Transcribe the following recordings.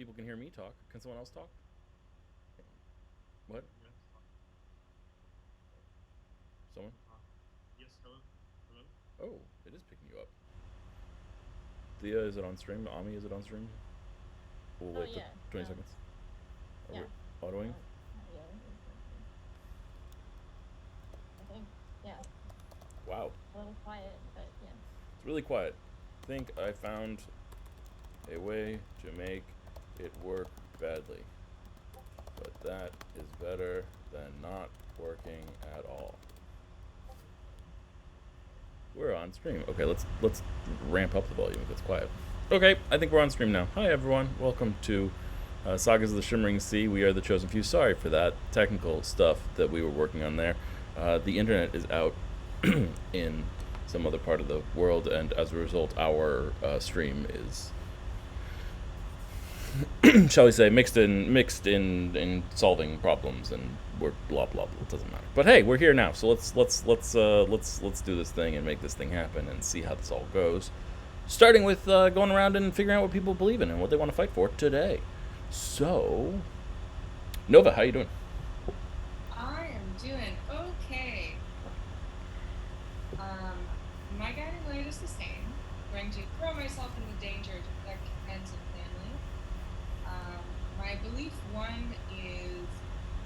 People can hear me talk. Can someone else talk? What? Someone? Yes, hello. Hello. Oh, it is picking you up. Thea, is it on stream? Ami, is it on stream? We'll Oh wait the yeah, 20 seconds. Are yeah. we autoing? Yeah, I think yeah. Wow. A little quiet, but yeah. It's really quiet. I think I found a way to make it work badly. But that is better than not working at all. We're on stream. Okay, let's ramp up the volume if it's quiet. Okay, I think we're on stream now. Hi everyone, welcome to Sagas of the Shimmering Sea. We are the Chosen Few. Sorry for that technical stuff that we were working on there. The internet is out in some other part of the world, and as a result, our stream is, shall we say, mixed in solving problems, and we're blah blah blah. It doesn't matter. But hey, we're here now, so let's do this thing and make this thing happen and see how this all goes. Starting with going around and figuring out what people believe in and what they want to fight for today. So, Nova, how you doing? I am doing okay. My guiding light is the same. I'm going to throw myself into danger to protect friends and family. My belief one is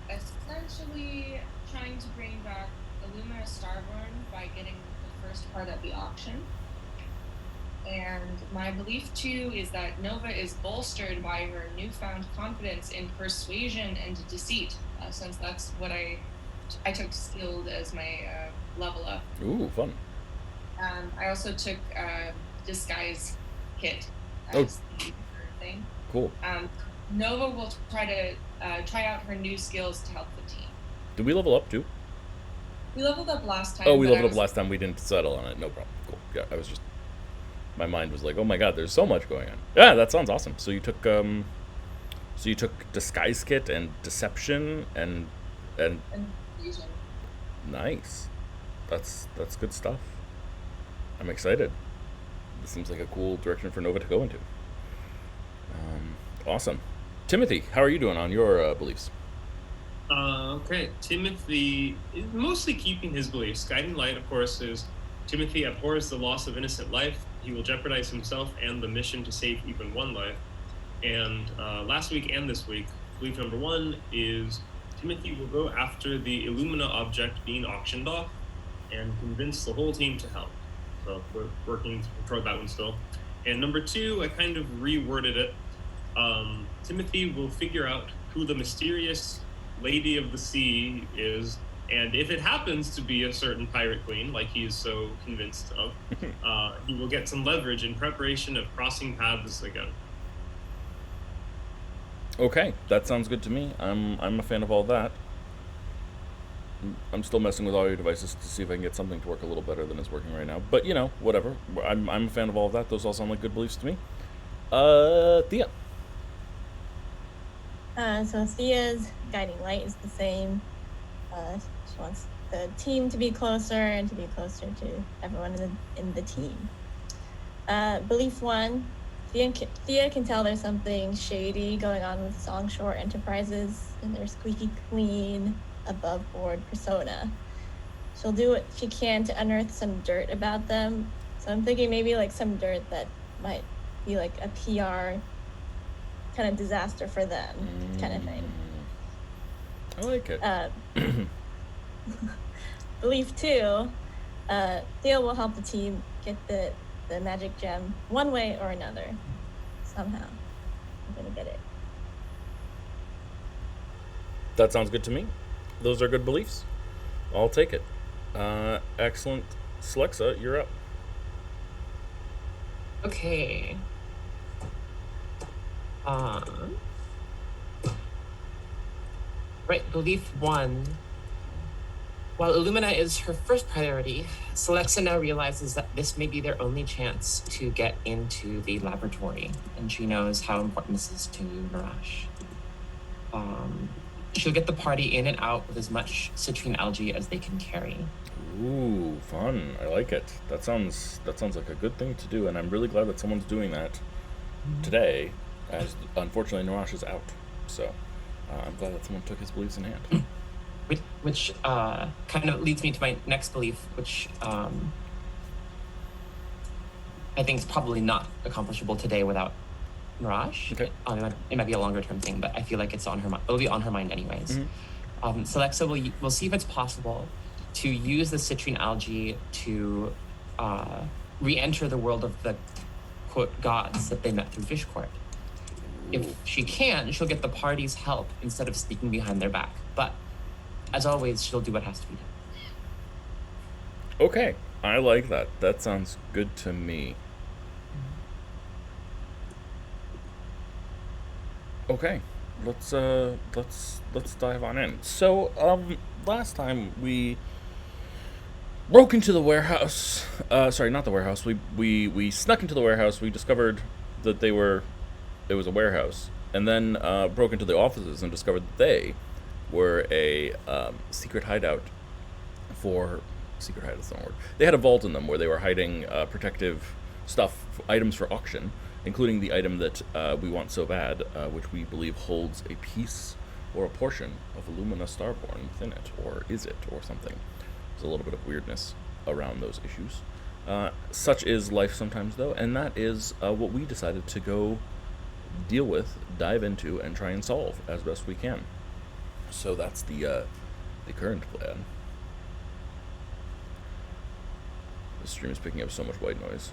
essentially trying to bring back Illumina Starborn by getting the first part at the auction. And my belief two is that Nova is bolstered by her newfound confidence in persuasion and deceit, since that's what I took skilled as my level up. Ooh, fun. I also took disguise kit Oh. as the third thing. Cool. Nova will try out her new skills to help the team. Did we level up too? We leveled up last time. Oh, we leveled up last time. We didn't settle on it. No problem. Cool. Yeah, I was just, my mind was like, oh my god, there's so much going on. Yeah, that sounds awesome. So you took disguise kit and deception and Fusion. nice. That's good stuff. I'm excited. This seems like a cool direction for Nova to go into. Awesome. Timothy, how are you doing on your beliefs? Okay, Timothy is mostly keeping his beliefs. Guiding light, of course, is Timothy abhors the loss of innocent life. He will jeopardize himself and the mission to save even one life. And last week and this week, belief number one is Timothy will go after the Illumina object being auctioned off and convince the whole team to help. So we're working toward that one still. And number two, I kind of reworded it. Timothy will figure out who the mysterious Lady of the Sea is, and if it happens to be a certain pirate queen, like he is so convinced of, he will get some leverage in preparation of crossing paths again. Okay, that sounds good to me. I'm a fan of all that. I'm still messing with all your devices to see if I can get something to work a little better than it's working right now. But whatever. I'm a fan of all of that. Those all sound like good beliefs to me. Thea. So Thea's guiding light is the same. She wants the team to be closer and to be closer to everyone in the team. Belief one, Thea can tell there's something shady going on with Songshore Enterprises and their squeaky clean, above board persona. She'll do what she can to unearth some dirt about them. So I'm thinking maybe like some dirt that might be like a PR kind of disaster for them, kind of thing. I like it. Belief two, Theo will help the team get the magic gem one way or another. Somehow. I'm gonna get it. That sounds good to me. Those are good beliefs. I'll take it. Excellent. Slexa, you're up. Okay. Right, belief one. While Illumina is her first priority, Celexa now realizes that this may be their only chance to get into the laboratory, and she knows how important this is to Narash. She'll get the party in and out with as much citrine algae as they can carry. Ooh, fun. I like it. That sounds like a good thing to do, and I'm really glad that someone's doing that today. as unfortunately Narash is out. So I'm glad that someone took his beliefs in hand. Which kind of leads me to my next belief, which I think is probably not accomplishable today without Narash. Okay. It might be a longer term thing, but I feel like it's on her mind. It'll be on her mind anyways. So Alexa will see if it's possible to use the citrine algae to re-enter the world of the quote gods that they met through Fish Court. If she can, she'll get the party's help instead of sneaking behind their back. But as always, she'll do what has to be done. Okay, I like that. That sounds good to me. Okay, let's dive on in. So, last time we broke into the warehouse. Sorry, not the warehouse. We snuck into the warehouse. We discovered that it was a warehouse, and then broke into the offices and discovered that they were a secret hideout for. Secret hideout is the wrong word. They had a vault in them where they were hiding protective stuff, items for auction, including the item that we want so bad, which we believe holds a piece or a portion of Illumina Starborn within it, or is it, or something. There's a little bit of weirdness around those issues. Such is life sometimes, though, and that is what we decided to go deal with, dive into, and try and solve as best we can. So that's the current plan. The stream is picking up so much white noise,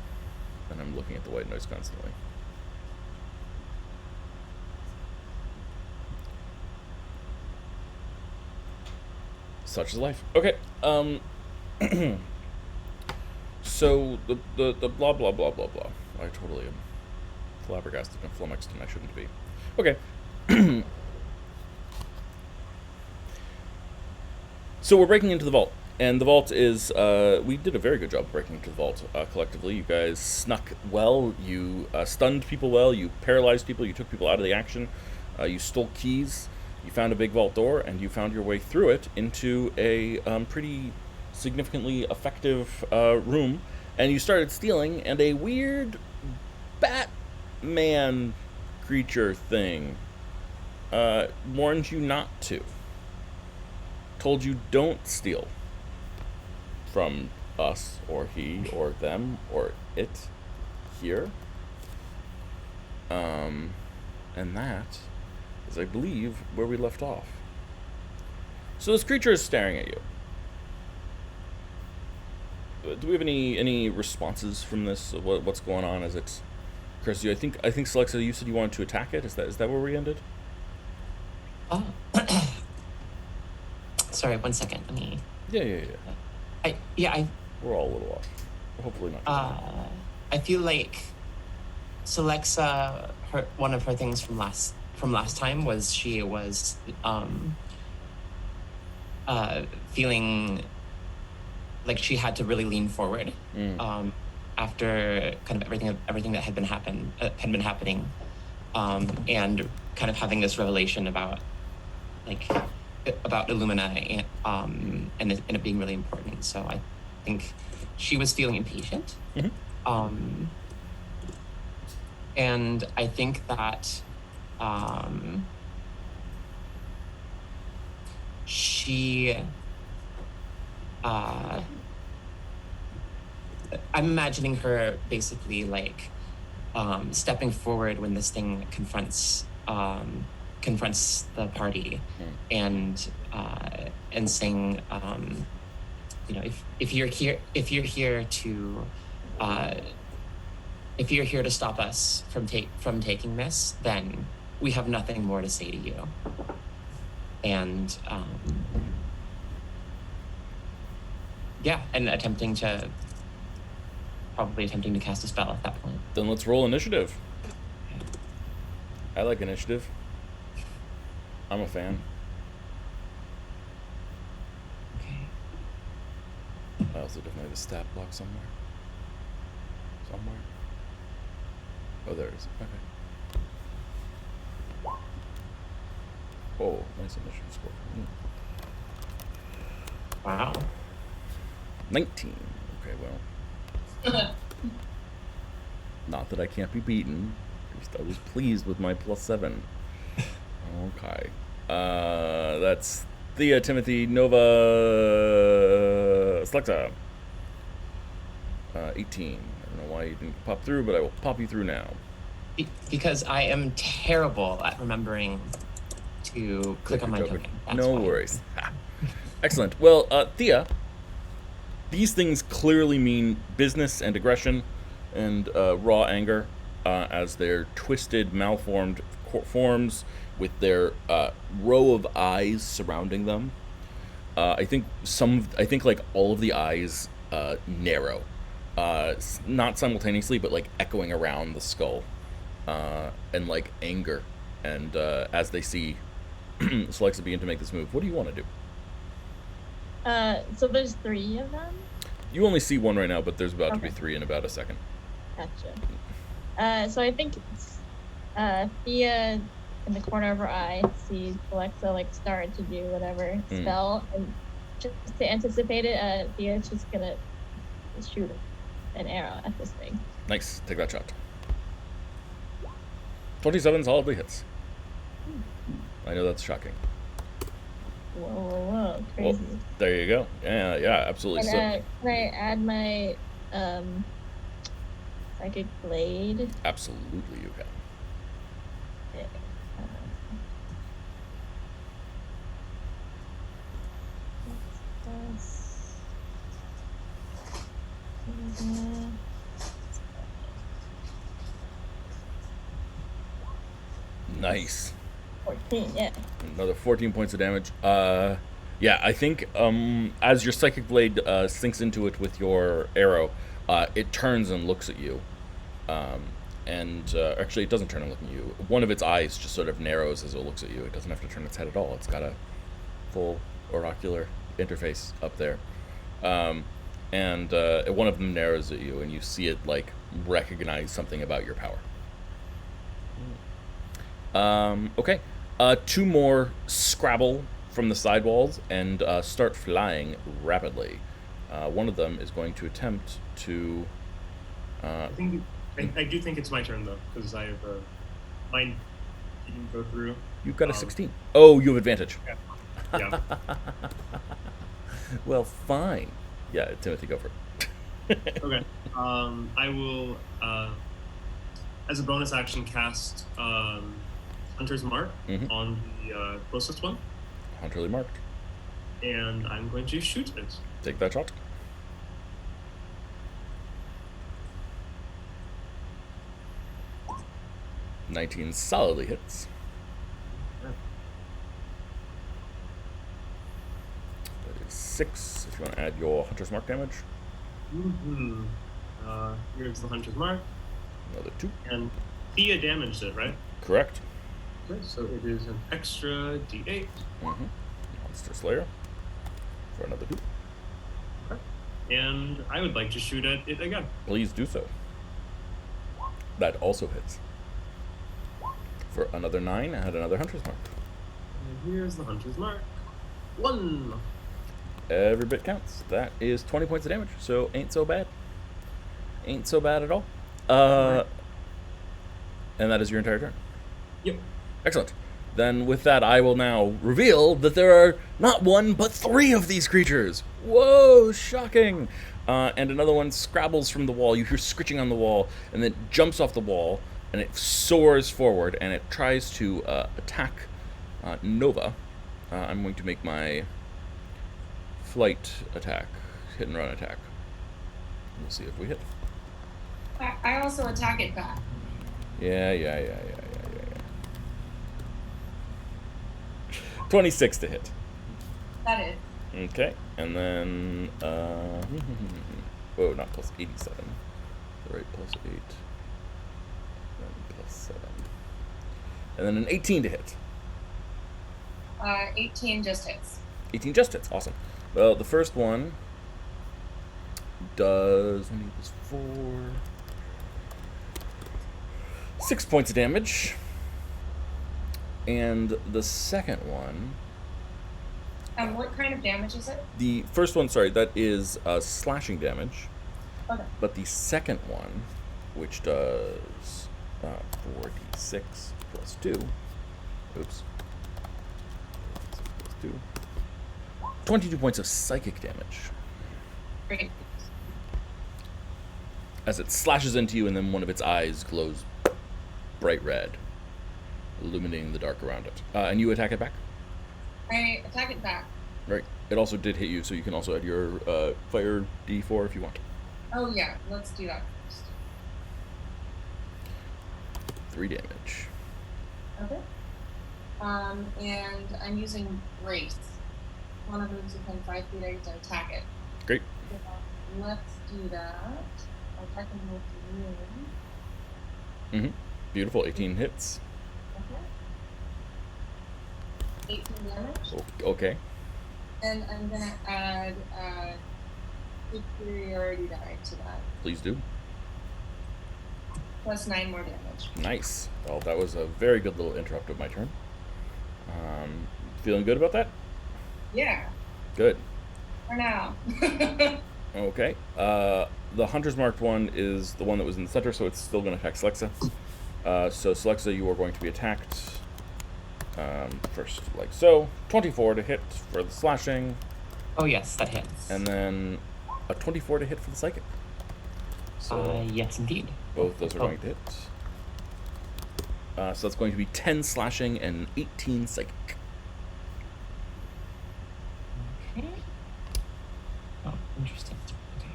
and I'm looking at the white noise constantly. Such is life. Okay. So the blah blah blah blah blah. I totally am flabbergasted and flummoxed, and I shouldn't be. Okay. So we're breaking into the vault. And the vault is, we did a very good job breaking into the vault collectively. You guys snuck well, you stunned people well, you paralyzed people, you took people out of the action, you stole keys, you found a big vault door, and you found your way through it into a pretty significantly effective room. And you started stealing, and a weird Batman creature thing warned you not to. Told you don't steal from us, or he, or them, or it, here. And that is, I believe, where we left off. So this creature is staring at you. Do we have any responses from this? What's going on as it occurs to you? I think Celexa, you said you wanted to attack it. Is that where we ended? Oh. Sorry, 1 second. Let me. Yeah. We're all a little off. Hopefully not. I feel like Celexa, one of her things from last time was she was feeling like she had to really lean forward after kind of everything that had been happening, and kind of having this revelation about Illumina and it being really important. So I think she was feeling impatient. Mm-hmm. And I think that she I'm imagining her basically stepping forward when this thing confronts the party, and saying, if you're here to stop us from taking this, then we have nothing more to say to you. And and attempting to cast a spell at that point. Then let's roll initiative. I like initiative. I'm a fan. Okay. I also definitely have a stat block somewhere. Oh, there it is. Okay. Oh, nice initiative score for me. Wow. 19. Okay, well. Not that I can't be beaten. I was pleased with my +7. Okay. That's Thea, Timothy, Nova, Selecta. 18. I don't know why you didn't pop through, but I will pop you through now. Because I am terrible at remembering to click on my token. No worries. Excellent. Well, Thea, these things clearly mean business and aggression and raw anger as their twisted, malformed forms with their row of eyes surrounding them. I think like all of the eyes narrow, not simultaneously, but like echoing around the skull, and like anger. And as they see Celexa begin to make this move, what do you want to do? So there's 3 of them? You only see one right now, but there's about to be 3 in about a second. Gotcha. So I think Thea in the corner of her eye sees Alexa like start to do whatever spell, and just to anticipate it, Thea's just gonna shoot an arrow at this thing. Nice. Take that shot. 27 solidly hits. I know that's shocking. Whoa, crazy. Well, there you go. Yeah, absolutely. And, can I add my psychic blade? Absolutely, you can. Okay. Nice. 14, yeah. Another 14 points of damage. Yeah, I think as your psychic blade sinks into it with your arrow, it turns and looks at you. Actually, it doesn't turn and look at you. One of its eyes just sort of narrows as it looks at you. It doesn't have to turn its head at all. It's got a full oracular interface up there. One of them narrows at you, and you see it like recognize something about your power. Okay. 2 more scrabble from the sidewalls and start flying rapidly. One of them is going to attempt to... I do think it's my turn, though, because I have mine didn't go through. You've got a 16. Oh, you have advantage. Yeah. Well, fine. Yeah, Timothy, go for it. Okay. I will, as a bonus action, cast Hunter's Mark on the closest one. Hunterly marked. And I'm going to shoot it. Take that shot. $19 solidly hits. That is 6 if you want to add your Hunter's Mark damage. Here's the Hunter's Mark. Another 2. And Thea damaged it, right? Correct. Okay, so it is an extra D8. Monster Slayer for another 2. Okay. And I would like to shoot at it again. Please do so. That also hits. For another 9, add another Hunter's Mark. And here's the Hunter's Mark. 1. Every bit counts. That is 20 points of damage, so ain't so bad. Ain't so bad at all. And that is your entire turn. Yep. Excellent. Then with that, I will now reveal that there are not 1, but 3 of these creatures. Whoa, shocking. And another one scrabbles from the wall. You hear scritching on the wall, and then jumps off the wall, and it soars forward, and it tries to attack Nova. I'm going to make my flight attack, hit and run attack. We'll see if we hit. I also attack it back. Yeah. 26 to hit. That is. Okay, and then, whoa, not plus 87. Right, plus 8. Then plus 7. And then an 18 to hit. 18 just hits. 18 just hits, awesome. Well, the first one does, I need this 4. 6 points of damage. And the second one... And what kind of damage is it? The first one, sorry, that is slashing damage. Okay. But the second one, which does 4d6 plus 2. Oops. 6 plus 2. 22 points of psychic damage. Great. As it slashes into you, and then one of its eyes glows bright red, illuminating the dark around it. And you attack it back? I attack it back. Right. It also did hit you, so you can also add your fire d4 if you want. Oh yeah, let's do that first. 3 damage. Okay. And I'm using Grace. One of moves within 5 feet, I get to attack it. Great. So let's do that. I'll attack him with the moon. Beautiful. 18 hits. Okay. 18 damage. Okay. And I'm gonna add superiority die to that. Please do. Plus 9 more damage. Nice. Well, that was a very good little interrupt of my turn. Feeling good about that? Yeah, Good. for now. Okay. The Hunter's Marked one is the one that was in the center, so it's still going to attack Celexa. So Celexa, you are going to be attacked first, like so. 24 to hit for the slashing. Oh yes, that hits. And then a 24 to hit for the psychic. So yes, indeed. both those are going to hit. So that's going to be 10 slashing and 18 psychic. Okay. Oh, interesting. Okay.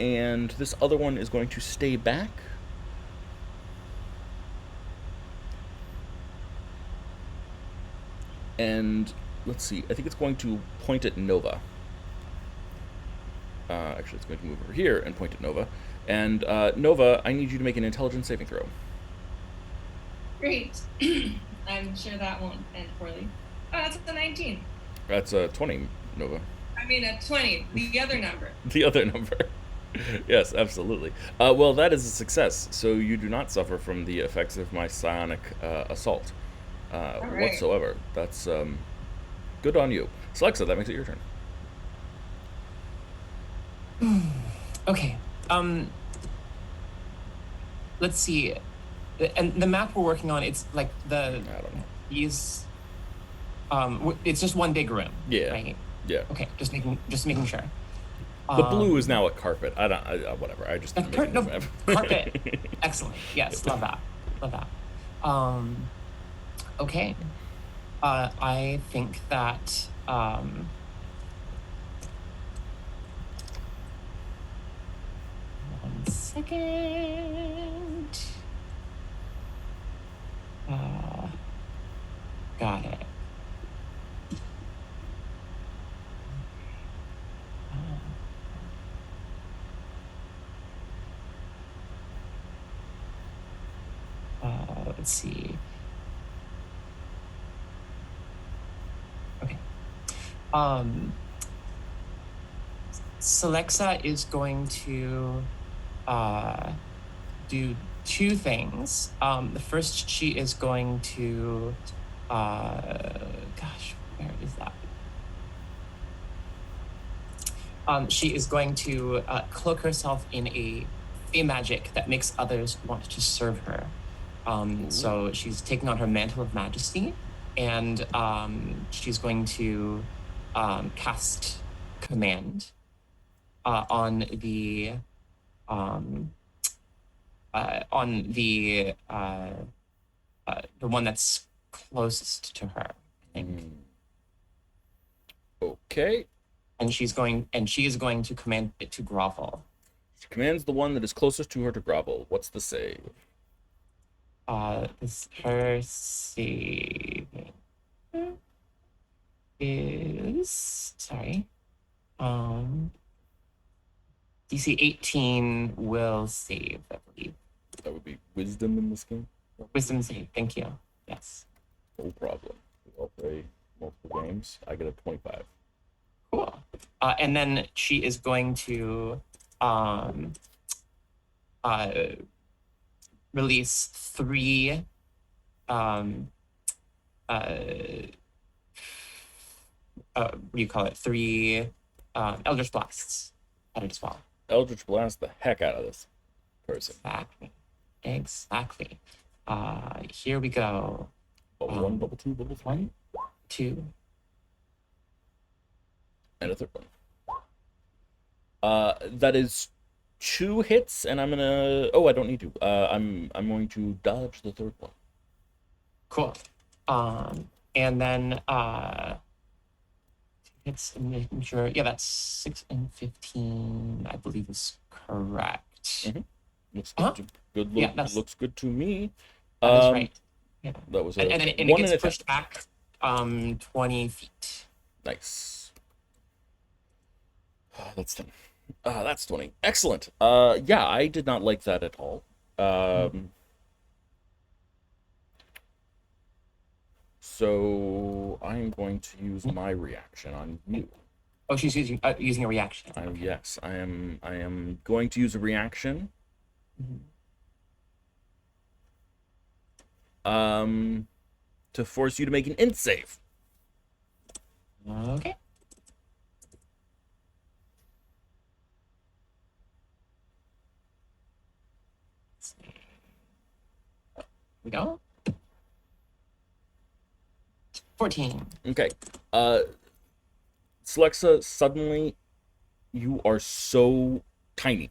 And this other one is going to stay back. And let's see, I think it's going to point at Nova. Actually, it's going to move over here and point at Nova. And Nova, I need you to make an intelligence saving throw. Great. I'm sure that won't end poorly. Oh, that's a 19. That's a 20, Nova. I mean a 20, the other number. The other number. Yes, absolutely. Well, that is a success. So you do not suffer from the effects of my psionic assault right. whatsoever. That's good on you. Celexa, that makes it your turn. Okay. Let's see. And the map we're working on, it's like I don't know. these. It's just one big room. Yeah. Right? Yeah. Okay. Just making sure. The blue is now a carpet. Whatever. I just didn't make it No, into the map. carpet. Excellent. Yes, love that. Love that. Okay. I think that one second. Got it. Let's see. Okay. Celexa is going to do two things. The first, she is going to gosh, where is that? She is going to cloak herself in a magic that makes others want to serve her. So she's taking on her mantle of majesty, and she's going to cast command on the one that's closest to her, I think. Okay. And she is going to command it to grovel. She commands the one that is closest to her to grovel. What's the save? Her saving is DC 18 will save, I believe. That would be wisdom in this game. Wisdom save. Thank you. Yes. No problem. We all play multiple games. I get a 25. Cool. And then she is going to release 3 what do you call it? 3 Eldritch Blasts at it as well. Eldritch Blast the heck out of this. person. Exactly. Here we go. Bubble 1, bubble 2, bubble 3. 1, 2. And a third one. That is 2 hits, and I'm gonna. Oh, I don't need to. I'm going to dodge the third one. Cool. And then 2 hits and making sure. Yeah, that's 6 and 15. I believe is correct. Mhm. Looks good. Looks good to me. That is right. Yeah. That was a and then it one gets and pushed back 20 feet. Nice. That's 10. That's 20. Excellent. Yeah, I did not like that at all. So I'm going to use my reaction on you. Oh, she's using a reaction. Okay. Yes, I am going to use a reaction. To force you to make an int save. Okay. We go. 14. Okay. Celexa, suddenly you are so tiny.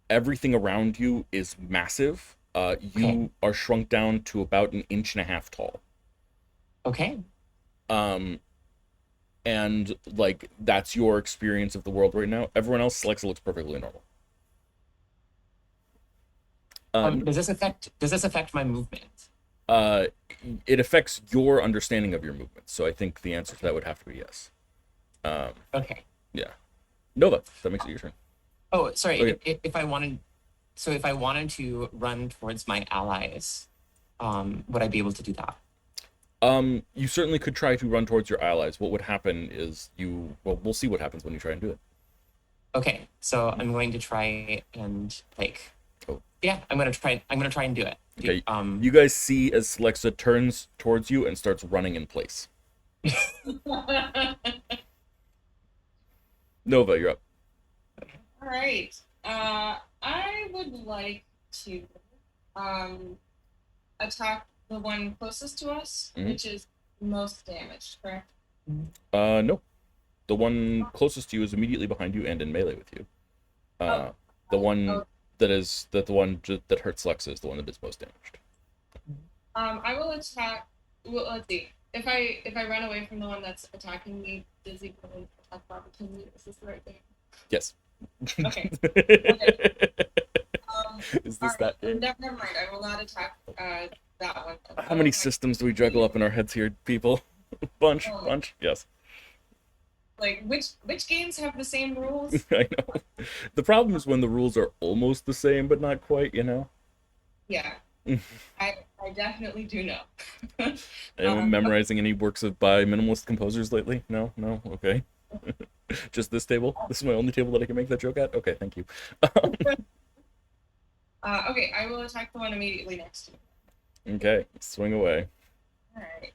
Everything around you is massive. You are shrunk down to about 1.5 inches tall. Okay. And like that's your experience of the world right now. Everyone else, Celexa looks perfectly normal. Does this affect my movement? It affects your understanding of your movement. So I think the answer to that would have to be yes. Okay. Yeah. Nova, that makes it your turn. Oh, sorry. Okay. If I wanted to run towards my allies, would I be able to do that? You certainly could try to run towards your allies. What would happen is we'll see what happens when you try and do it. Okay, so I'm going to try and yeah, I'm gonna try and do it. Okay. You guys see as Celexa turns towards you and starts running in place. Nova, you're up. All right. I would like to attack the one closest to us, which is most damaged, correct? No. The one closest to you is immediately behind you and in melee with you. The one that hurts Celexa is the one that is most damaged. I will attack. Well, let's see. If I run away from the one that's attacking me, does he go attack of opportunity? Is this the right thing? Yes. Okay. Is this that game? Never mind. I will not attack that one. How many systems do we juggle up in our heads here, people? Bunch. Yes. Like which games have the same rules? I know. The problem is when the rules are almost the same but not quite, you know? Yeah. I definitely do know. Anyone memorizing any works by minimalist composers lately? No? Okay. Just this table? This is my only table that I can make that joke at? Okay, thank you. Okay, I will attack the one immediately next to me. Okay, swing away. Alright.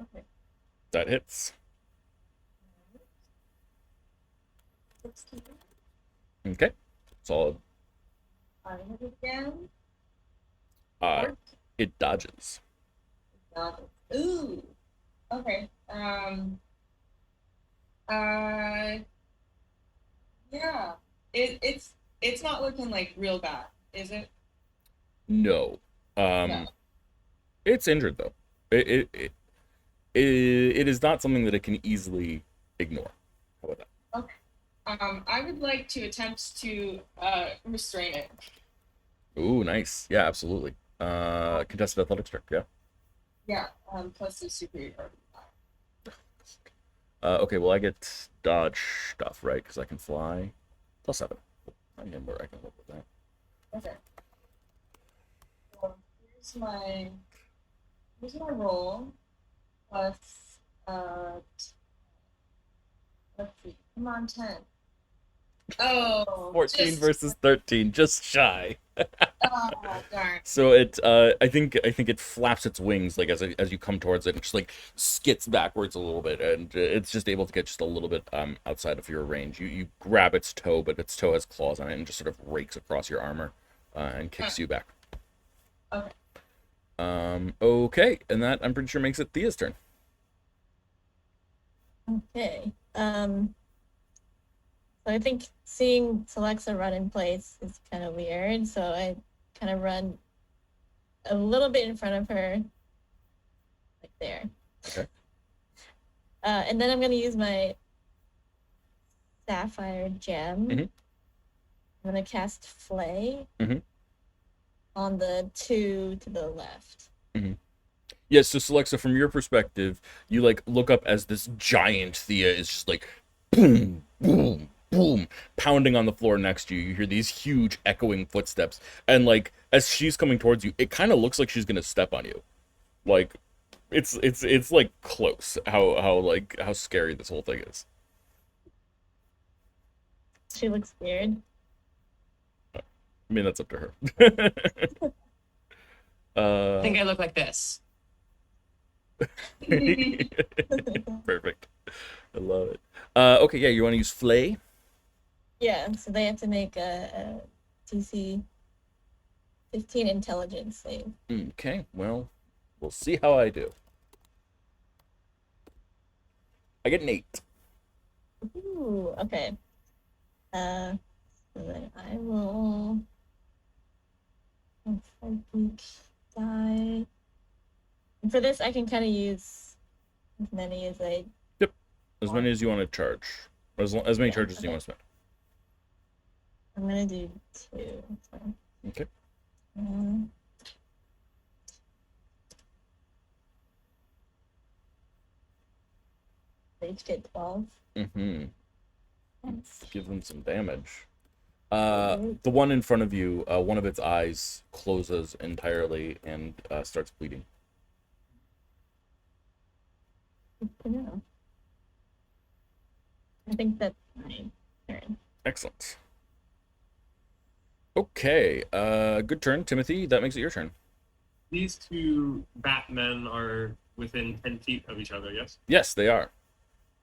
Okay. That hits. 16. Okay, solid. I hit it again. It dodges. Ooh. Okay. Yeah. It's not looking like real bad, is it? No. No. It's injured though. It is not something that it can easily ignore. How about that? Okay. I would like to attempt to restrain it. Ooh, nice. Yeah, absolutely. Contested athletics check, yeah. Yeah, plus the superiority. Okay, well I get dodge stuff, right? Because I can fly. +7. I can work with that. Okay. So here's my roll. Plus let's see. Come on, 10. Oh, 14 versus 13, just shy. Oh, darn. So it, I think it flaps its wings like as you come towards it, and just like skits backwards a little bit, and it's just able to get just a little bit outside of your range. You grab its toe, but its toe has claws on it, and just sort of rakes across your armor, and kicks you back. Okay. Okay, and that I'm pretty sure makes it Thea's turn. Okay. So I think seeing Celexa run in place is kind of weird. So I kind of run a little bit in front of her, like there. Okay. And then I'm gonna use my Sapphire Gem. Mhm. I'm gonna cast Flay Mhm. on the 2 to the left. Yes, so Celexa, from your perspective, you like look up as this giant Thea is just like boom, boom, boom, pounding on the floor next to you. You hear these huge echoing footsteps, and like as she's coming towards you, it kind of looks like she's gonna step on you. Like it's like close how scary this whole thing is. She looks weird. I mean, that's up to her. I think I look like this. Perfect. I love it. Okay, yeah, you want to use Flay? Yeah, so they have to make a DC 15 intelligence save. Okay, well, we'll see how I do. I get an 8. Ooh, okay. So then I will die. And for this, I can kind of use as many as I. As many as you want to charge. As many Yeah, charges as you okay. want to spend. I'm gonna do 2. So, Okay. they each get 12. Mm-hmm. Nice. Give them some damage. The one in front of you, one of its eyes closes entirely and starts bleeding. Good to know. I think that's my turn. Excellent. Okay, good turn, Timothy. That makes it your turn. These two Batmen are within 10 feet of each other, yes? Yes, they are.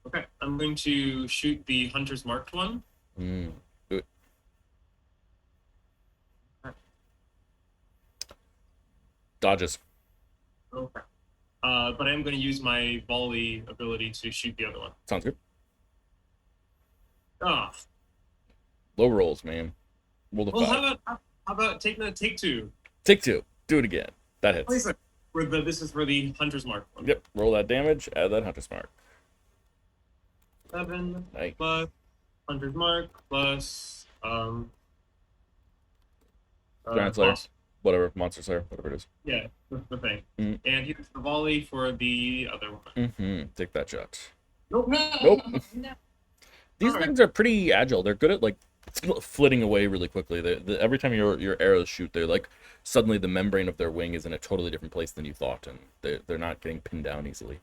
Okay, I'm going to shoot the Hunter's Marked one. Do it. Dodges. Okay. But I'm going to use my volley ability to shoot the other one. Sounds good. Ah. Low rolls, man. Roll the Well, 5. how about take 2? Take 2. Do it again. That hits. This is for the Hunter's Mark one. Yep. Roll that damage. Add that Hunter's Mark. 7 Nice. plus Hunter's Mark plus Giant Slayer. Whatever. Monster Slayer. Whatever it is. Yeah, that's the thing. Mhm. And here's the volley for the other one. Take that shot. Nope. Nope. No. These All right. things are pretty agile. They're good at like flitting away really quickly. Every time your arrows shoot, they're like suddenly the membrane of their wing is in a totally different place than you thought, and they're not getting pinned down easily.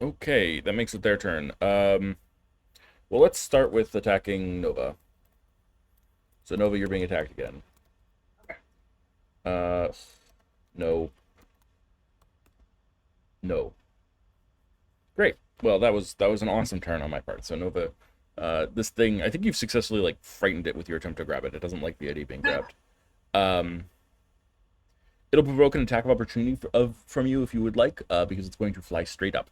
Okay, that makes it their turn. Well, let's start with attacking Nova. So Nova, you're being attacked again. No. No. Great. Well, that was an awesome turn on my part. So Nova, this thing, I think you've successfully like frightened it with your attempt to grab it. It doesn't like the idea of being grabbed. It'll provoke an attack of opportunity from you if you would like, because it's going to fly straight up.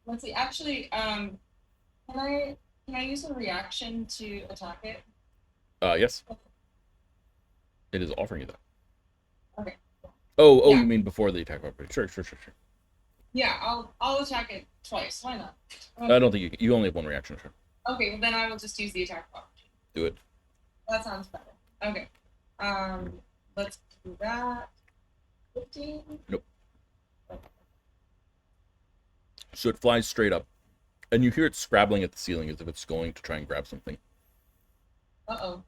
Let's see. Actually, can I use a reaction to attack it? Yes. It is offering you that. Okay. Oh, Yeah. you mean before the attack of opportunity? Sure. Yeah, I'll attack it twice. Why not? I don't think you only have one reaction. Sure. Okay, well then I will just use the attack of opportunity. Do it. That sounds better. Okay. Let's do that. 15? Nope. So it flies straight up, and you hear it scrabbling at the ceiling as if it's going to try and grab something. Uh-oh.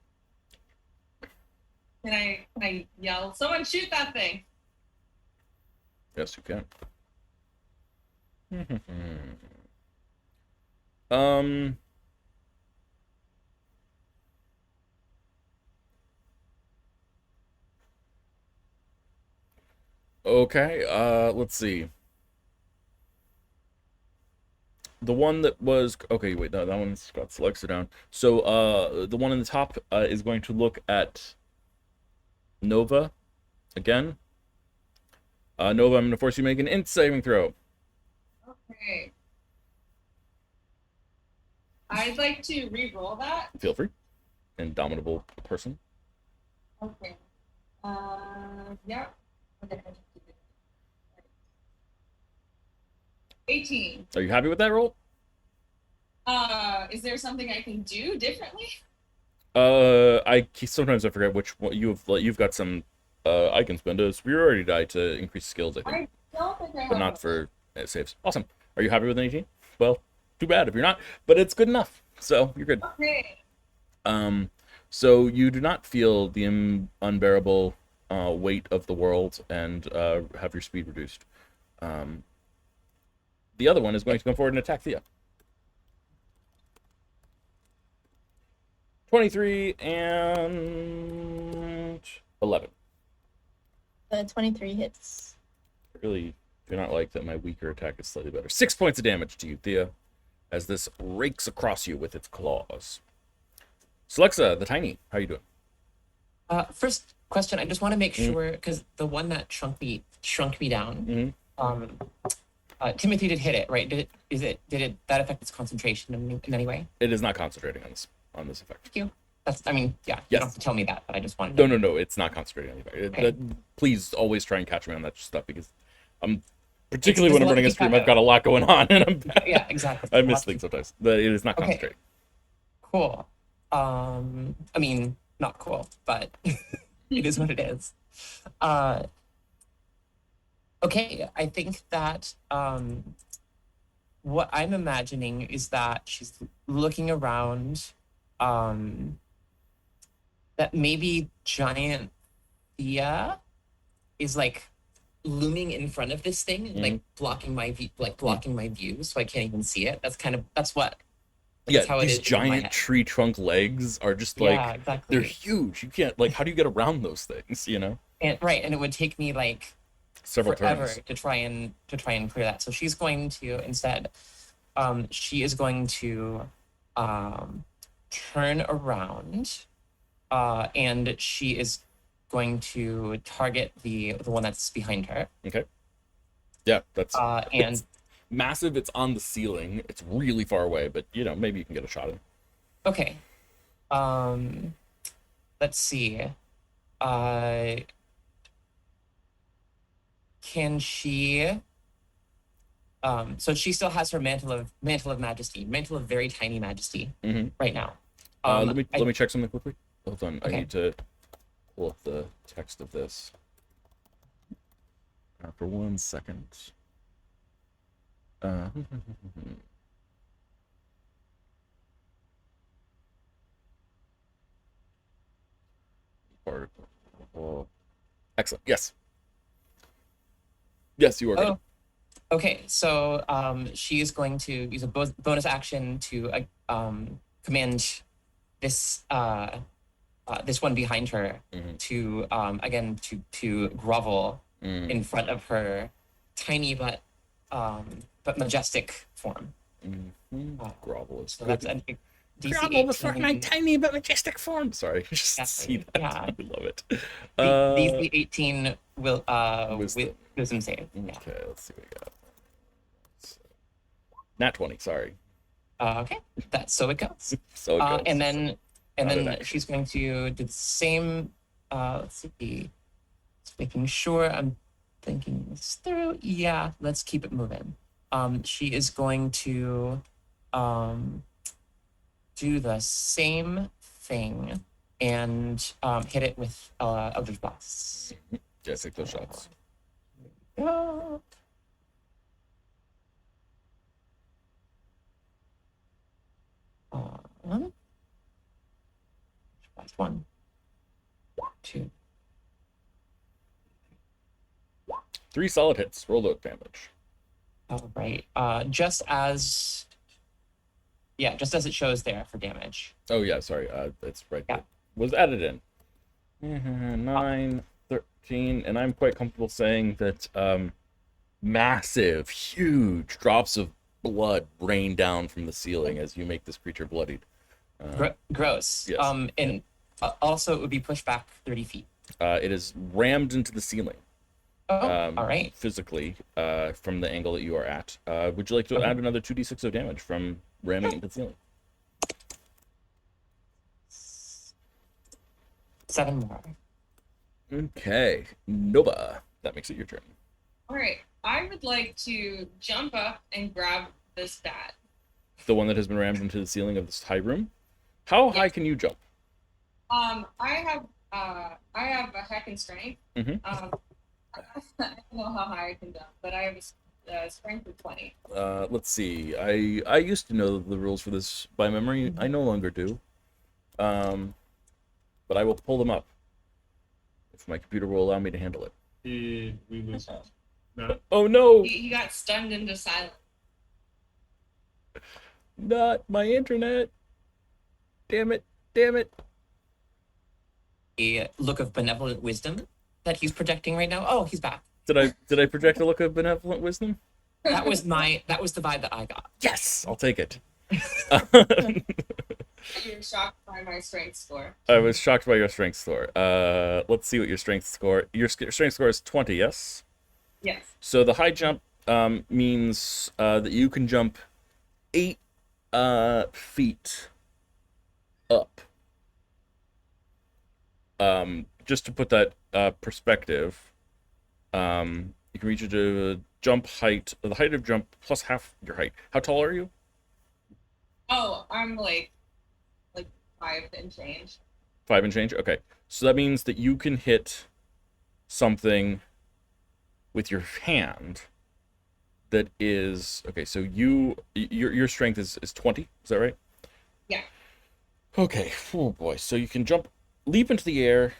Can I yell, someone shoot that thing? Yes, you can. um. Okay. Let's see. The one that was okay. Wait, no, that one's got Celexa down. So, the one in the top is going to look at Nova again. Nova, I'm going to force you to make an int saving throw. Okay. I'd like to re-roll that. Feel free. Indomitable person. Okay. Yeah. Okay. 18. Are you happy with that roll? Is there something I can do differently? Sometimes I forget which one you've got some. I can spend a superiority die to increase skills. I think, I don't think I have. but not for saves. Awesome. Are you happy with an 18? Well, too bad if you're not, but it's good enough. So you're good. Okay. So you do not feel the unbearable weight of the world and have your speed reduced. The other one is going to come forward and attack Thea. 23 and 11. 23 hits. I really do not like that my weaker attack is slightly better. 6 points of damage to you, Thea, as this rakes across you with its claws. Celexa, the tiny, how you doing? First question, I just want to make sure, because the one that shrunk me down, Timothy did hit it, right? Did it that affect its concentration in any way? It is not concentrating on this effect. Thank you. You Yes. don't have to tell me that, but I just wanted to. No, it's not concentrating on the effect. Okay. Please always try and catch me on that stuff, because particularly when I'm There's a lot running a to stream, keep I've got a lot going on, and I'm Yeah, exactly. I miss things sometimes. But it is not Okay. concentrating. Cool. I mean, not cool, but it is what it is. Okay, I think that what I'm imagining is that she's looking around, that maybe giant Thea is like looming in front of this thing, like blocking my view, so I can't even see it. That's what. Yeah, how it these is in my giant head. tree trunk legs are just Yeah, like exactly. they're huge. You can't how do you get around those things? And it would take me like Several forever turns. to try and clear that. So she's going to instead, she is going to turn around, and she is going to target the one that's behind her. Okay. Yeah, that's and it's massive. It's on the ceiling. It's really far away, but maybe you can get a shot at it. Okay. Let's see. Can she? So she still has her mantle of majesty, mantle of very tiny majesty, right now. Let me check something quickly. Hold on. Okay. I need to pull up the text of this. For 1 second. Excellent. Yes. Yes, you are good. Okay, so she is going to use a bonus action to command this this one behind her to again to grovel in front of her tiny but majestic form. Grovel is so good. that's a DC Grovel before 18. my tiny but majestic form. Sorry, just Exactly. see that. Yeah. I love it. DC 18 will Wisdom. with wisdom save. Yeah. Okay, let's see what we got. Nat 20. Sorry. Okay, that's so it goes. So it goes. And then Not an action. she's going to do the same. Let's see. Just making sure I'm thinking this through. Yeah, let's keep it moving. She is going to do the same thing and hit it with Eldritch Blast. Yeah, take those shots. Yeah. Last 1, 2. 3 solid hits. Roll out damage. All right. Just as it shows there for damage. Oh yeah, sorry. It's right Yeah. there. Was added in. 9, 13, and I'm quite comfortable saying that massive, huge drops of blood rain down from the ceiling as you make this creature bloodied. Gross. Yes. And also it would be pushed back 30 feet. It is rammed into the ceiling. Oh, all right. Physically, from the angle that you are at. Would you like to add another 2d6 of damage from ramming into the ceiling? 7 more. Okay, Nova. That makes it your turn. All right. I would like to jump up and grab this bat. The one that has been rammed into the ceiling of this high room. How high can you jump? I have a heck and strength. Mhm. I don't know how high I can jump, but I have a strength of 20. Let's see. I used to know the rules for this by memory. I no longer do. But I will pull them up if my computer will allow me to handle it. Did we lose him? No. Oh no! He got stunned into silence. Not my internet. Damn it! Damn it! A look of benevolent wisdom that he's projecting right now. Oh, he's back. Did I project a look of benevolent wisdom? That was the vibe that I got. Yes, I'll take it. You're shocked by my strength score. I was shocked by your strength score. Let's see what your strength score. Your strength score is 20. Yes. Yes. So the high jump means that you can jump 8 feet up. Just to put that perspective, you can reach a jump height, the height of jump plus half your height. How tall are you? Oh, I'm like 5 and change. 5 and change? Okay. So that means that you can hit something with your hand that is... Okay, so your strength is 20, is that right? Yeah. Okay, oh boy. So you can leap into the air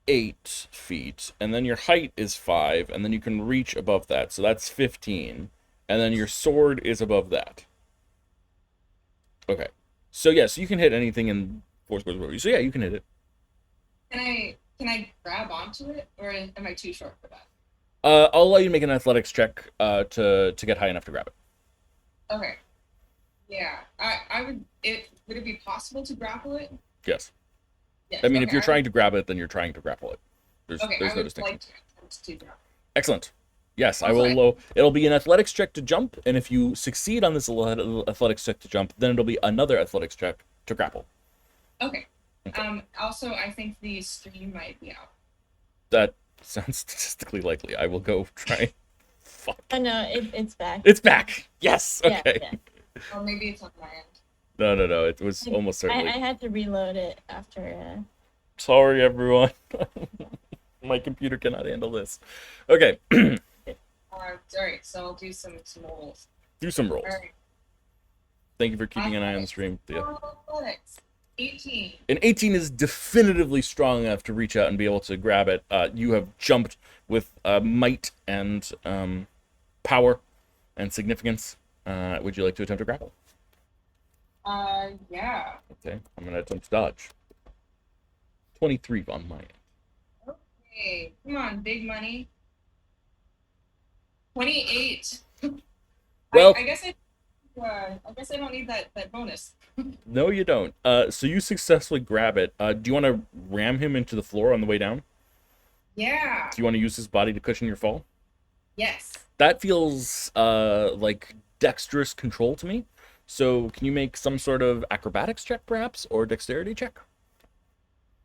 8 feet, and then your height is 5, and then you can reach above that, so that's 15, and then your sword is above that. Okay. So yeah, so you can hit anything in 4 squares above you. So yeah, you can hit it. Can I grab onto it, or am I too short for that? I'll allow you to make an athletics check to get high enough to grab it. Okay. Yeah, I would. Would it be possible to grapple it? Yes. Yes. I mean, okay, if you're trying to grab it, then you're trying to grapple it. There's I no would distinction. like to attempt to grapple. Excellent. Yes, I Okay. will. It'll be an athletics check to jump, and if you succeed on this athletics check to jump, then it'll be another athletics check to grapple. Okay. Also, I think the stream might be out. That sounds statistically likely. I will go try. Fuck. Oh no, it's back. It's back. Yes. Yeah, Okay. yeah. Or maybe it's on my end. No. It was almost certainly. I had to reload it after. Sorry, everyone. My computer cannot handle this. Okay. Alright, so I'll do some rolls. Do some rolls. Alright. Thank you for keeping an eye on the stream, Thea. Athletics. 18. An 18 is definitively strong enough to reach out and be able to grab it. You have jumped with might and power and significance. Would you like to attempt to grapple? Yeah. Okay, I'm going to attempt to dodge. 23 on my end. Okay, come on, big money. 28. Well- I guess I don't need that bonus. No, you don't. So you successfully grab it. Do you want to ram him into the floor on the way down? Yeah. Do you want to use his body to cushion your fall? Yes. That feels like dexterous control to me. So can you make some sort of acrobatics check, perhaps, or dexterity check?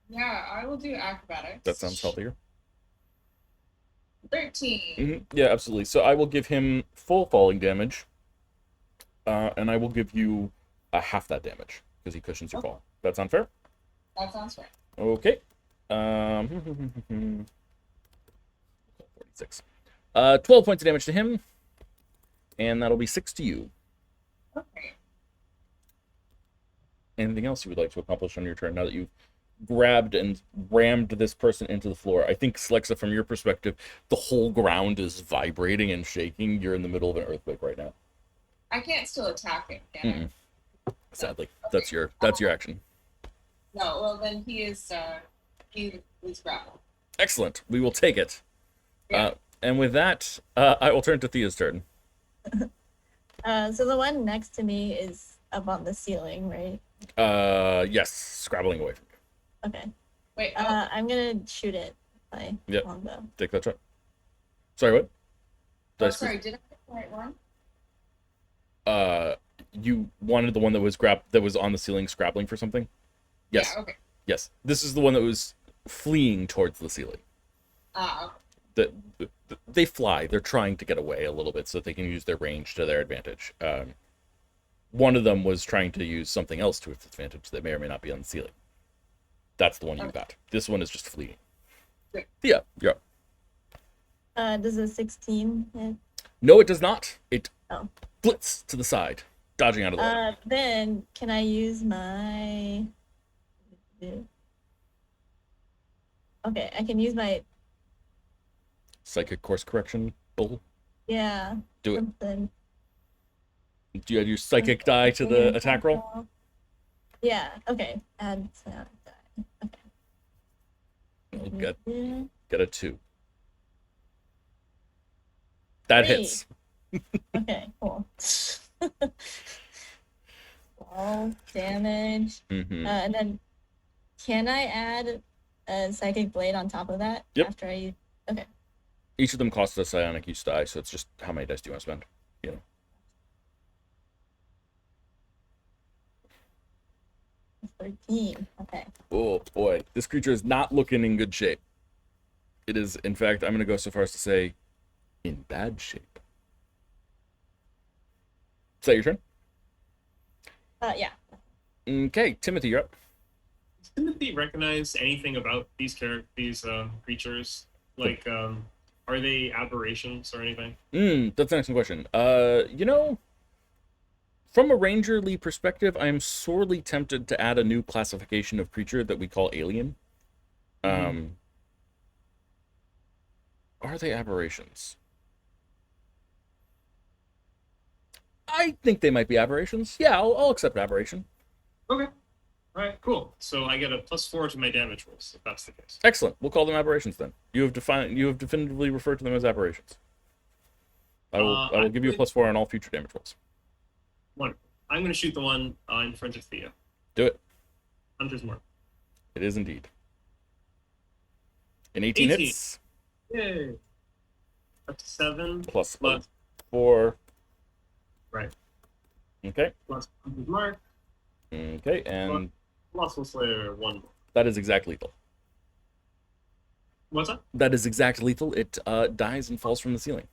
Yeah, I will do acrobatics. That sounds healthier. 13. Yeah, absolutely. So I will give him full falling damage, and I will give you half that damage because he cushions your fall. That sound fair? That sounds fair. Okay. 46. 12 points of damage to him, and that'll be 6 to you. Okay. Anything else you would like to accomplish on your turn now that you've grabbed and rammed this person into the floor. I think, Slexa, from your perspective, the whole ground is vibrating and shaking. You're in the middle of an earthquake right now. I can't still attack him, can I? Sadly, that's your action. No, well then he is grappled. Excellent. We will take it. Yeah. And with that, I will turn to Thea's turn. So the one next to me is up on the ceiling, right? Yes, scrabbling away from you. Okay. Wait, I'm gonna shoot it by Yep. longbow. Take that shot. Sorry, what? sorry, did I get the right one? You wanted the one that was on the ceiling scrabbling for something? Yes. Yeah, okay. Yes. This is the one that was fleeing towards the ceiling. Okay. They fly. They're trying to get away a little bit so they can use their range to their advantage. One of them was trying to use something else to its advantage that may or may not be on the ceiling. That's the one you got. This one is just fleeing. Good. Yeah, yeah. Does a 16 hit? No, it does not. It Oh. flits to the side, dodging out of the way. Then can I use my? Okay, I can use my. Psychic course correction bull. Yeah. Do it. Something. Do you add your psychic die to the attack roll? Yeah. Okay. Add that die. You'll Okay. get a 2. That 3. hits. Okay. Cool. All damage. Mm-hmm. And then, can I add a psychic blade on top of that? Yep. After I. Okay. Each of them costs a psionic use die, so it's just how many dice do you want to spend? You know. 13. Okay. Oh boy, this creature is not looking in good shape. It is, in fact, I'm going to go so far as to say, in bad shape. Is that your turn? Yeah. Okay, Timothy, you're up. Does Timothy recognize anything about these creatures? Like, are they aberrations or anything? That's an excellent question. From a rangerly perspective, I am sorely tempted to add a new classification of creature that we call alien. Are they aberrations? I think they might be aberrations. Yeah, I'll accept aberration. Okay. All right, cool. So I get a +4 to my damage rolls, if that's the case. Excellent. We'll call them aberrations then. You have definitively referred to them as aberrations. I will give you a +4 on all future damage rolls. Wonderful. I'm going to shoot the one in front of Thea. Do it. Hunter's Mark. It is indeed. An 18 hits. Yay. Up to 7. Plus 4. Right. Okay. Plus Hunter's Mark. Okay, and Colossal Slayer 1. that is exact lethal. What's that? That is exact lethal. It dies and falls from the ceiling.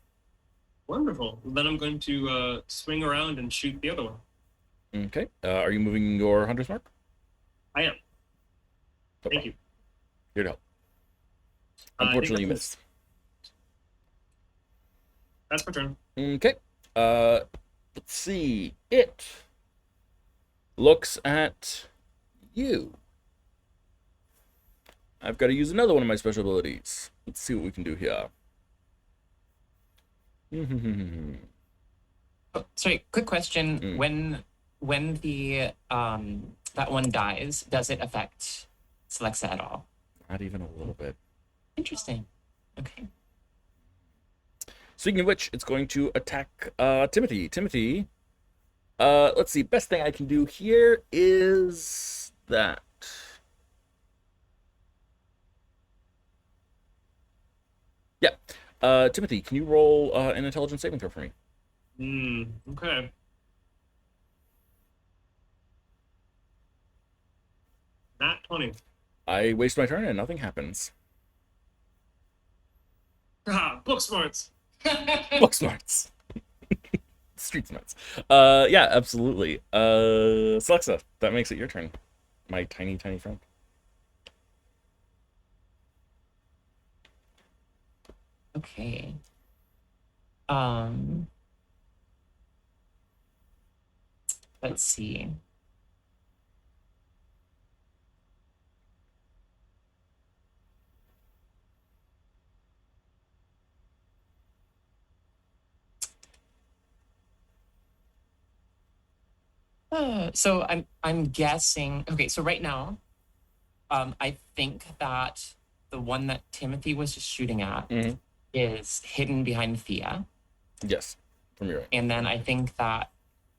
Wonderful. Then I'm going to swing around and shoot the other one. Okay. Are you moving your hunter's mark? I am. No Thank problem. you. Here to help. I think Unfortunately, you that's missed. That's my turn. Okay. Let's see. It looks at you. I've got to use another one of my special abilities. Let's see what we can do here. Oh, sorry, quick question. When the that one dies, does it affect Celexa at all? Not even a little bit. Interesting. Okay. Speaking of which, it's going to attack Timothy. Timothy, let's see. Best thing I can do here is that. Yeah. Timothy, can you roll an intelligence saving throw for me? Okay. Nat 20. I waste my turn and nothing happens. Book smarts. Book smarts. Street smarts. Yeah, absolutely. Celexa, that makes it your turn. My tiny, tiny friend. Okay. Let's see. So I'm guessing. Okay, so right now, I think that the one that Timothy was just shooting at Mhm. is hidden behind Thea, Yes, from your right. and then I think that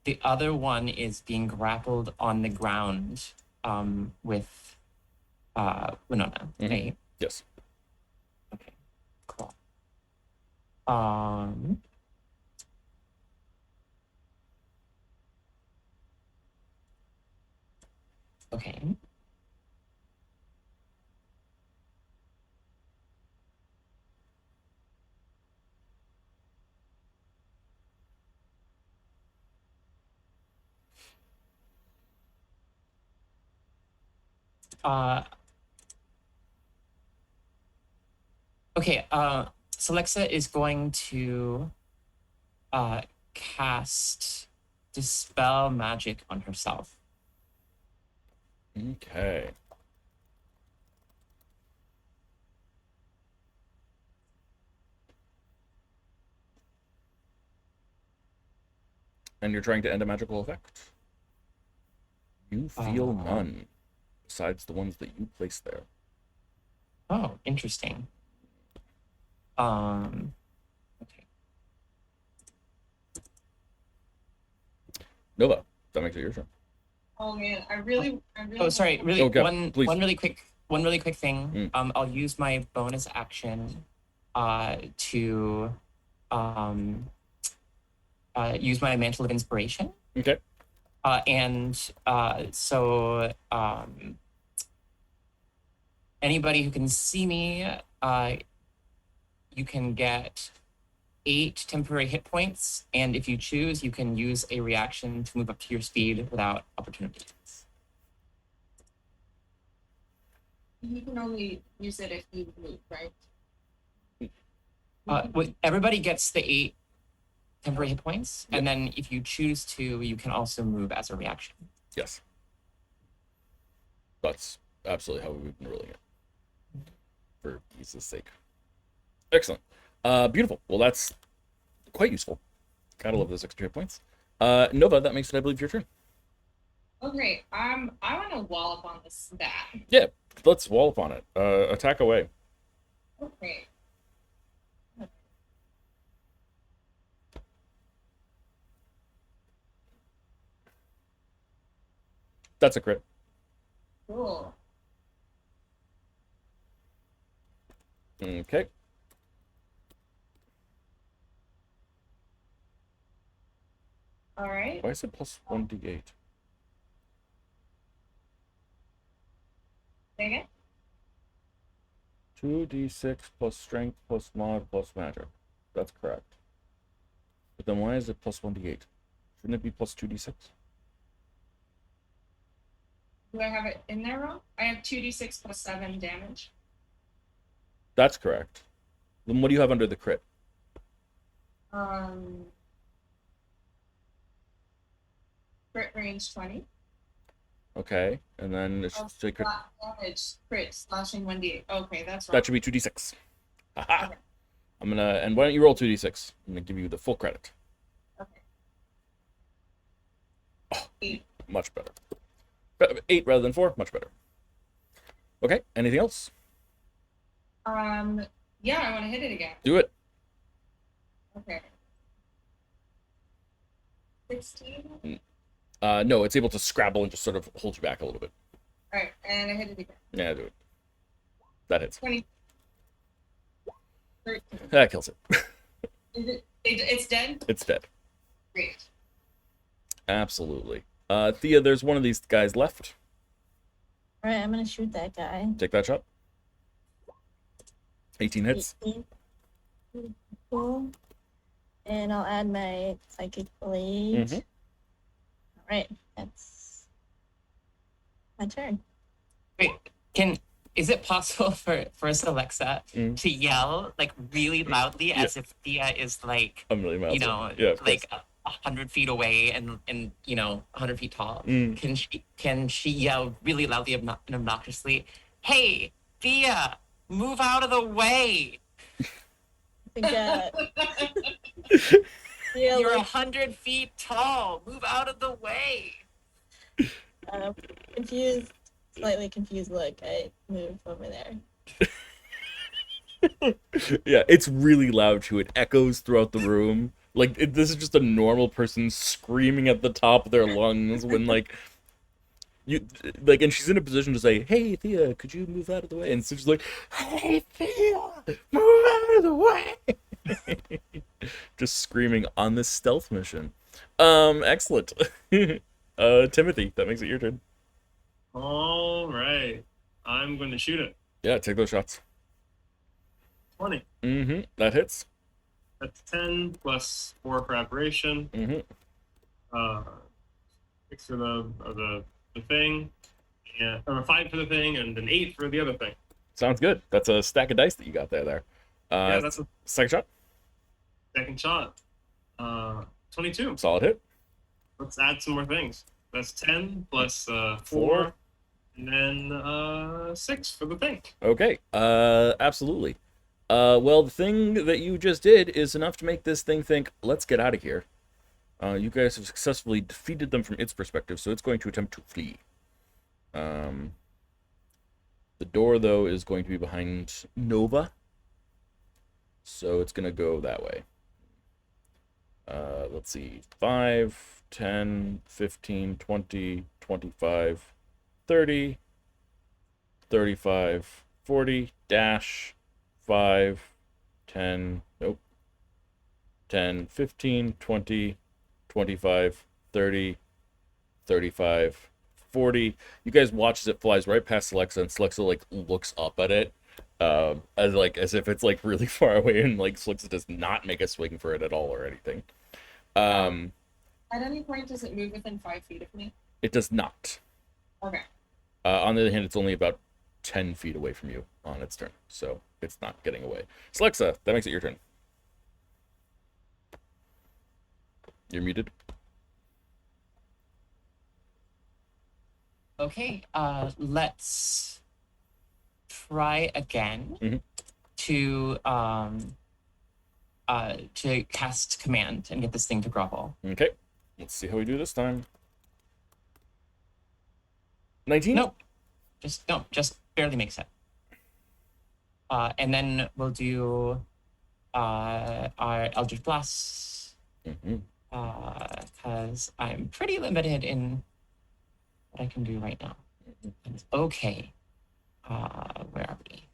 the other one is being grappled on the ground, with Winona. Mhm. Right? Yes. Okay. Cool. Okay. Okay. So Alexa is going to cast Dispel Magic on herself. Okay. And you're trying to end a magical effect? You feel none, besides the ones that you place there. Oh, interesting. Okay. Nova, that makes it your turn. Oh man, I really. Oh, sorry. Really, Oh, God, please. one really quick thing. I'll use my bonus action, to, use my Mantle of Inspiration. Okay. So anybody who can see me, you can get 8 temporary hit points, and if you choose, you can use a reaction to move up to your speed without opportunity hits. You can only use it if you move, right? Everybody gets the 8 temporary hit points, and then if you choose to, you can also move as a reaction. Yes. That's absolutely how we've been ruling it, for ease's sake. Excellent. Beautiful. Well, that's quite useful. Gotta love those extra hit points. Nova, that makes it, I believe, your turn. Okay, I want to wallop on the stat. Yeah, let's wallop on it. Attack away. Okay. That's a crit. Cool. Okay. All right. Why is it plus 1d8? Say again? 2d6 plus strength plus mod plus magic. That's correct. But then why is it plus 1d8? Shouldn't it be plus 2d6? Do I have it in there wrong? I have 2d6 plus 7 damage. That's correct. Then what do you have under the crit? Crit range 20. Okay, and then it should say crit. Damage, crit, slashing 1d8. Okay, that's right. That should be 2d6. Haha. Okay. I'm gonna, and why don't you roll 2d6? I'm gonna give you the full credit. Okay. Oh, 8. much better. 8 rather than 4, much better. Okay, anything else? Yeah, I want to hit it again. Do it. Okay. 16. No, it's able to scrabble and just sort of hold you back a little bit. All right, and I hit it again. Yeah, do it. That hits. 20. 13. That kills it. It's dead? It's dead. Great. Absolutely. Thea, there's one of these guys left. All right, I'm gonna shoot that guy. Take that shot. 18 hits. 18. Cool. And I'll add my psychic blade. Mhm. All right, that's my turn. Wait, is it possible for Alexa to yell like really loudly as if Thea is like, I'm really mad. you know, Yeah, like 100 feet away and 100 feet tall? Can she yell really loudly and obnoxiously, "Hey, Thea, move out of the way! I think, You're 100 feet tall. Move out of the way." Confused, slightly confused look. I move over there. Yeah, it's really loud too. It echoes throughout the room. Like this is just a normal person screaming at the top of their lungs when you like, and she's in a position to say, "Hey, Thea, could you move out of the way?" And so she's like, "Hey, Thea, move out of the way!" Just screaming on this stealth mission. Excellent. Timothy, that makes it your turn. All right. I'm going to shoot it. Yeah, take those shots. 20. That hits. That's 10 plus 4 for aberration. 6 for the thing, and or 5 for the thing, and an 8 for the other thing. Sounds good. That's a stack of dice that you got there. Yeah, that's a second shot. second shot. 22. Solid hit. Let's add some more things. That's 10 plus 4, Four. and then 6 for the thing. Okay. Absolutely. Well, the thing that you just did is enough to make this thing think, let's get out of here. You guys have successfully defeated them from its perspective, so it's going to attempt to flee. The door, though, is going to be behind Nova, so it's going to go that way. Let's see. 5, 10, 15, 20, 25, 30, 35, 40, dash, 5, 10, nope, 10, 15, 20, 25, 30, 35, 40. You guys watch as it flies right past Alexa, and Alexa like looks up at it, as if it's like really far away, and like Alexa does not make a swing for it at all or anything. At any point, does it move within 5 feet of me? It does not. Okay. On the other hand, it's only about 10 feet away from you on its turn, so it's not getting away. So Alexa, that makes it your turn. You're muted. Okay, let's try again to cast command and get this thing to grovel. Okay, let's see how we do this time. 19? Nope, just barely makes it. And then we'll do our Eldritch Blast, because I'm pretty limited in what I can do right now. Okay, where are we?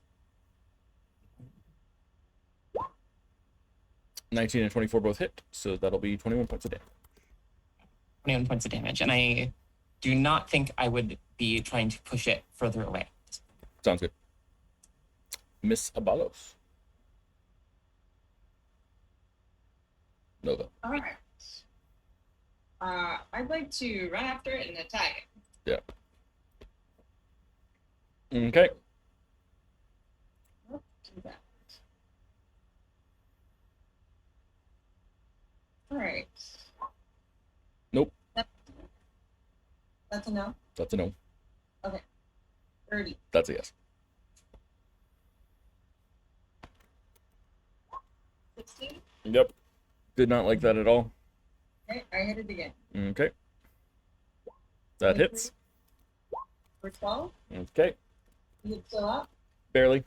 19 and 24 both hit, so that'll be 21 points of damage. 21 points of damage, and I do not think I would be trying to push it further away. Sounds good. Miss Abalos. Nova. All right. I'd like to run after it and attack it. Yeah. Okay. Do that. All right. Nope. That's a no. That's a no. Okay. 30. That's a yes. 16. Yep. Did not like that at all. Okay, I hit it again. Okay. That hits. For 12. Okay. Is it still up? Barely.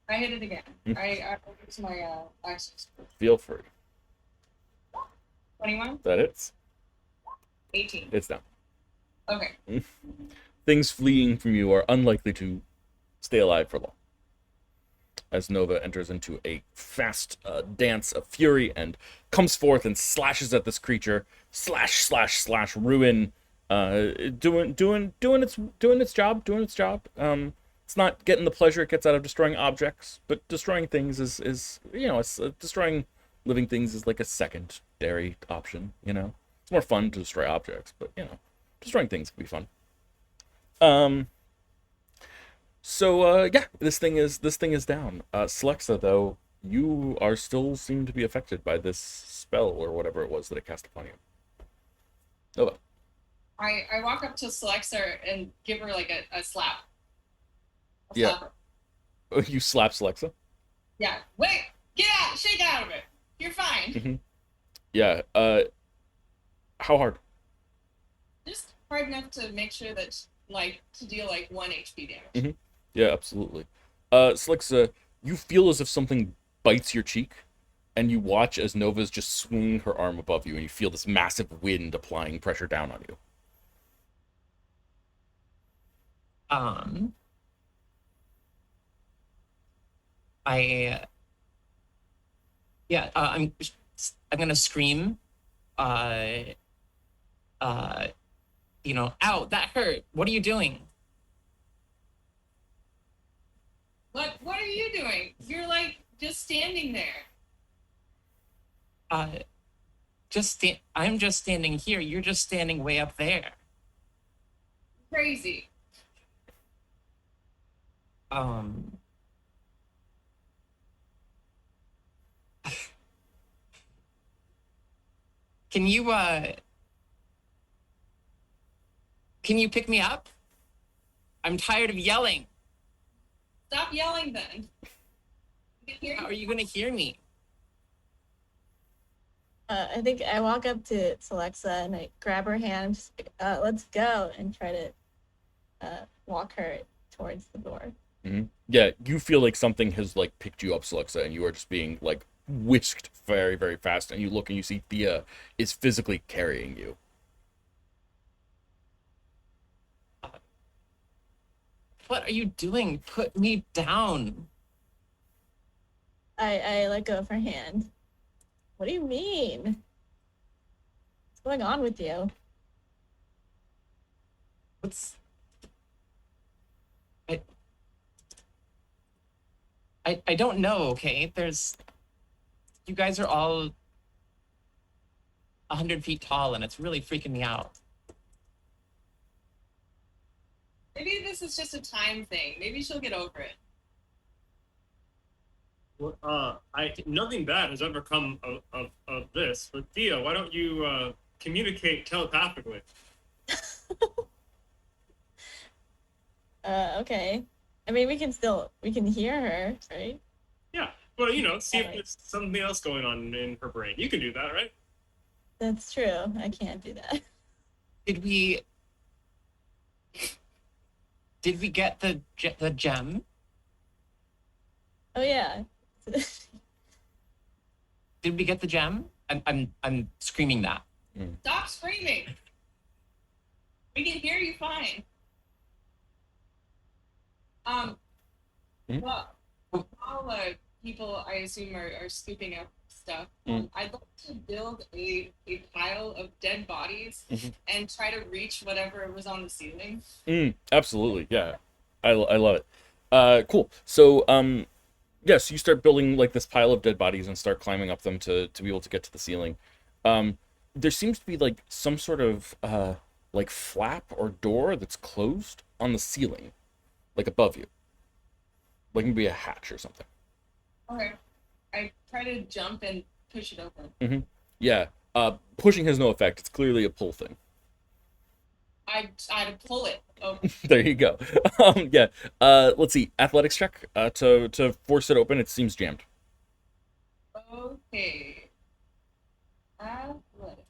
I hit it again. I use my access. Feel free. 21. That hits. 18. It's down. Okay. Things fleeing from you are unlikely to stay alive for long, as Nova enters into a fast dance of fury and comes forth and slashes at this creature. Slash, slash, slash, ruin. Doing its job. It's not getting the pleasure it gets out of destroying objects, but destroying things is destroying living things is like a secondary option. It's more fun to destroy objects, but destroying things can be fun. So this thing is down. Slexa, though, you are still seem to be affected by this spell or whatever it was that it cast upon you. Nova. I walk up to Selexer and give her like a slap. Yeah. Slap her. You slap Slexa? Yeah. Wait! Get out! Shake out of it! You're fine. Yeah. How hard? Just hard enough to make sure that to deal 1 HP damage. Mm-hmm. Yeah, absolutely. Slixa, you feel as if something bites your cheek, and you watch as Nova's just swinging her arm above you, and you feel this massive wind applying pressure down on you. I'm gonna scream, ow, that hurt. What are you doing? What are you doing? You're just standing there. I'm just standing here. You're just standing way up there. Crazy. Can you pick me up? I'm tired of yelling. Stop yelling then. How are you gonna hear me? I think I walk up to Celexa and I grab her hand, just let's go, and try to walk her towards the door. Mm-hmm. Yeah, you feel like something has picked you up, Celexa, and you are just being whisked very, very fast. And you look and you see Thea is physically carrying you. What are you doing? Put me down. I let go of her hand. What do you mean? What's going on with you? I don't know, okay? You guys are all 100 feet tall, and it's really freaking me out. Maybe this is just a time thing. Maybe she'll get over it. Well, nothing bad has ever come of this. But Thea, why don't you communicate telepathically? Okay. I mean, we can hear her, right? Yeah. Well, see if there's something else going on in her brain. You can do that, right? That's true. I can't do that. Did we get the gem? Oh yeah. Did we get the gem? I'm screaming that. Stop screaming. We can hear you fine. Well, all people I assume are scooping up stuff. I'd like to build a pile of dead bodies and try to reach whatever was on the ceiling. Absolutely, yeah. I love it. Cool. So, yes, you start building this pile of dead bodies and start climbing up them to be able to get to the ceiling. There seems to be some sort of flap or door that's closed on the ceiling, above you. Maybe a hatch or something. Okay. I try to jump and push it open. Mm-hmm. Yeah. Pushing has no effect. It's clearly a pull thing. I pull it open. There you go. Yeah. Let's see. Athletics check to force it open. It seems jammed. Okay. Athletics.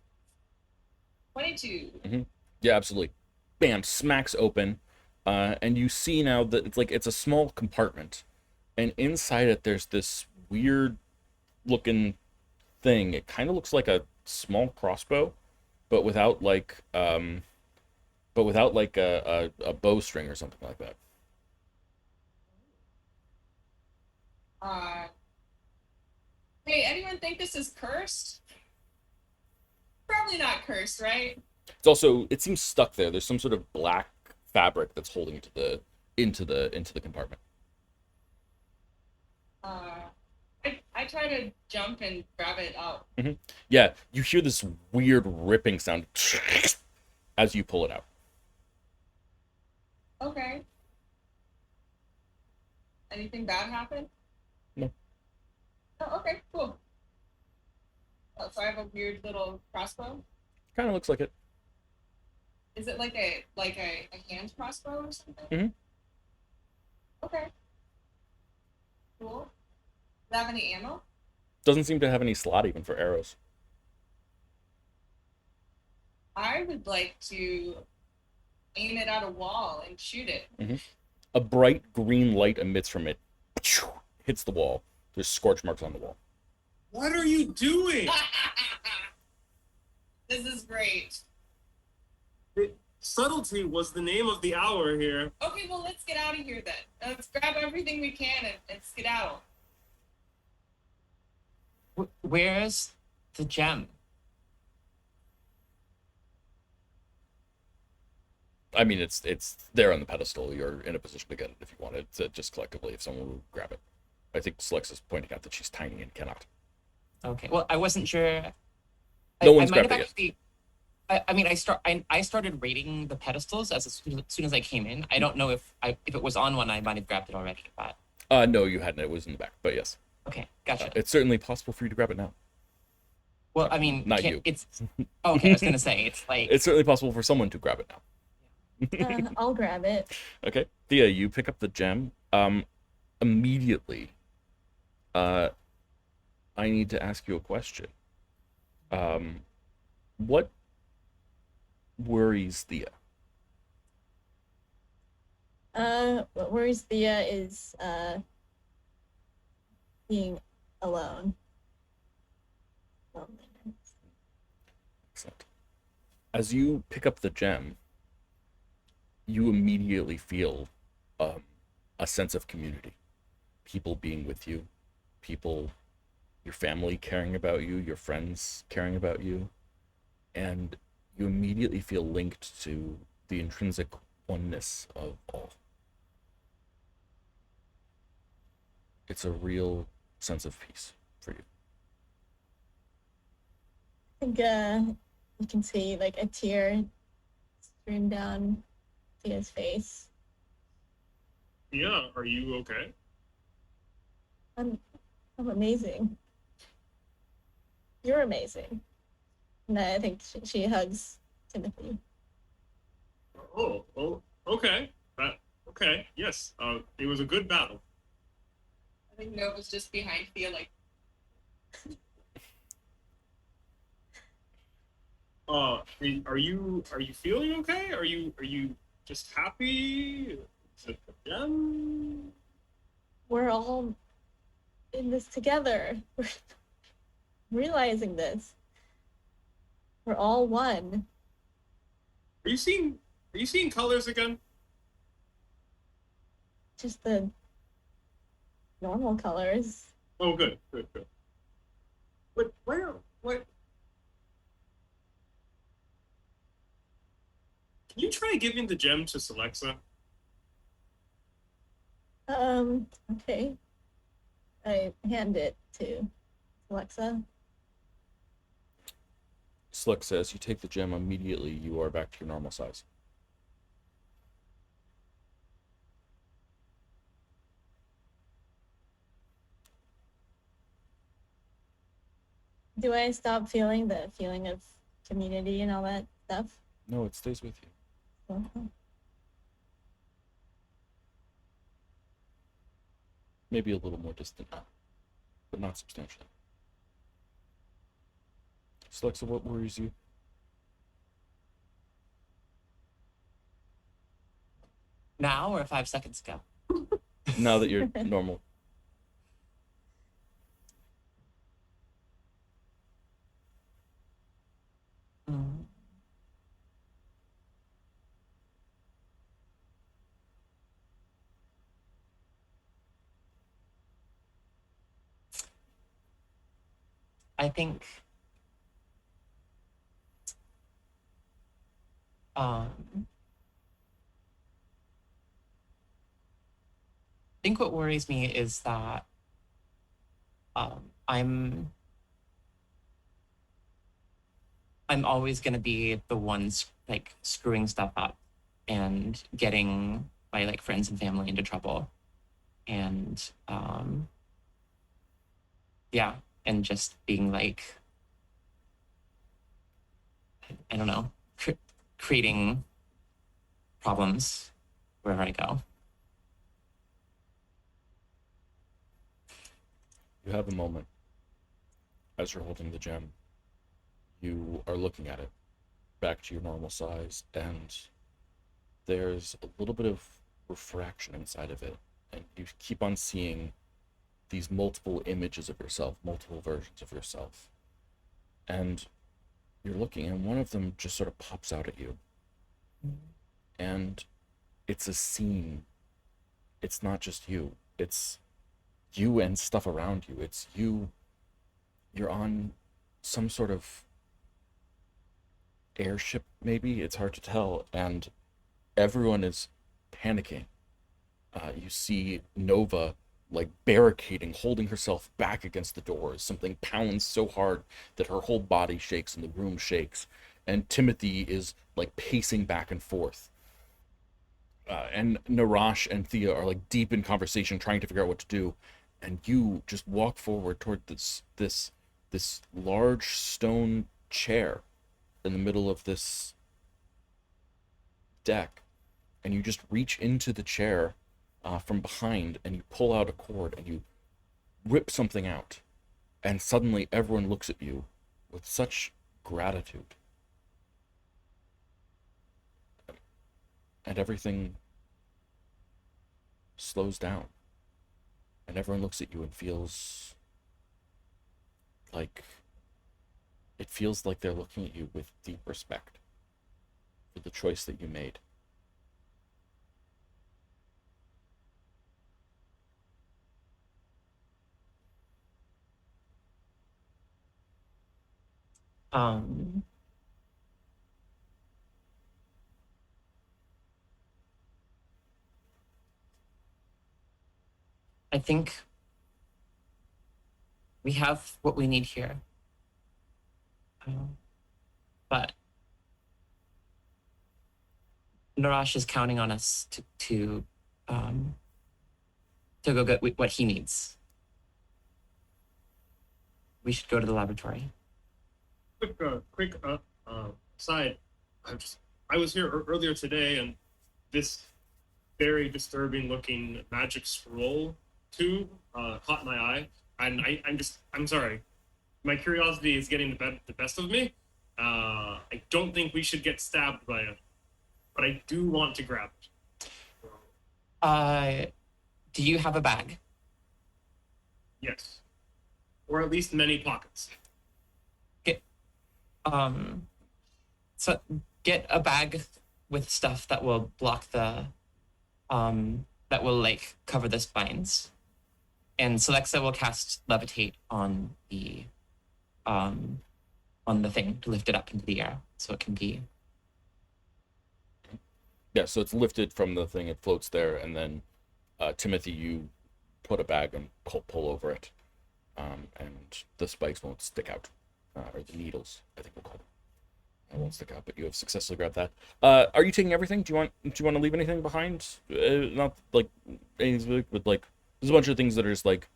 22. Mm-hmm. Yeah, absolutely. Bam! Smacks open. And you see now that it's a small compartment, and inside it there's this weird looking thing. It kind of looks like a small crossbow, but without a bowstring or something like that. Hey, anyone think this is cursed? Probably not cursed, right? It seems stuck there. There's some sort of black fabric that's holding it into the compartment. I try to jump and grab it out. Mm-hmm. Yeah, you hear this weird ripping sound as you pull it out. Okay. Anything bad happen? No. Oh, okay, cool. Oh, so I have a weird little crossbow? Kind of looks like it. Is it like a hand crossbow or something? Mm-hmm. Okay. Cool. Does it have any ammo? Doesn't seem to have any slot even for arrows. I would like to aim it at a wall and shoot it. A bright green light emits from it, hits the wall. There's scorch marks on the wall. What are you doing? This is great. Subtlety was the name of the hour here. Okay, well, let's get out of here then. Let's grab everything we can and skedaddle. Where's the gem? I mean, it's there on the pedestal. You're in a position to get it if you wanted to, just collectively, if someone would grab it. I think Slex is pointing out that she's tiny and cannot. Okay. Well, I wasn't sure. No one's I might grabbed have it yet. actually. I mean, I started rating the pedestals as soon as I came in. I don't know if it was on one, I might have grabbed it already. But No, you hadn't. It was in the back, but yes. okay, gotcha. It's certainly possible for you to grab it now. Well, I mean, Not you. It's okay. I was gonna say it's like It's certainly possible for someone to grab it now. I'll grab it. Okay, Thea, you pick up the gem. Immediately, I need to ask you a question. What worries Thea? What worries Thea is being alone. Loneliness. Excellent. As you pick up the gem, you immediately feel a sense of community. People being with you, people, your family caring about you, your friends caring about you, and you immediately feel linked to the intrinsic oneness of all. It's a real sense of peace for you. I think you can see like a tear stream down Thea's face. Yeah, are you okay? I'm amazing. You're amazing. And I think she hugs Timothy. Oh, okay. Okay, yes. It was a good battle. I think Nova's just behind Thea, like, Are you feeling okay? Are you just happy? Is it the gem? We're all in this together. We're realizing this. We're all one. Are you seeing colors again? Just the normal colors. Oh, good. But what? Can you try giving the gem to Celexa? Okay. I hand it to Alexa. Slick says, you take the gem immediately, you are back to your normal size. Do I stop feeling the feeling of community and all that stuff? No, it stays with you. Okay. Maybe a little more distant now, but not substantially. Slexa, what worries you? now or 5 seconds ago. Now that you're normal. Mm. I think I think what worries me is that I'm always gonna be the ones like screwing stuff up and getting my like friends and family into trouble, and yeah, and just being like, I don't know, creating problems wherever I go. You have a moment as you're holding the gem. You are looking at it back to your normal size, and there's a little bit of refraction inside of it, and you keep on seeing these multiple images of yourself, multiple versions of yourself. And you're looking, and one of them just sort of pops out at you. And it's a scene. It's not just you. It's you and stuff around you. It's you. You're on some sort of airship, maybe. It's hard to tell. And everyone is panicking. You see Nova like barricading, holding herself back against the doors. Something pounds so hard that her whole body shakes and the room shakes. And Timothy is like pacing back and forth. And Narash and Thea are like deep in conversation, trying to figure out what to do. And you just walk forward toward this large stone chair in the middle of this deck, and you just reach into the chair from behind, and you pull out a cord, and you whip something out, and suddenly everyone looks at you with such gratitude, and everything slows down, and everyone looks at you and feels like they're looking at you with deep respect for the choice that you made. Um, I think we have what we need here. But Narash is counting on us to go get what he needs. We should go to the laboratory. Quick side. I was here earlier today, and this very disturbing looking magic scroll tube caught my eye, and I'm sorry, my curiosity is getting the best of me. I don't think we should get stabbed by it, but I do want to grab it. Do you have a bag? Yes, or at least many pockets. So get a bag with stuff that will block the that will like cover the spines, and Celexa will cast levitate on the thing to lift it up into the air so it can be. Yeah, so it's lifted from the thing, it floats there, and then Timothy, you put a bag and pull over it, and the spikes won't stick out, or the needles, I think we'll call them. It won't stick out, but you have successfully grabbed that. Are you taking everything? Do you want to leave anything behind? Not like anything, but like there's a bunch of things that are just like,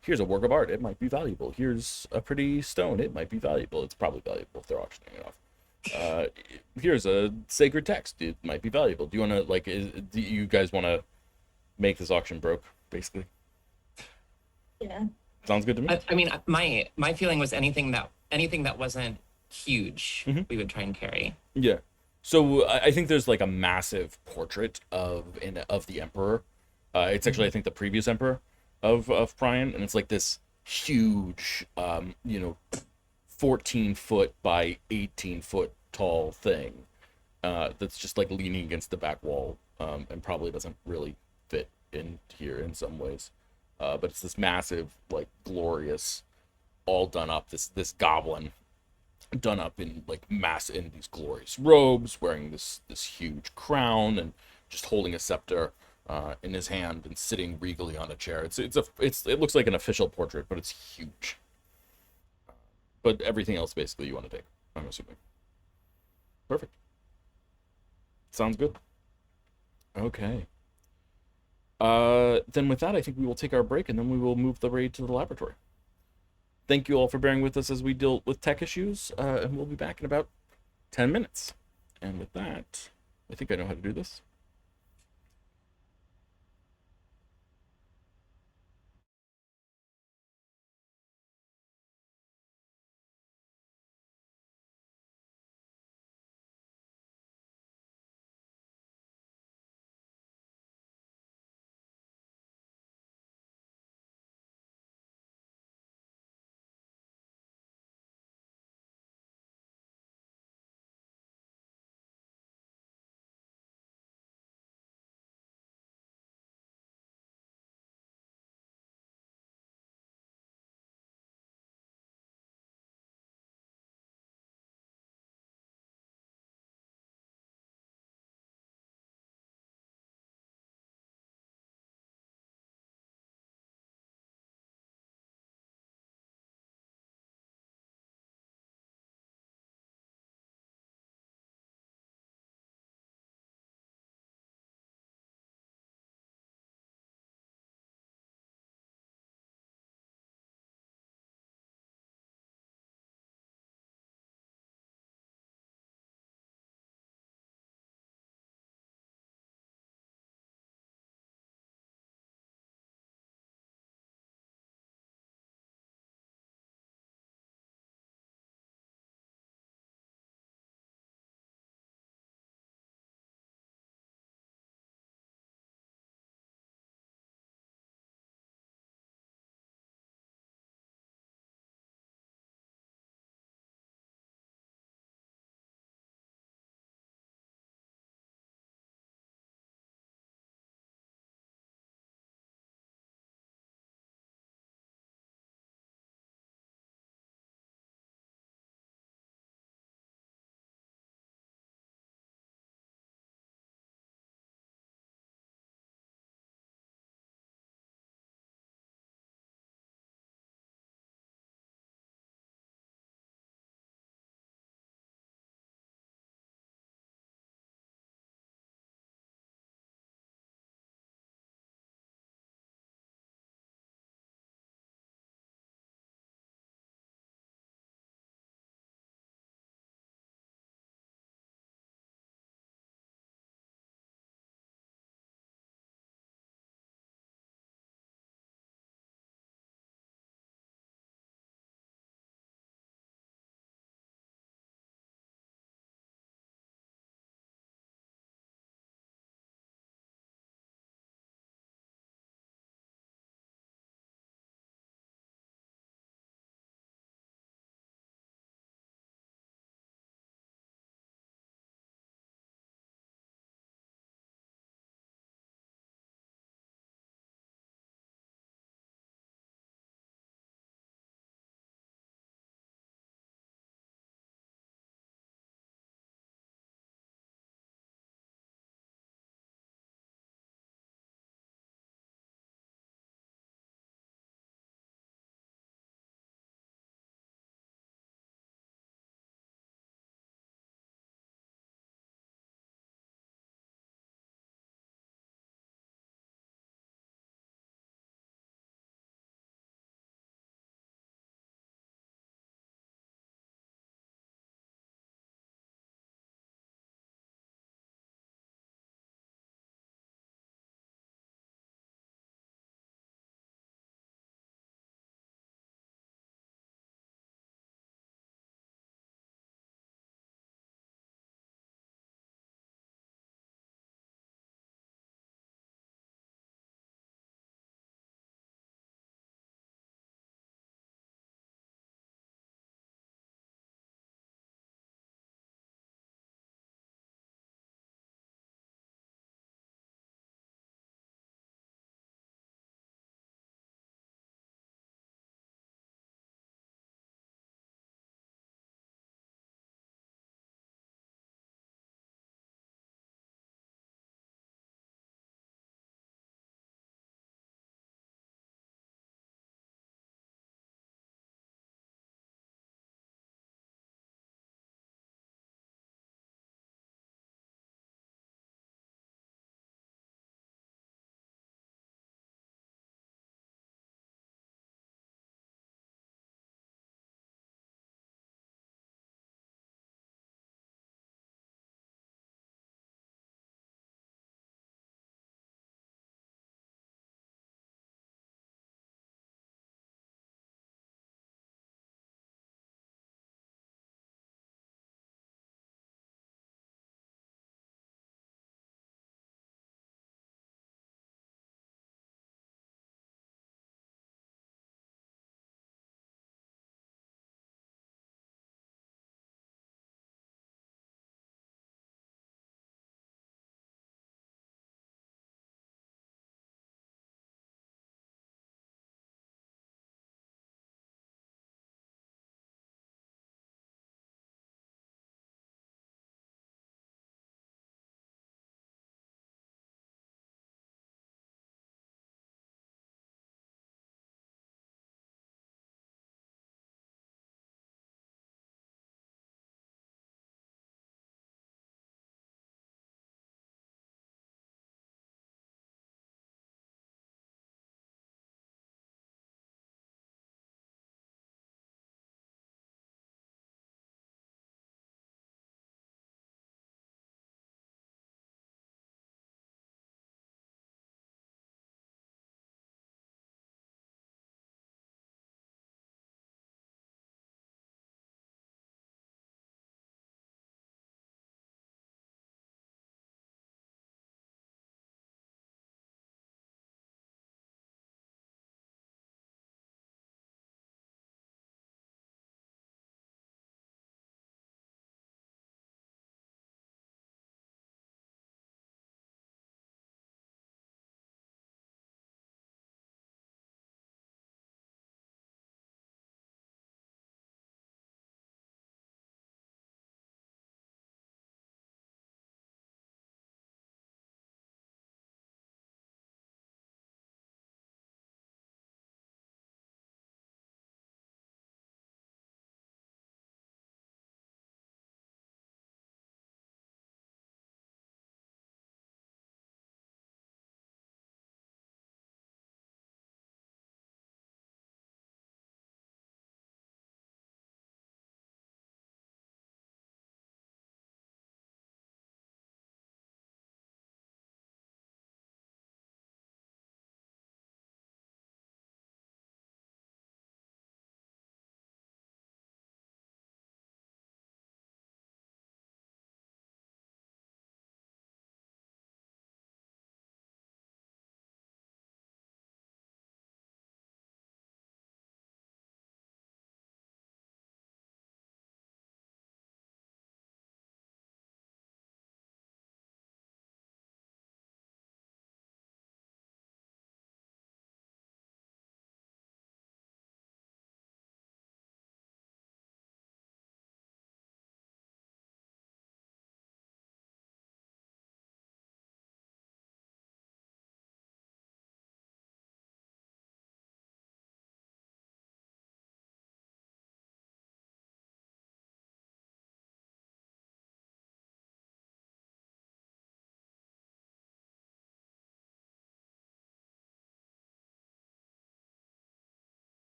here's a work of art, it might be valuable. Here's a pretty stone, it might be valuable. It's probably valuable if they're auctioning it off. Here's a sacred text, it might be valuable. Do you want to like? Do you guys want to make this auction broke, basically? Yeah. Sounds good to me. I mean, my feeling was anything that wasn't huge, we would try and carry. Yeah. So I think there's like a massive portrait of the emperor. It's actually I think the previous emperor of Prion, and it's like this huge 14-foot by 18-foot tall thing that's just like leaning against the back wall, and probably doesn't really fit in here in some ways. But it's this massive, like glorious, all done up, this goblin done up in like in these glorious robes, wearing this huge crown, and just holding a scepter in his hand and sitting regally on a chair. It looks like an official portrait, but it's huge. But everything else basically you want to take, I'm assuming. Perfect. Sounds good. Okay. Then with that, I think we will take our break, and then we will move the raid to the laboratory. Thank you all for bearing with us as we deal with tech issues, and we'll be back in about 10 minutes. And with that, I think I know how to do this.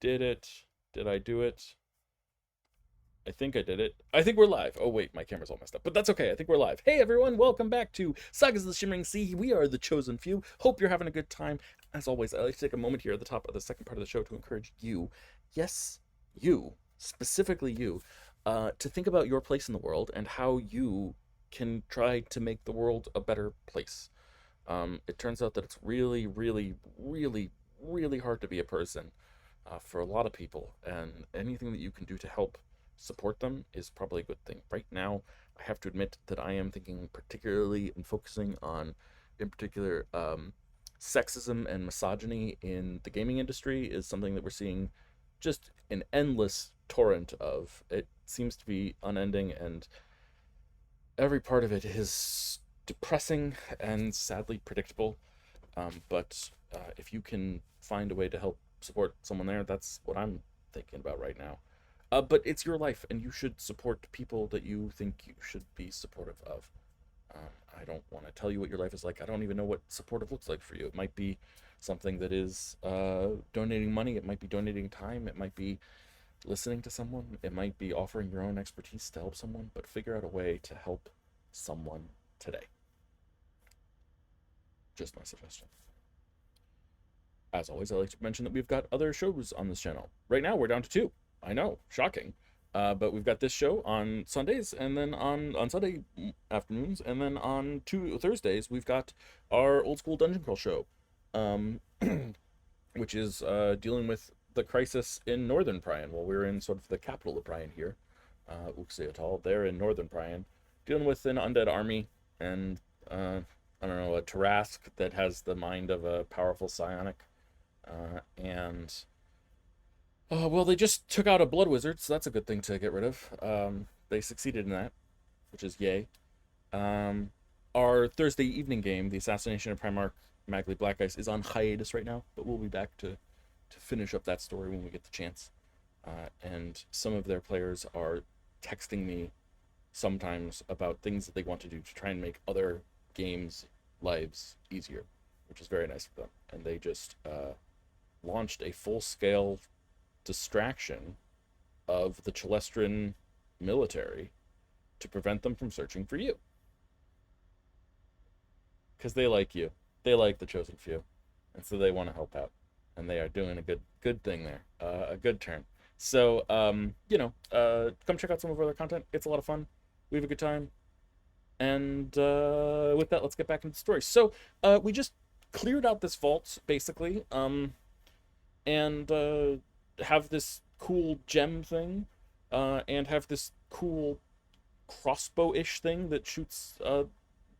did it. Did I do it? I think I did it. I think we're live. Oh, wait, my camera's all messed up. But that's okay. I think we're live. Hey, everyone. Welcome back to Sagas of the Shimmering Sea. We are the chosen few. Hope you're having a good time. As always, I like to take a moment here at the top of the second part of the show to encourage you, yes, you, specifically you, to think about your place in the world and how you can try to make the world a better place. It turns out that it's really, really, really, really hard to be a person for a lot of people, and anything that you can do to help support them is probably a good thing. Right now, I have to admit that I am thinking particularly and focusing on, in particular, sexism and misogyny in the gaming industry is something that we're seeing just an endless torrent of. It seems to be unending, and every part of it is depressing and sadly predictable. But if you can find a way to help support someone there, that's what I'm thinking about right now. But it's your life, and you should support people that you think you should be supportive of. I don't want to tell you what your life is like. I don't even know what supportive looks like for you. It might be something that is donating money. It might be donating time. It might be listening to someone. It might be offering your own expertise to help someone. But figure out a way to help someone today. Just my suggestion. As always, I like to mention that we've got other shows on this channel. Right now, we're down to 2. I know, shocking. But we've got this show on Sundays, and then on Sunday afternoons, and then on Thursdays, we've got our Old School Dungeon Crawl show, which is dealing with the crisis in Northern Prion. Well, we're in sort of the capital of Prion here, Uxeotal. They're in Northern Prion, dealing with an undead army, and, I don't know, a Tarask that has the mind of a powerful psionic. Well, they just took out a blood wizard, so that's a good thing to get rid of. They succeeded in that, which is yay. Our Thursday evening game, the Assassination of Primarch Magli Black Ice, is on hiatus right now, but we'll be back to finish up that story when we get the chance. And some of their players are texting me sometimes about things that they want to do to try and make other games' lives easier, which is very nice of them. And they just launched a full-scale distraction of the Chalestrin military to prevent them from searching for you. Because they like you. They like the chosen few. And so they want to help out. And they are doing a good thing there. A good turn. So, come check out some of our other content. It's a lot of fun. We have a good time. And with that, let's get back into the story. So, we just cleared out this vault, basically. And have this cool gem thing, and have this cool crossbow-ish thing that shoots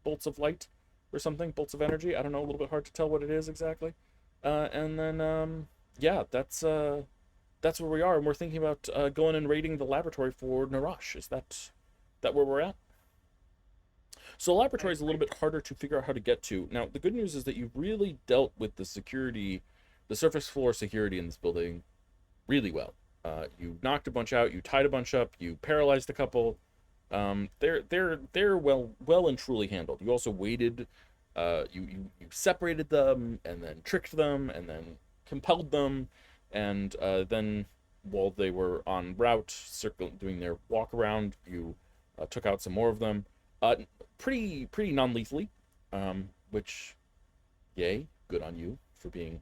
bolts of light or something, bolts of energy. I don't know, a little bit hard to tell what it is exactly. And then, yeah, that's where we are, and we're thinking about going and raiding the laboratory for Narash. Is that where we're at? So the laboratory is a little bit harder to figure out how to get to. Now, the good news is that you've really dealt with the security, the surface floor security in this building really well. You knocked a bunch out, you tied a bunch up, you paralyzed a couple. They're well and truly handled. You also waited, you separated them, and then tricked them, and then compelled them, and then while they were en route, doing their walk around, you took out some more of them. Pretty non-lethally, which, yay, good on you for being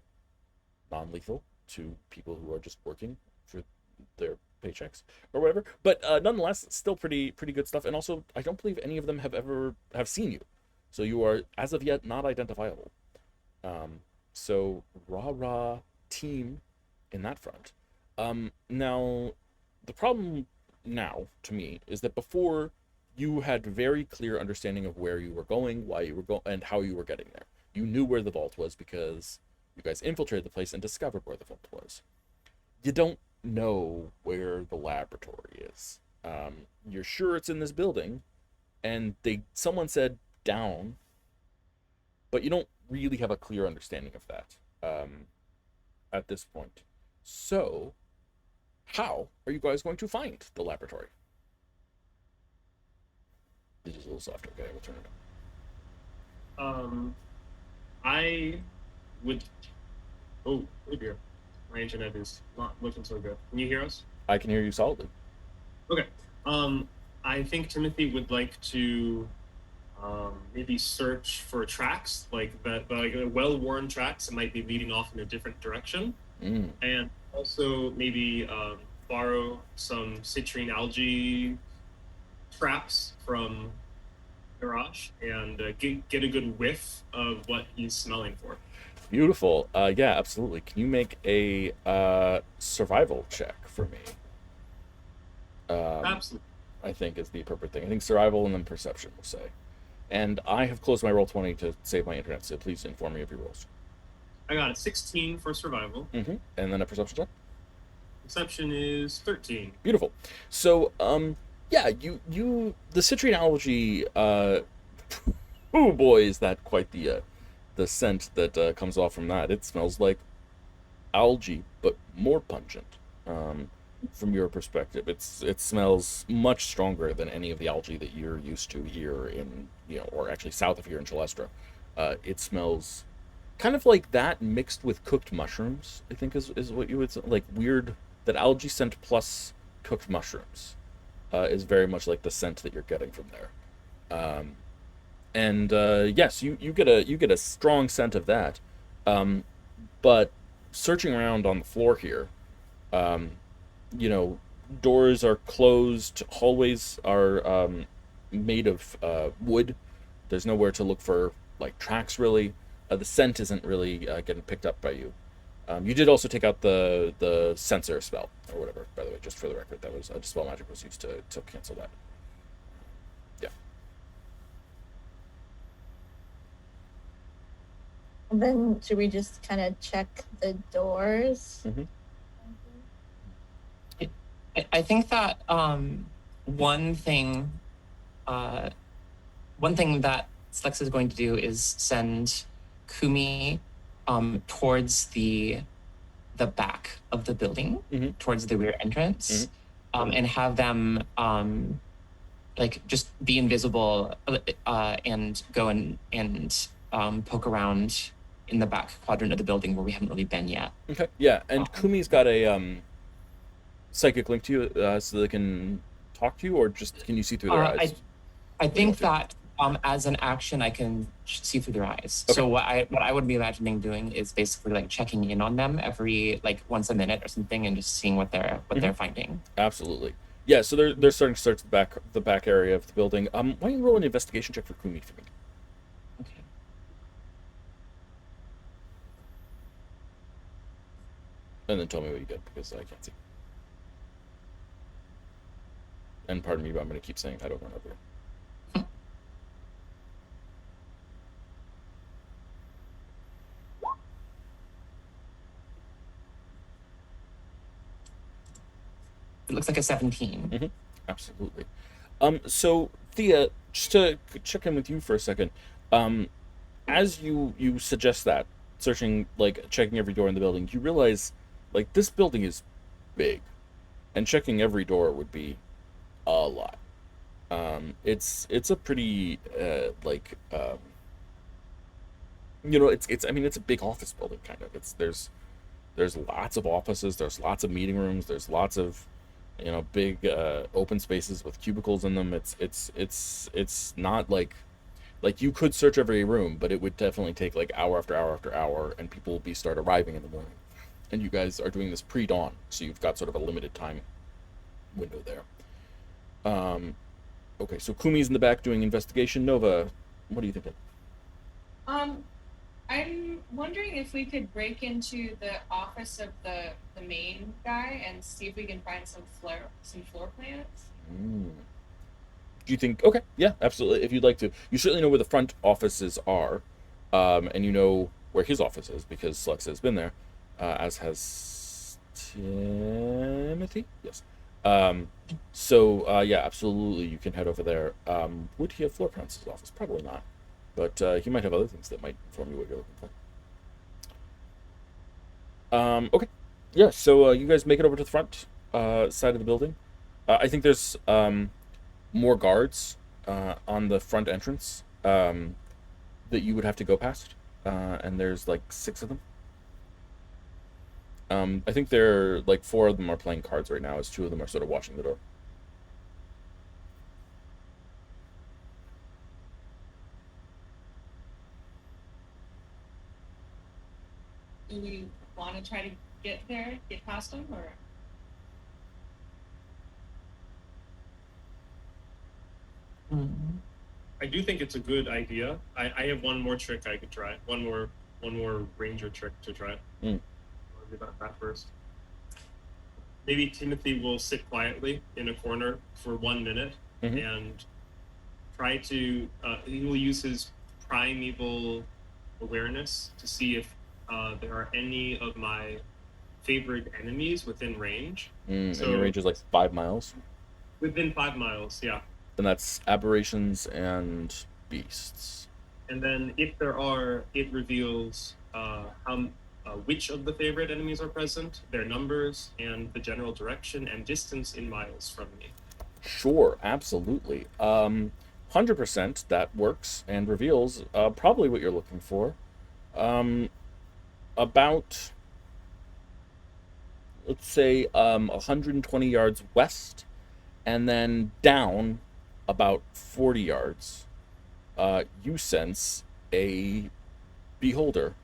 non-lethal to people who are just working for their paychecks or whatever. But nonetheless, still pretty good stuff. And also, I don't believe any of them have seen you, so you are as of yet not identifiable. So rah team in that front. Now, the problem now to me is that before you had very clear understanding of where you were going, why you were going, and how you were getting there. You knew where the vault was because you guys infiltrated the place and discovered where the vault was. You don't know where the laboratory is. You're sure it's in this building, and someone said down, but you don't really have a clear understanding of that at this point. So, how are you guys going to find the laboratory? It is a little soft. Okay, we'll turn it I would. Oh dear. My internet is not looking so good. Can you hear us? I can hear you solidly. Okay. I think Timothy would like to maybe search for tracks like that, like well-worn tracks that might be leading off in a different direction, and also maybe borrow some citrine algae traps from garage and get a good whiff of what he's smelling for. Beautiful. Yeah, absolutely. Can you make a survival check for me? Absolutely. I think is the appropriate thing. I think survival and then perception, we'll say. And I have closed my Roll20 to save my internet, so please inform me of your rolls. I got a 16 for survival. And then a perception check. Perception is 13. Beautiful. So, yeah, you the citrine algae. Oh boy, is that quite the scent that comes off from that. It smells like algae, but more pungent. From your perspective, it smells much stronger than any of the algae that you're used to here in, or actually south of here in Chalestra. It smells kind of like that mixed with cooked mushrooms, I think is what you would say. Like weird, that algae scent plus cooked mushrooms is very much like the scent that you're getting from there. And yes, you get a strong scent of that. But searching around on the floor here, doors are closed, hallways are made of wood. There's nowhere to look for like tracks really. The scent isn't really getting picked up by you. You did also take out the sensor spell or whatever, by the way, just for the record. That was dispel magic was used to cancel that. Yeah. And then should we just kind of check the doors? I think that one thing that Slex is going to do is send Kumi towards the back of the building, towards the rear entrance, and have them like just be invisible and go and poke around in the back quadrant of the building where we haven't really been yet. Okay. Yeah, and Kumi's got a psychic link to you, so they can talk to you, or just can you see through their eyes? I think that as an action, I can see through their eyes. Okay. So what I would be imagining doing is basically like checking in on them every like once a minute or something, and just seeing what they're finding. Absolutely. Yeah. So they're starting to search the back area of the building. Why don't you roll an investigation check for Kumi for me? Okay. And then tell me what you get, because I can't see. And pardon me, but I'm going to keep saying that over and over. It looks like a 17. Absolutely. So Thea, just to check in with you for a second, as you suggest that, searching, like checking every door in the building, you realize like this building is big, and checking every door would be a lot. It's a pretty it's a big office building kind of. There's lots of offices, there's lots of meeting rooms, there's lots of big open spaces with cubicles in them. It's not like you could search every room, but it would definitely take like hour after hour after hour, and people will start arriving in the morning. And you guys are doing this pre-dawn, so you've got sort of a limited time window there. Okay, so Kumi's in the back doing investigation. Nova, what are you thinking? I'm wondering if we could break into the office of the main guy and see if we can find some floor plans. Do you think? Okay, yeah, absolutely. If you'd like to, you certainly know where the front offices are, and you know where his office is because Slex has been there, as has Timothy. Yes. So yeah, absolutely, you can head over there. Would he have floor plans in his office? Probably not, but he might have other things that might inform you what you're looking for. Okay, yeah. So you guys make it over to the front side of the building. I think there's more guards on the front entrance that you would have to go past, and there's like 6 of them. I think they're like 4 of them are playing cards right now, as 2 of them are sort of watching the door. Do we want to try to get there, get past them, or? I do think it's a good idea. I have one more trick I could try. One more ranger trick to try. Mm. I'll do that first. Maybe Timothy will sit quietly in a corner for 1 minute and try to. He will use his primeval awareness to see if there are any of my favorite enemies within range. And your range is like 5 miles. Within 5 miles, yeah. Then that's aberrations and beasts. And then if there are, it reveals which of the favorite enemies are present, their numbers, and the general direction and distance in miles from me. Sure, absolutely. 100% that works and reveals probably what you're looking for. About, let's say, 120 yards west, and then down about 40 yards, you sense a beholder.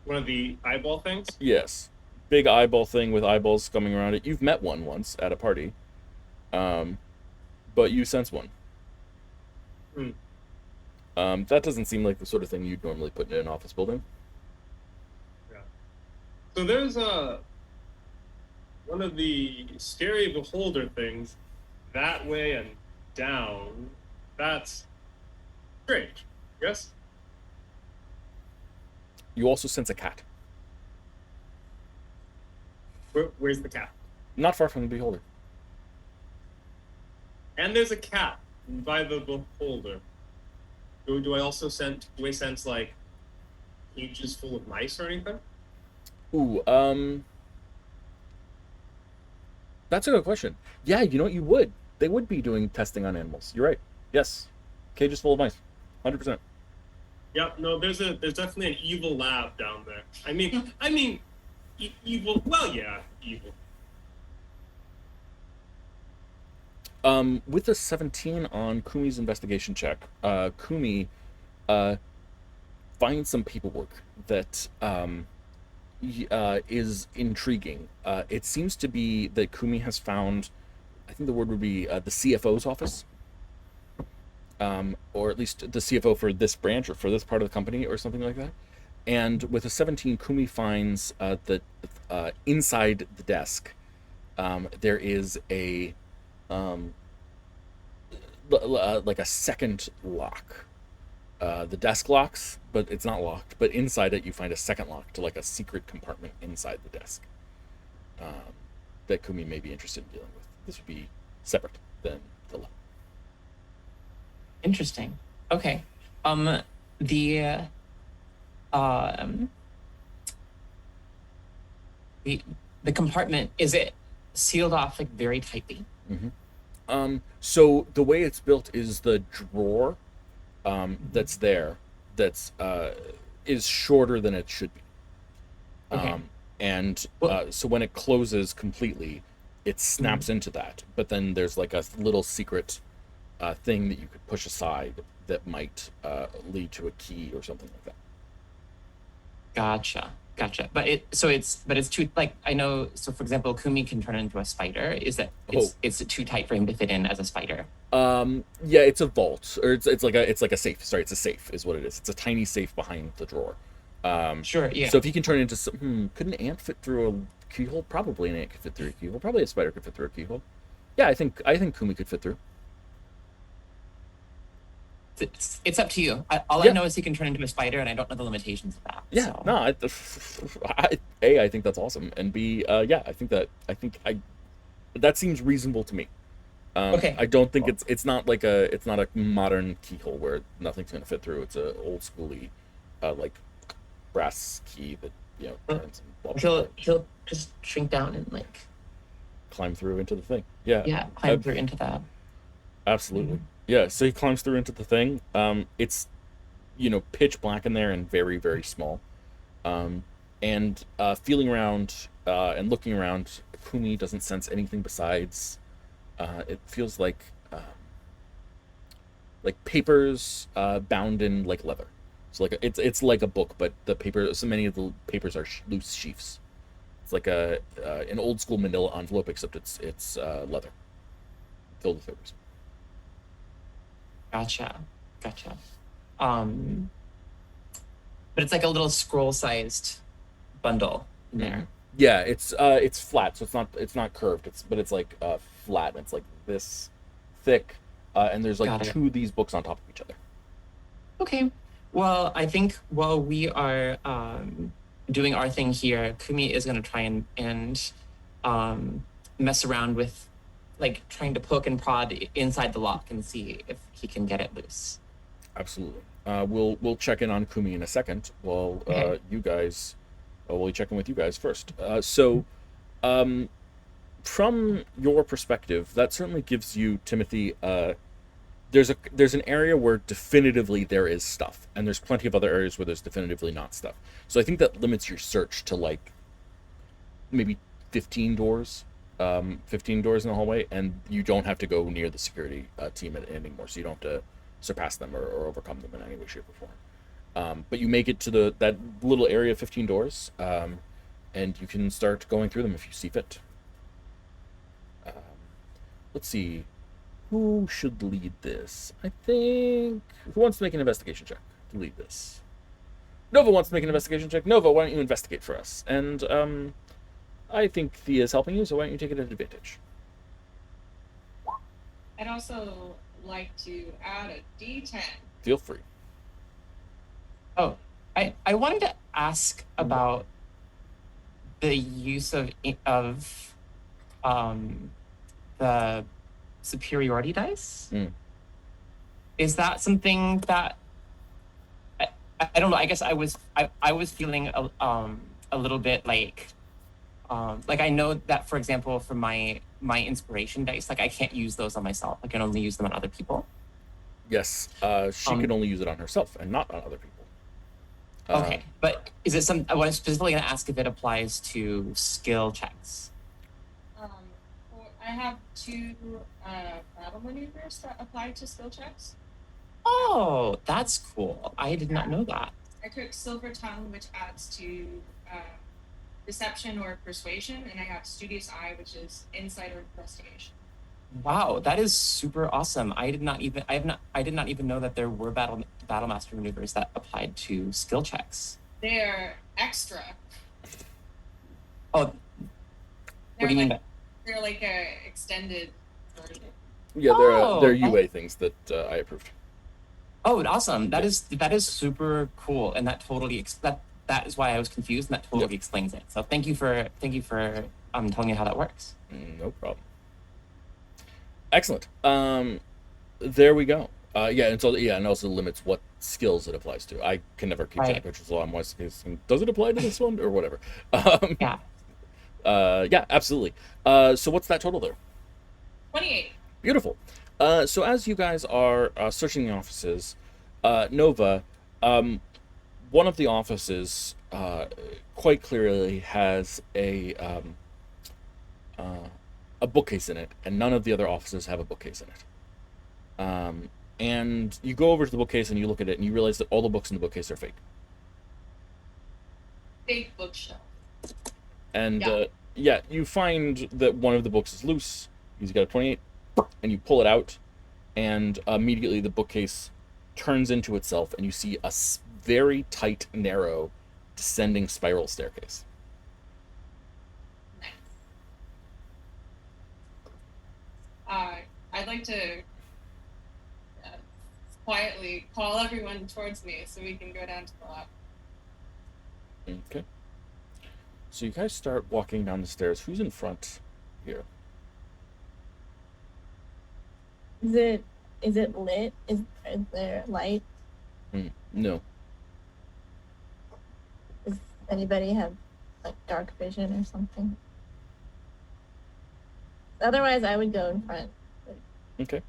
One of the eyeball things? Yes. Big eyeball thing with eyeballs coming around it. You've met one once at a party. But you sense one. That doesn't seem like the sort of thing you'd normally put in an office building. Yeah. So there's one of the scary beholder things that way and down. That's strange. Yes? You also sense a cat. Where's the cat? Not far from the beholder. And there's a cat by the beholder. Do I also sense like cages full of mice or anything? Ooh, that's a good question. Yeah, you know what? You would. They would be doing testing on animals. You're right. Yes. Cages full of mice. 100%. Yeah, no, there's definitely an evil lab down there. I mean, evil. Well, yeah, evil. With a 17 on Kumi's investigation check, Kumi finds some paperwork that is intriguing. It seems to be that Kumi has found, I think the word would be the CFO's office. Or at least the CFO for this branch or for this part of the company or something like that. And with a 17, Kumi finds that inside the desk there is a like a second lock. The desk locks, but it's not locked. But inside it, you find a second lock to like a secret compartment inside the desk that Kumi may be interested in dealing with. This would be separate than the lock. Interesting. Okay. The compartment, is it sealed off like very tightly? So the way it's built is the drawer that's there is shorter than it should be. Okay. And Well- so when it closes completely, it snaps into that. But then there's like a little secret thing that you could push aside that might lead to a key or something like that. Gotcha. But it's too, like, I know. So for example, Kumi can turn into a spider. Is that it's too tight for him to fit in as a spider? Yeah, it's a vault, or it's like a safe. Sorry, it's a safe is what it is. It's a tiny safe behind the drawer. Sure. Yeah. So if he can turn into some, could an ant fit through a keyhole? Probably an ant could fit through a keyhole. Probably a spider could fit through a keyhole. Yeah, I think Kumi could fit through. It's up to you. I know is he can turn into a spider, and I don't know the limitations of that. Yeah, so. no, I think that's awesome, and B, yeah, I think that seems reasonable to me. Okay. I don't think it's not a modern keyhole where nothing's gonna fit through. It's a old schooly, like brass key that turns and He'll just shrink down and like climb through into the thing. Yeah, climb through into that. Absolutely. Yeah, so he climbs through into the thing. It's pitch black in there and very, very small. And feeling around and looking around, Kumi doesn't sense anything besides. It feels like papers bound in like leather. So like it's like a book, but the paper, so many of the papers are loose sheafs. It's like a an old school Manila envelope, except it's leather filled with papers. Gotcha. Um, but it's like a little scroll-sized bundle in there. Yeah, it's flat, so it's not curved. It's like flat. And it's like this thick, and there's like Got it. two of these books on top of each other. Okay. Well, I think while we are doing our thing here, Kumi is going to try and mess around with, like, trying to poke and prod inside the lock and see if he can get it loose. Absolutely. We'll check in on Kumi in a second. While Okay. you guys, we'll check in with you guys first. So, from your perspective, that certainly gives you, Timothy. There's an area where definitively there is stuff, and there's plenty of other areas where there's definitively not stuff. So I think that limits your search to like maybe 15 doors, 15 doors in the hallway, and you don't have to go near the security team anymore. So you don't have to surpass them or overcome them in any way, shape, or form. But you make it to that little area of 15 doors, and you can start going through them if you see fit. Let's see. Who should lead this? I think... Who wants to make an investigation check to lead this? Nova wants to make an investigation check. Nova, why don't you investigate for us? And I think Thea is helping you, so why don't you take it at advantage? I'd also like to add a D10. Feel free. Oh, I wanted to ask about the use of the superiority dice. Is that something that I don't know? I guess I was feeling a little bit like I know that, for example, for my inspiration dice, like I can't use those on myself. I can only use them on other people. Yes, she can only use it on herself and not on other people. Okay, but is it I was specifically going to ask if it applies to skill checks. I have 2 battle maneuvers that apply to skill checks. Oh, that's cool. I did not know that. I took Silver Tongue, which adds to deception or persuasion, and I have Studious Eye, which is insight or investigation. Wow, that is super awesome. I did not even know that there were battle master maneuvers that applied to skill checks. They're extra. Oh, what do you mean by? They're like a extended version. Yeah, they're UA things that I approved. Oh, awesome! That is super cool, and that totally that is why I was confused, and that totally explains it. So thank you for telling me how that works. No problem. Excellent. There we go. And also limits what skills it applies to. I can never keep track, which is why I'm always asking, does it apply to this one or whatever? Yeah. Yeah, absolutely. So what's that total there? 28. Beautiful. So as you guys are searching the offices, Nova, one of the offices quite clearly has a bookcase in it, and none of the other offices have a bookcase in it. And you go over to the bookcase and you look at it and you realize that all the books in the bookcase are fake. Fake bookshelf. And you find that one of the books is loose. He's got a 28, and you pull it out, and immediately the bookcase turns into itself, and you see a very tight, narrow, descending spiral staircase. I'd like to quietly call everyone towards me so we can go down to the lab. Okay. So you guys start walking down the stairs. Who's in front here? Is it lit? Is there light? No. Does anybody have like dark vision or something? Otherwise, I would go in front. Okay.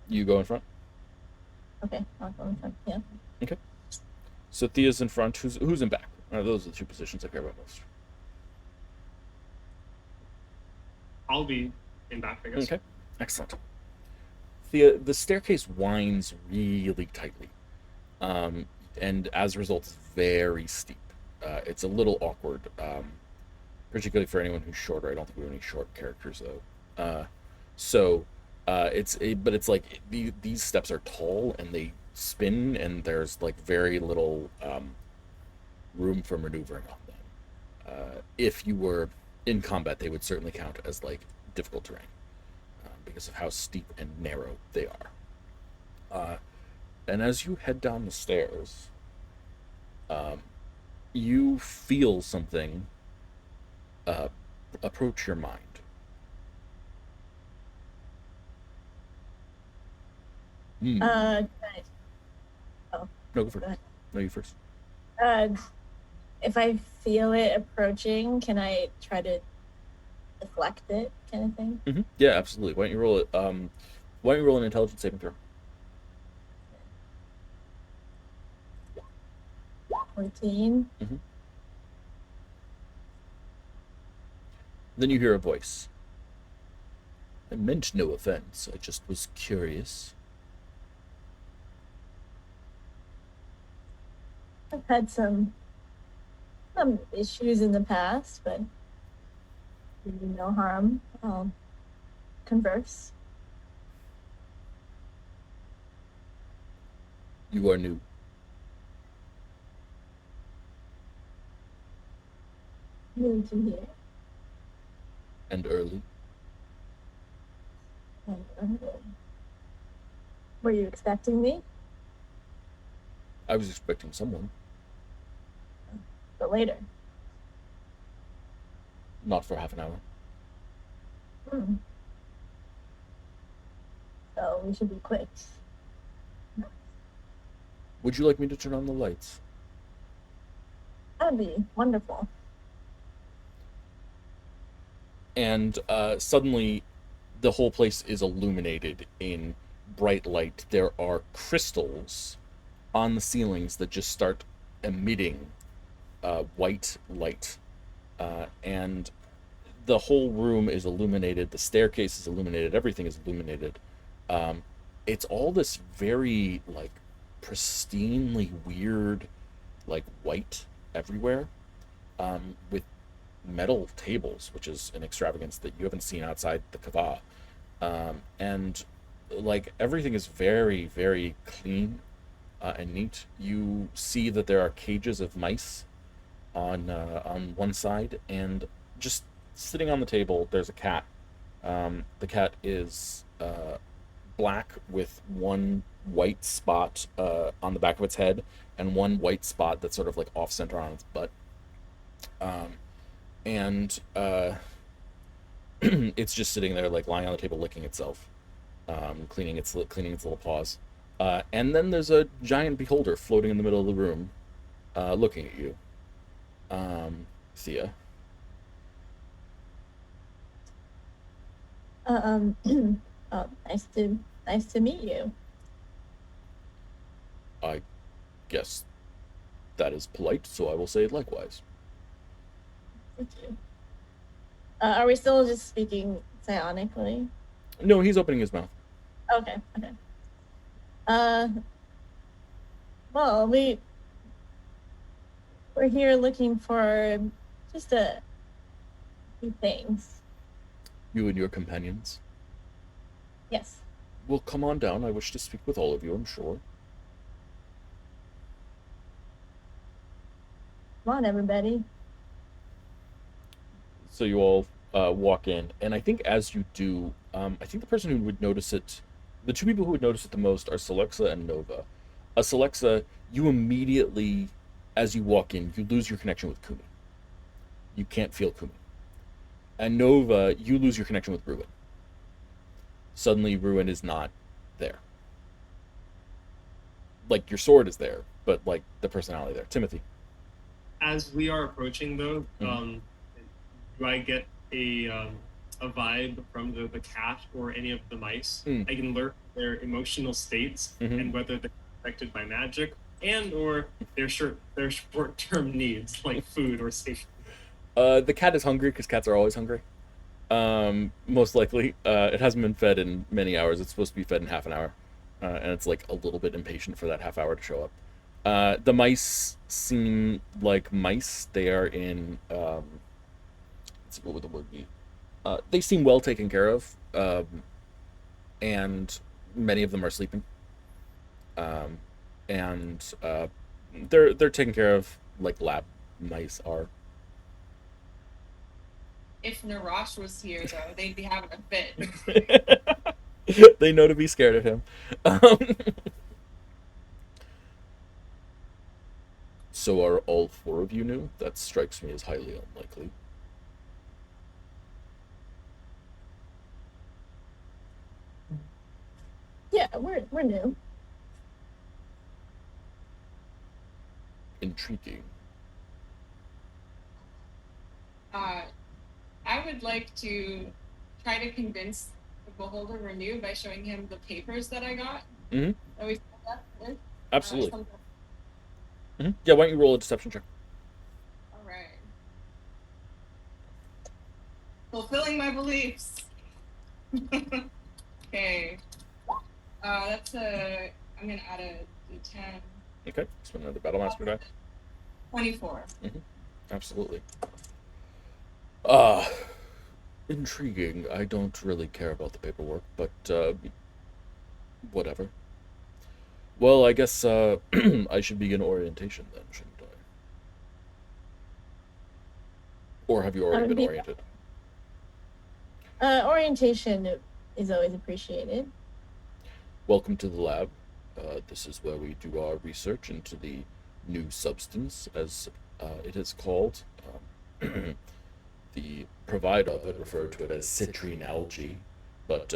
You go in front? Okay, I'll go in front. Yeah. Okay. So Thea's in front. Who's in back? Those are the two positions I care about most. I'll be in back, I guess. Okay, excellent. The staircase winds really tightly, and as a result, it's very steep. It's a little awkward, particularly for anyone who's shorter. I don't think we have any short characters though. But it's like these steps are tall and they spin, and there's like very little room for maneuvering on them. If you were in combat, they would certainly count as like difficult terrain because of how steep and narrow they are. And as you head down the stairs, you feel something approach your mind. Hmm. Can I, No, go first. go ahead. No, you first. If I feel it approaching, can I try to deflect it, kind of thing? Mm-hmm. Yeah, absolutely. Why don't you roll it? Why don't you roll an intelligence saving throw? 14. Mm-hmm. Then you hear a voice. I meant no offense. I just was curious. I've had some issues in the past, but no harm. I'll converse. You are new. New to here. And early. Were you expecting me? I was expecting someone. But later. Not for half an hour. So we should be quick. Would you like me to turn on the lights? That'd be wonderful. And suddenly the whole place is illuminated in bright light. There are crystals on the ceilings that just start emitting white light. And the whole room is illuminated. The staircase is illuminated. Everything is illuminated. It's all this very, like, pristinely weird, like, white everywhere, with metal tables, which is an extravagance that you haven't seen outside the Kava. And like everything is very, very clean and neat. You see that there are cages of mice on one side, and just sitting on the table, there's a cat. The cat is black with one white spot on the back of its head, and one white spot that's sort of like off center on its butt. And it's just sitting there, like lying on the table, licking itself, cleaning its little paws. And then there's a giant beholder floating in the middle of the room, looking at you, Thea. Oh, nice to meet you. I guess that is polite, so I will say it likewise. Thank you. Are we still just speaking psionically? No, he's opening his mouth. Okay. Well, we're here looking for just a few things. You and your companions? Yes. Well, come on down. I wish to speak with all of you, I'm sure. Come on, everybody. So you all walk in, and I think as you do, I think the person who would notice it, the two people who would notice it the most are Celexa and Nova. Celexa, you immediately, as you walk in, you lose your connection with Kumi. You can't feel Kumi. And Nova, you lose your connection with Ruin. Suddenly, Ruin is not there. Like, your sword is there, but, like, the personality there. Timothy. As we are approaching, though, do I get a vibe from the cat or any of the mice? I can learn their emotional states and whether they're affected by magic and or their short-term needs like food or safety. The cat is hungry because cats are always hungry. Most likely. It hasn't been fed in many hours. It's supposed to be fed in half an hour, and it's like a little bit impatient for that half hour to show up. The mice seem like mice. They are in. Let's see, what would the word be? They seem well taken care of, and many of them are sleeping. Um, and they're taken care of like lab mice are. If Narash was here, though, they'd be having a fit. They know to be scared of him. Um, so are all four of you new? That strikes me as highly unlikely. Yeah, we're new. Intriguing. I would like to try to convince the beholder we're new by showing him the papers that I got. Mm-hmm. That we set up with. Absolutely. Something. Mm-hmm. Yeah, why don't you roll a deception check? All right. Fulfilling my beliefs. Okay. That's I'm gonna add a D10. Okay, spend another Battlemaster die. 24. Mm-hmm. Absolutely. Intriguing. I don't really care about the paperwork, but whatever. Well, I guess I should begin orientation then, shouldn't I? Or have you already been oriented? Orientation is always appreciated. Welcome to the lab. This is where we do our research into the new substance, as it is called. The provider of it referred to it as citrine algae, but,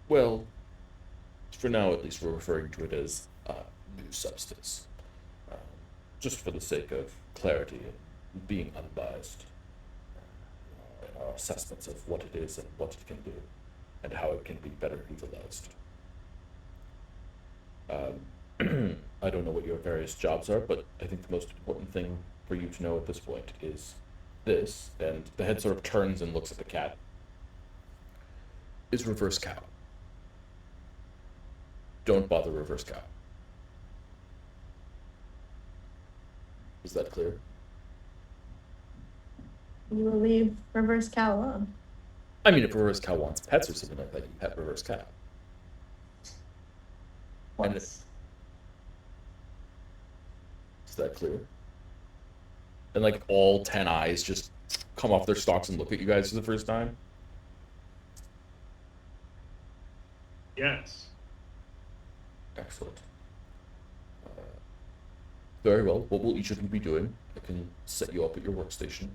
well, for now at least we're referring to it as new substance, just for the sake of clarity and being unbiased in our assessments of what it is and what it can do, and how it can be better utilized. I don't know what your various jobs are, but I think the most important thing for you to know at this point is this, and the head sort of turns and looks at the cat, is reverse cow. Don't bother reverse cow. Is that clear? You will leave reverse cow alone. I mean, if reverse cow wants pets or something like that, you pet reverse cow. And Once. Is that clear? And like all 10 eyes just come off their stalks and look at you guys for the first time. Yes. Excellent. Very well. What will each of you be doing? I can set you up at your workstation.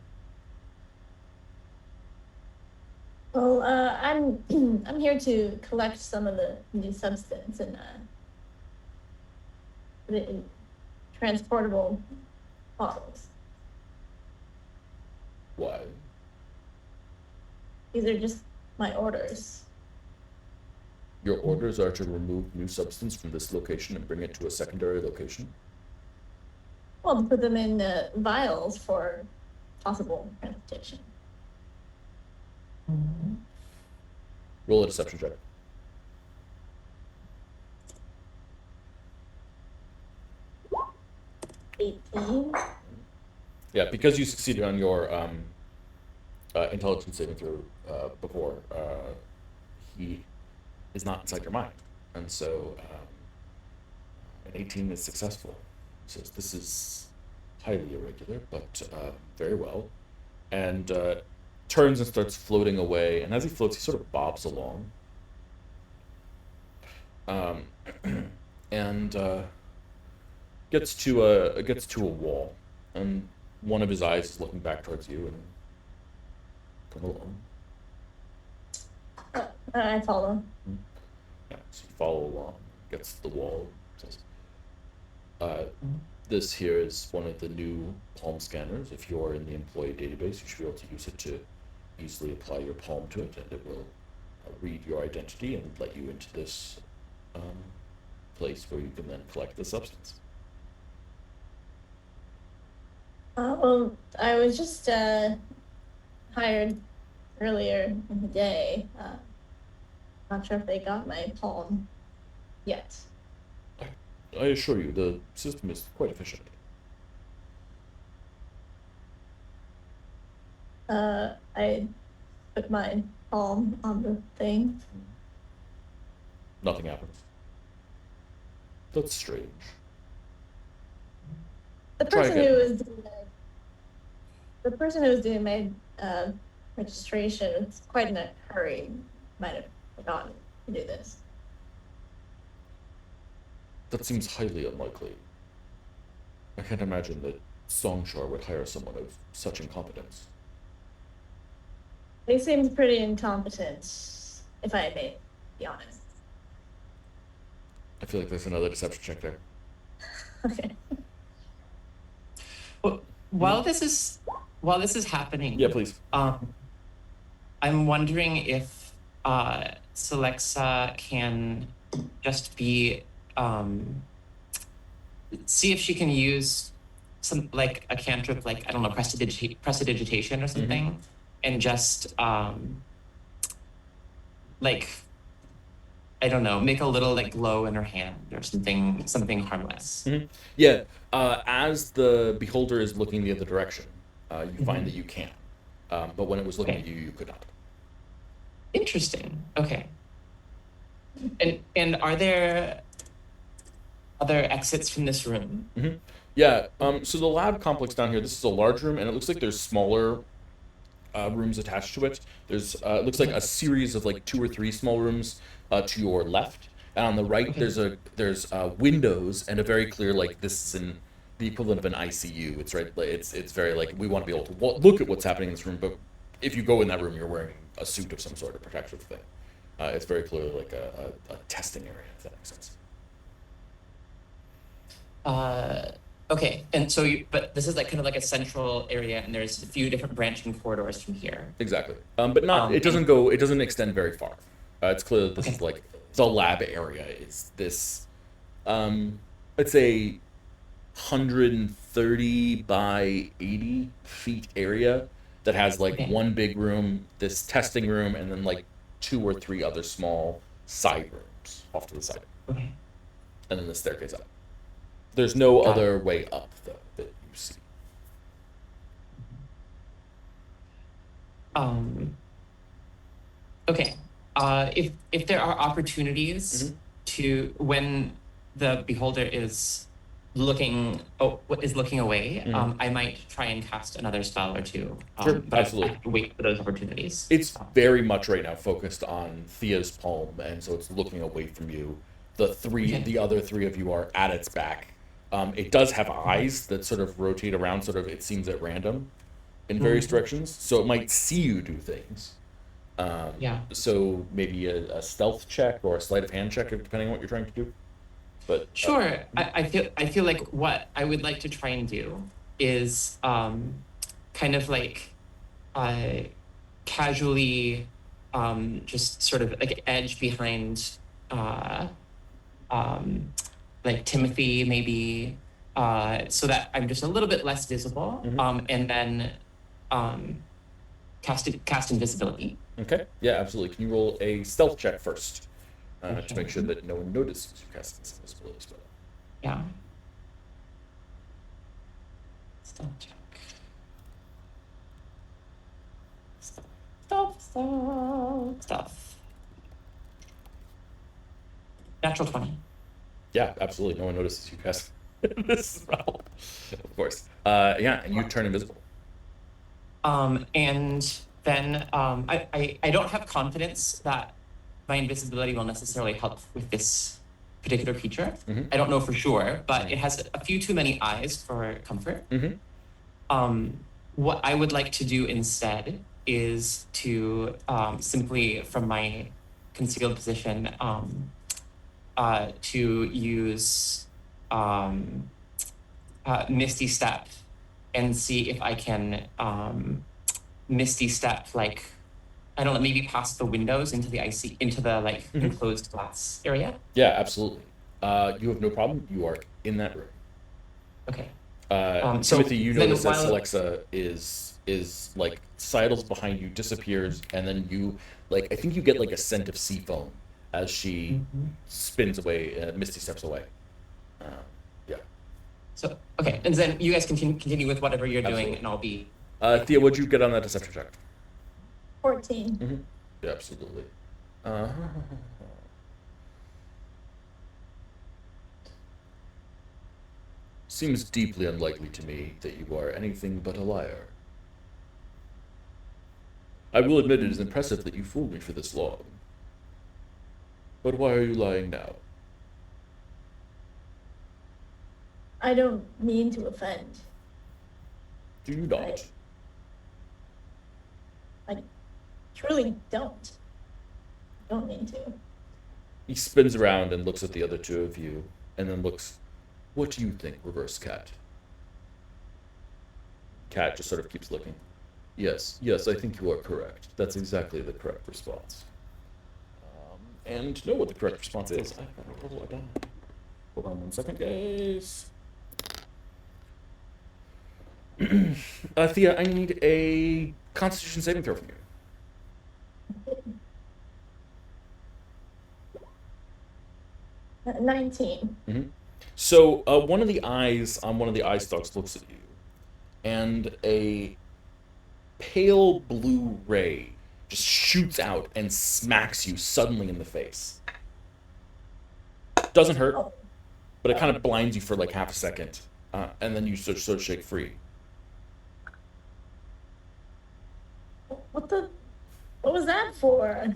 Well, I'm I'm here to collect some of the new substance and put it in transportable bottles. Why? These are just my orders. Your orders are to remove new substance from this location and bring it to a secondary location? Well, to put them in vials for possible transportation. Roll a deception check. 18. Yeah, because you succeeded on your intelligence saving throw before, he is not inside your mind. And so an 18 is successful. He says, this is highly irregular, but very well. And turns and starts floating away. And as he floats, he sort of bobs along. And gets to a wall. And one of his eyes is looking back towards you and come along. I follow. Yeah, so you follow along, gets to the wall, says, this here is one of the new palm scanners. If you're in the employee database, you should be able to use it to easily apply your palm to it, and it will read your identity and let you into this place where you can then collect the substance. Well, I was just hired earlier in the day. Not sure if they got my palm yet. I assure you, the system is quite efficient. I put my palm on the thing. Nothing happens. That's strange. The Try person again. who was doing my registration was quite in a hurry. Might have forgotten to do this. That seems highly unlikely. I can't imagine that Songshar would hire someone of such incompetence. He seems pretty incompetent, if I may be honest. I feel like there's another deception check there. Okay. Well, while this is happening, Yeah, please. I'm wondering if Celexa can just be see if she can use some like a cantrip, like I don't know, prestidigitation or something, and just like I don't know, make a little like glow in her hand or something harmless. Yeah. As the beholder is looking the other direction, you find that you can. But when it was looking at you, you could not. Interesting. Okay. And are there other exits from this room? Yeah. So the lab complex down here, this is a large room, and it looks like there's smaller rooms attached to it. There's it looks like a series of like 2 or 3 small rooms to your left, and on the right there's windows and a very clear like this is the equivalent of an ICU. It's right. It's very like we want to be able to look at what's happening in this room, but if you go in that room, you're wearing a suit of some sort of protective thing. It's very clearly like a testing area, if that makes sense. Okay, and so but this is like kind of like a central area, and there's a few different branching corridors from here. Exactly, but not. It doesn't go. It doesn't extend very far. It's clear that this is like the lab area. Is this, let's say, 130 by 80 feet area that has like one big room, this testing room, and then like 2 or 3 other small side rooms off to the side, and then the staircase up. There's no other way up though that you see. Okay. If there are opportunities to when the beholder is looking away, I might try and cast another spell or two. Sure, but absolutely. I have to wait for those opportunities. It's very much right now focused on Thea's palm, and so it's looking away from you. The other 3 of you are at its back. It does have eyes that sort of rotate around, sort of it seems at random, in various directions. So it might see you do things. So maybe a stealth check or a sleight of hand check, depending on what you're trying to do. But sure, I feel like what I would like to try and do is kind of like casually just sort of like edge behind like Timothy maybe so that I'm just a little bit less visible, and then cast invisibility. Okay, yeah, absolutely. Can you roll a stealth check first to make sure that no one notices you cast invisibility spell? Yeah. Stealth check. Stealth. Natural 20. Yeah, absolutely. No one notices you cast this spell. Of course. Yeah, and you turn invisible. And then I don't have confidence that my invisibility will necessarily help with this particular creature. I don't know for sure, but it has a few too many eyes for comfort. What I would like to do instead is to simply, from my concealed position, to use Misty Step and see if I can Misty Step, like, I don't know, maybe past the windows into the like enclosed glass area. Yeah, absolutely. You have no problem. You are in that room. Okay. So Timothy, you then notice as while- Alexa is like sidles behind you, disappears, and then you like I think you get like a scent of sea foam as she spins away, Misty steps away. Yeah. So okay, and then you guys continue with whatever you're doing, Absolutely. and I'll be. Thea, what'd you get on that deception check? 14. Yeah, absolutely. Seems deeply unlikely to me that you are anything but a liar. I will admit it is impressive that you fooled me for this long. But why are you lying now? I don't mean to offend. Do you not? I truly don't. Don't mean to. He spins around and looks at the other two of you, and then looks. What do you think, Reverse Cat? Cat just sort of keeps looking. Yes, I think you are correct. That's exactly the correct response. And know what the correct response is. I gotta roll a die. Hold on 1 second, guys. Thea, I need a Constitution saving throw from you. 19. So one of the eyes on one of the eye stalks looks at you, and a pale blue ray just shoots out and smacks you suddenly in the face. Doesn't hurt, but it kind of blinds you for like half a second, and then you sort of shake free. What was that for?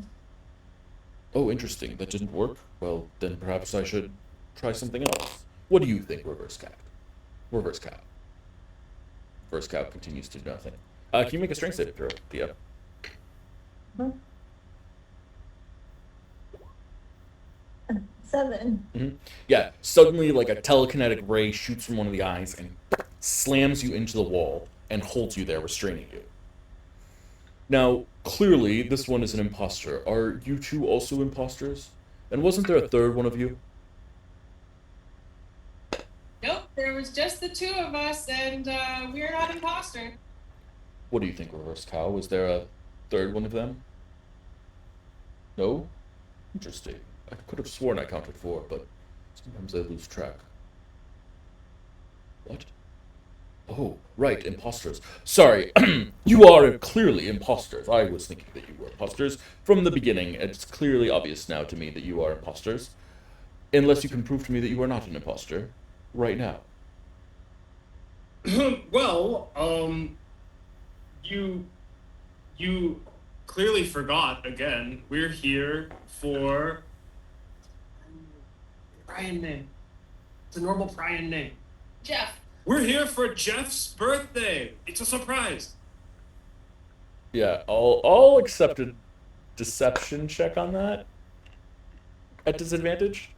Oh, interesting. That didn't work. Well, then perhaps I should try something else. What do you think, Reverse Cat? Reverse Cow. Reverse Cow continues to do nothing. Can you make a strength saving throw, Thea? Huh? 7. Yeah, suddenly like a telekinetic ray shoots from one of the eyes and slams you into the wall and holds you there, restraining you. Now, clearly, this one is an imposter. Are you two also imposters? And wasn't there a third one of you? Nope, there was just the two of us, and we're not imposter. What do you think, Reverse Cow? Was there a third one of them? No? Interesting. I could have sworn I counted 4, but sometimes I lose track. What? Oh, right, imposters. Sorry, you are clearly imposters. I was thinking that you were imposters from the beginning. It's clearly obvious now to me that you are imposters. Unless you can prove to me that you are not an imposter right now. Well, you clearly forgot again. We're here for Brian name. It's a normal Brian name. Jeff. We're here for Jeff's birthday. It's a surprise. Yeah, I'll accept a deception check on that. At disadvantage.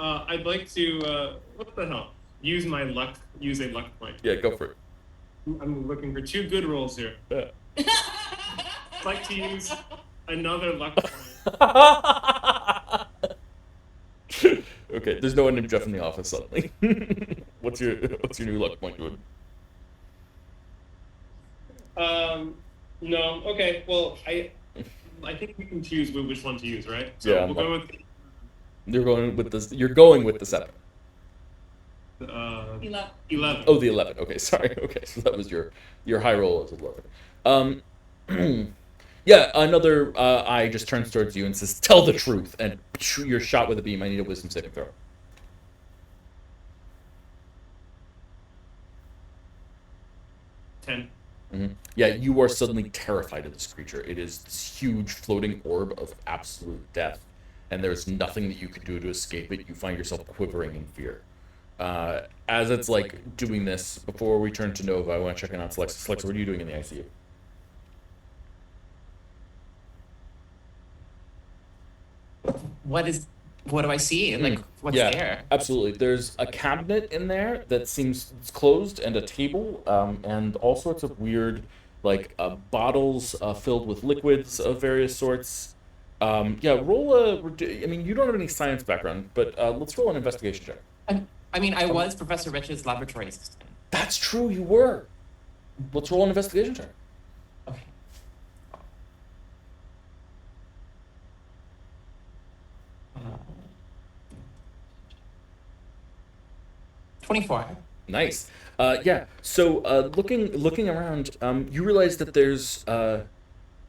I'd like to what the hell? Use a luck point. Yeah, go for it. I'm looking for 2 good rolls here. Yeah. I'd like to use another luck point. Okay, there's no one named Jeff in the office suddenly. What's your new luck point, dude? No. Okay. Well, I think we can choose which one to use, right? So Yeah, we'll go with You're going with this. You're going with the 7. 11. Oh, the 11. Okay, sorry. Okay, so that was your high roll as 11. Yeah, another eye just turns towards you and says, "Tell the truth." And you're shot with a beam. I need a wisdom saving throw. 10. Yeah, you are suddenly terrified of this creature. It is this huge floating orb of absolute death, and there's nothing that you can do to escape it. You find yourself quivering in fear. As it's like doing this, before we turn to Nova, I want to check in on Slex. Slex, what are you doing in the ICU? What do I see? Like, what's Yeah, there? absolutely. There's a cabinet in there that seems closed, and a table, and all sorts of weird like bottles filled with liquids of various sorts. Yeah, roll a. I mean, you don't have any science background, but let's roll an investigation check. I mean, I was Professor Rich's laboratory assistant. That's true, you were. Let's roll an investigation check. Okay. Uh, 24. Nice. Yeah. So, looking around, you realize that there's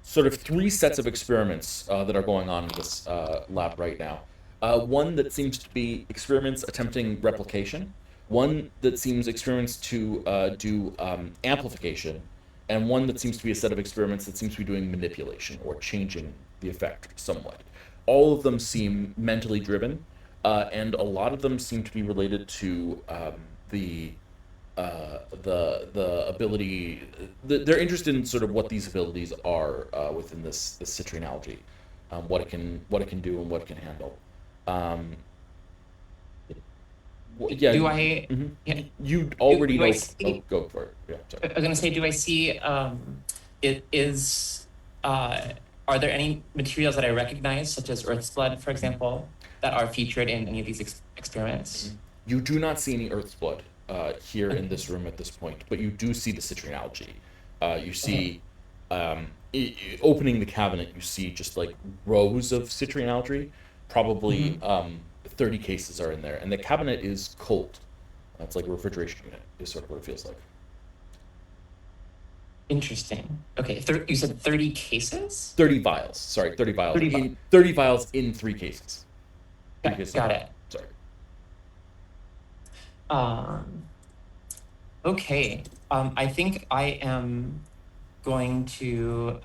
sort of three sets of experiments that are going on in this lab right now. One that seems to be experiments attempting replication. One that seems experiments to do amplification, and one that seems to be a set of experiments that seems to be doing manipulation or changing the effect somewhat. All of them seem mentally driven, and a lot of them seem to be related to the the ability. They're interested in sort of what these abilities are within this citrine algae, what it can do and what it can handle. Um, yeah. Do I? Mhm. Yeah. You already do I know. see- Oh, go for it. Yeah. I Sorry. was gonna say, do I see? It is. Are there any materials that I recognize, such as Earth's blood, for example, that are featured in any of these experiments? You do not see any Earth's blood here in this room at this point, but you do see the citrine algae. You see, opening the cabinet, you see just like rows of citrine algae. Probably 30 cases are in there, and the cabinet is cold. It's like a refrigeration unit, is sort of what it feels like. Interesting. Okay, you said 30 cases? 30 vials. Sorry, 30 vials. 30 vials in three cases. Three cases Got it. Sorry. Okay. I think I am going to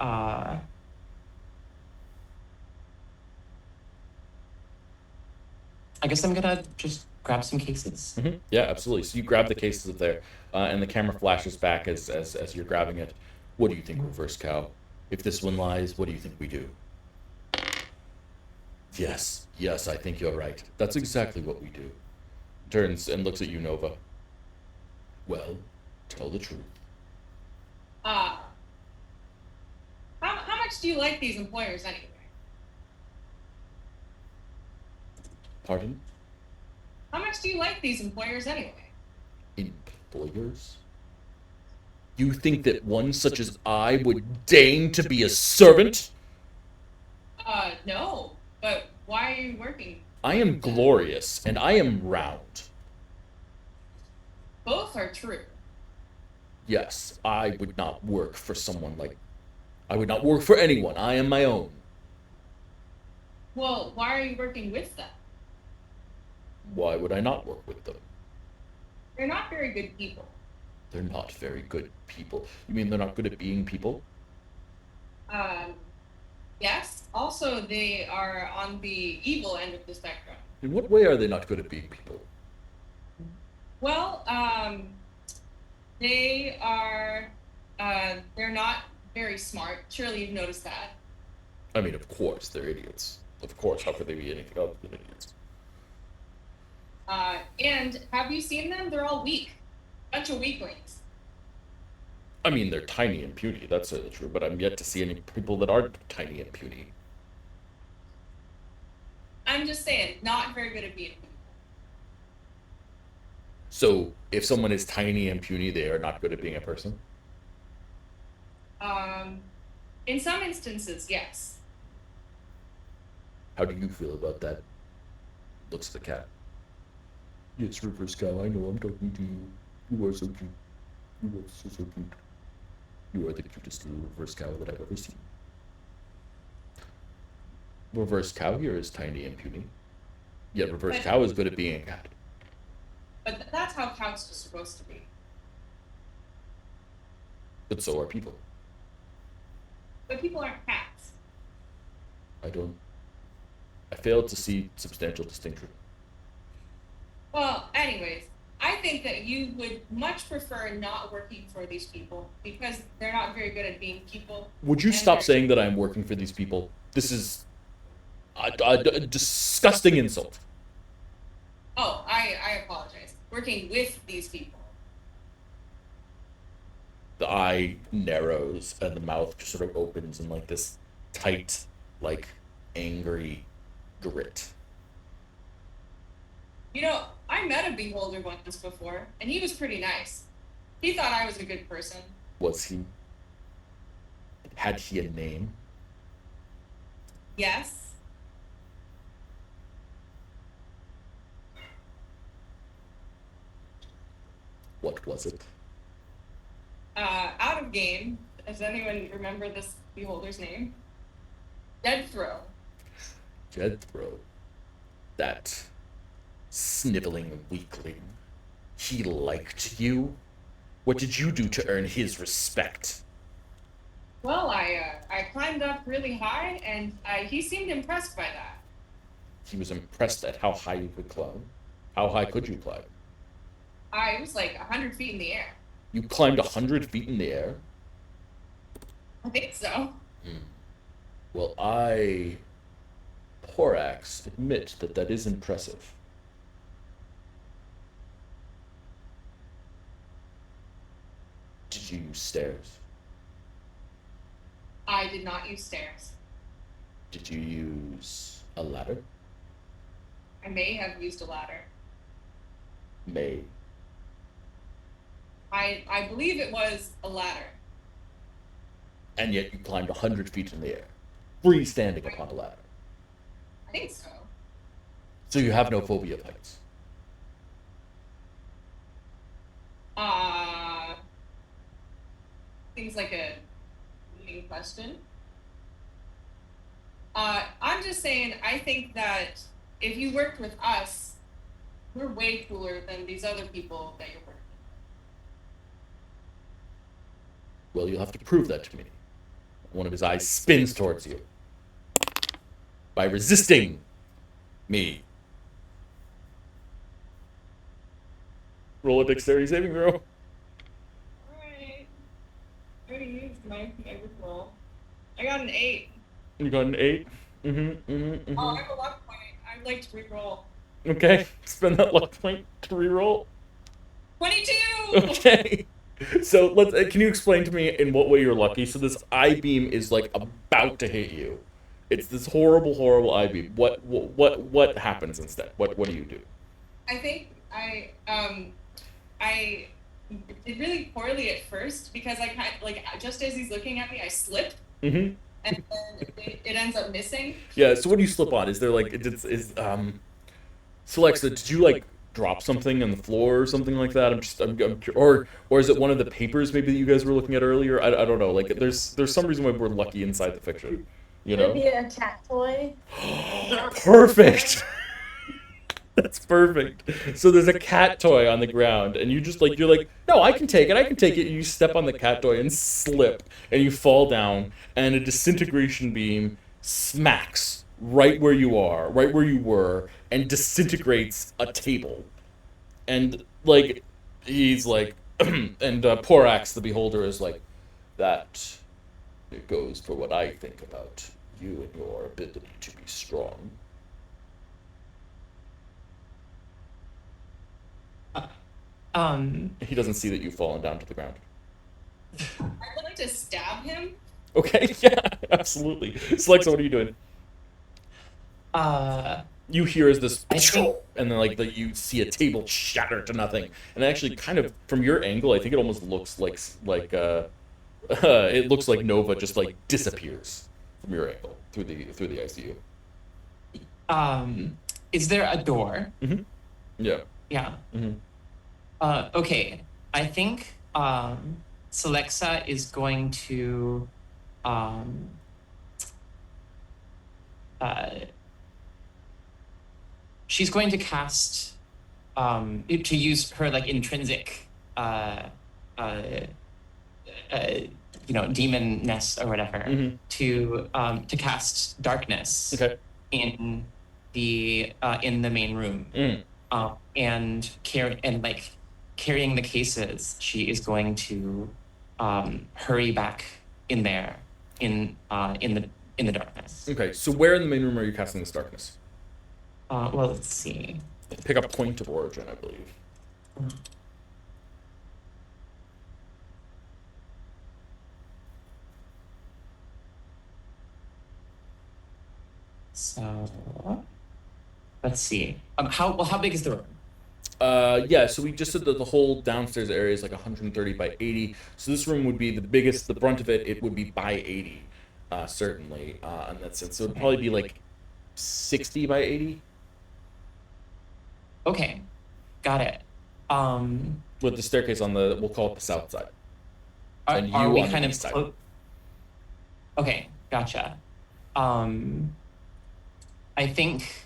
I guess I'm gonna just grab some cases. Yeah, absolutely. So you grab the cases of there, and the camera flashes back as you're grabbing it. What do you think, Reverse Cow? If this one lies, what do you think we do? Yes, I think you're right. That's exactly what we do. Turns and looks at you, Nova. Well, tell the truth. How much do you like these employers anyway? Pardon? How much do you like these employers anyway? Employers? You think that one such as I would deign to be a servant? No. But why are you working? I am glorious, and I am round. Both are true. Yes, I would not work for someone like... I would not work for anyone. I am my own. Well, why are you working with them? Why would I not work with them? They're not very good people. They're not very good people. You mean they're not good at being people? Yes. Also, they are on the evil end of the spectrum. In what way are they not good at being people? Well, they are, they're not very smart. Surely you've noticed that. I mean, of course, they're idiots. Of course, how could they be anything other than idiots? And have you seen them? They're all weak. Bunch of weaklings. I mean, they're tiny and puny, that's certainly true, but I'm yet to see any people that aren't tiny and puny. I'm just saying, not very good at being people. So, if someone is tiny and puny, they are not good at being a person? In some instances, yes. How do you feel about that? Looks at the cat. Yes, Reverse Cow, I know I'm talking to you. You are so cute. You are so cute. You are the cutest little Reverse Cow that I've ever seen. Reverse Cow here is tiny and puny. Yet Reverse Cow is good at being a cat. But that's how cows are supposed to be. But so are people. But people aren't cats. I failed to see substantial distinction. Well, anyways, I think that you would much prefer not working for these people because they're not very good at being people. Would you stop saying that I'm working for these people? This is a disgusting insult. Oh, I apologize. Working with these people. The eye narrows and the mouth just sort of opens in like this tight, like angry grit. You know, I met a beholder once before, and he was pretty nice. He thought I was a good person. Was he? Had he a name? Yes. What was it? Out of game. Does anyone remember this beholder's name? Deadthrow. Jethro. That sniveling weakling. He liked you? What did you do to earn his respect? Well, I climbed up really high, and he seemed impressed by that. He was impressed at how high you could climb. How high could you climb? I was like 100 feet in the air. You climbed 100 feet in the air? I think so. Well, I, Porax, admit that that is impressive. Did you use stairs? I did not use stairs. Did you use a ladder? I may have used a ladder. May. I believe it was a ladder. And yet you climbed 100 feet in the air, freestanding upon a ladder. I think so. So you have no phobia of heights. Seems like a leading question. I'm just saying, I think that if you worked with us, we're way cooler than these other people that you're working Well, you'll have to prove that to me. One of his eyes spins towards you. By resisting me. Roll a dexterity saving throw. with. Alright. I already used my roll. I got an 8. You got an 8. Oh, I have a luck point. I'd like to re-roll. Okay, spend that luck point to reroll. 22! Okay. So can you explain to me in what way you're lucky? So this eye beam is like about to hit you. It's this horrible eye beam. What happens instead? What do you do? I think I did really poorly at first because I kind like just as he's looking at me, I slipped. Mm-hmm. And then it ends up missing. Yeah. So what do you slip on? Is there like So Alexa, did you like drop something on the floor or something like that? Or is it one of the papers maybe that you guys were looking at earlier? I don't know. Like there's some reason why we're lucky inside the fiction. You know? Maybe a cat toy. Perfect. That's perfect. So there's a cat toy on the ground, and you're like, no, I can take it. And you step on the cat toy and slip, and you fall down, and a disintegration beam smacks right where you were, and disintegrates a table. And like, he's like, and Porax the Beholder is like, that it goes for what I think about you and your ability to be strong. He doesn't see that you've fallen down to the ground. I'd like to stab him. Okay, yeah, absolutely. Slexa, what are you doing? You hear as this, and then you see a table shatter to nothing, and actually, kind of from your angle, I think it almost looks like it looks like Nova just like disappears from your angle through the ICU. Is there a door? Mm-hmm. Yeah. Yeah. Mm-hmm. Okay. I think Celexa is going to she's going to cast to use her like intrinsic demonness or whatever Mm-hmm. to cast darkness Okay. in the main room. And carrying the cases, she is going to hurry back in there in the darkness. Okay. So where in the main room are you casting this darkness? Well, let's see. Pick a point of origin, I believe. So let's see. How big is the room? Yeah, so we just said that the whole downstairs area is like 130 by 80. So this room would be the biggest, the brunt of it, it would be by 80, certainly, in that sense. So it would probably be like 60 by 80 Okay, got it. with the staircase on the, we'll call it the south side. And Are you we on the kind of east side. Okay, gotcha. I think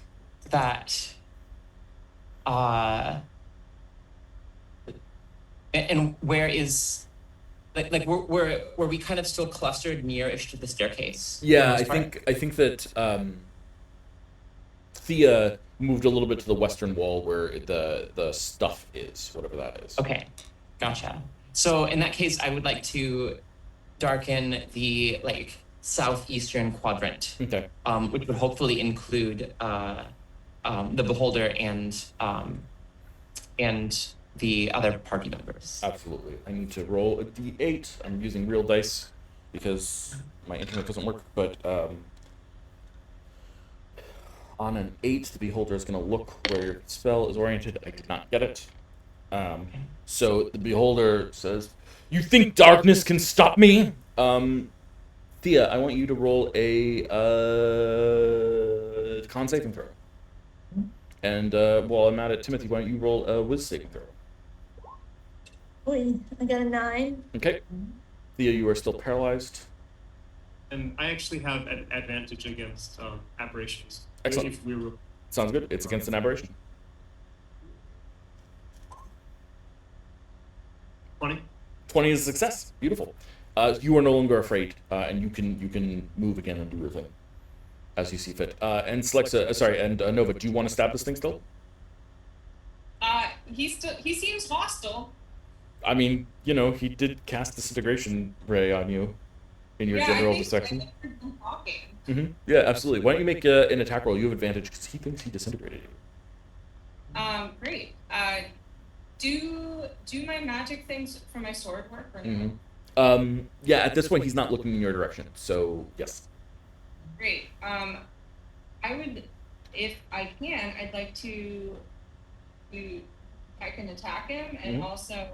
that and where is like were we kind of still clustered near-ish to the staircase? Yeah, I think that Thea moved a little bit to the western wall where the stuff is, whatever that is. Okay, gotcha. So in that case, I would like to darken the like southeastern quadrant, Okay. Which would hopefully include the beholder and the other party members. Absolutely. I need to roll a d8. I'm using real dice because my internet doesn't work, but on an 8, the beholder is going to look where your spell is oriented. I did not get it. So the beholder says, "You think darkness can stop me?" Thea, I want you to roll a con saving throw. And while I'm at it, Timothy, why don't you roll a whiz saving throw? Boy, I got a 9. Okay. Thea, you are still paralyzed. And I actually have an advantage against aberrations. Excellent. If we were... Sounds good. It's against an aberration. 20. 20 is a success. Beautiful. You are no longer afraid, and you can move again and do your thing as you see fit. And Nova, do you want to stab this thing still? He seems hostile. I mean, you know, he did cast disintegration ray on you in your general section. Yeah, absolutely. Why don't you make an attack roll? You have advantage because he thinks he disintegrated you. Great. Do my magic things for my sword work or no? Yeah, at this point he's not looking in your direction, so yes. Great. I would, if I can, I'd like to I can attack him and also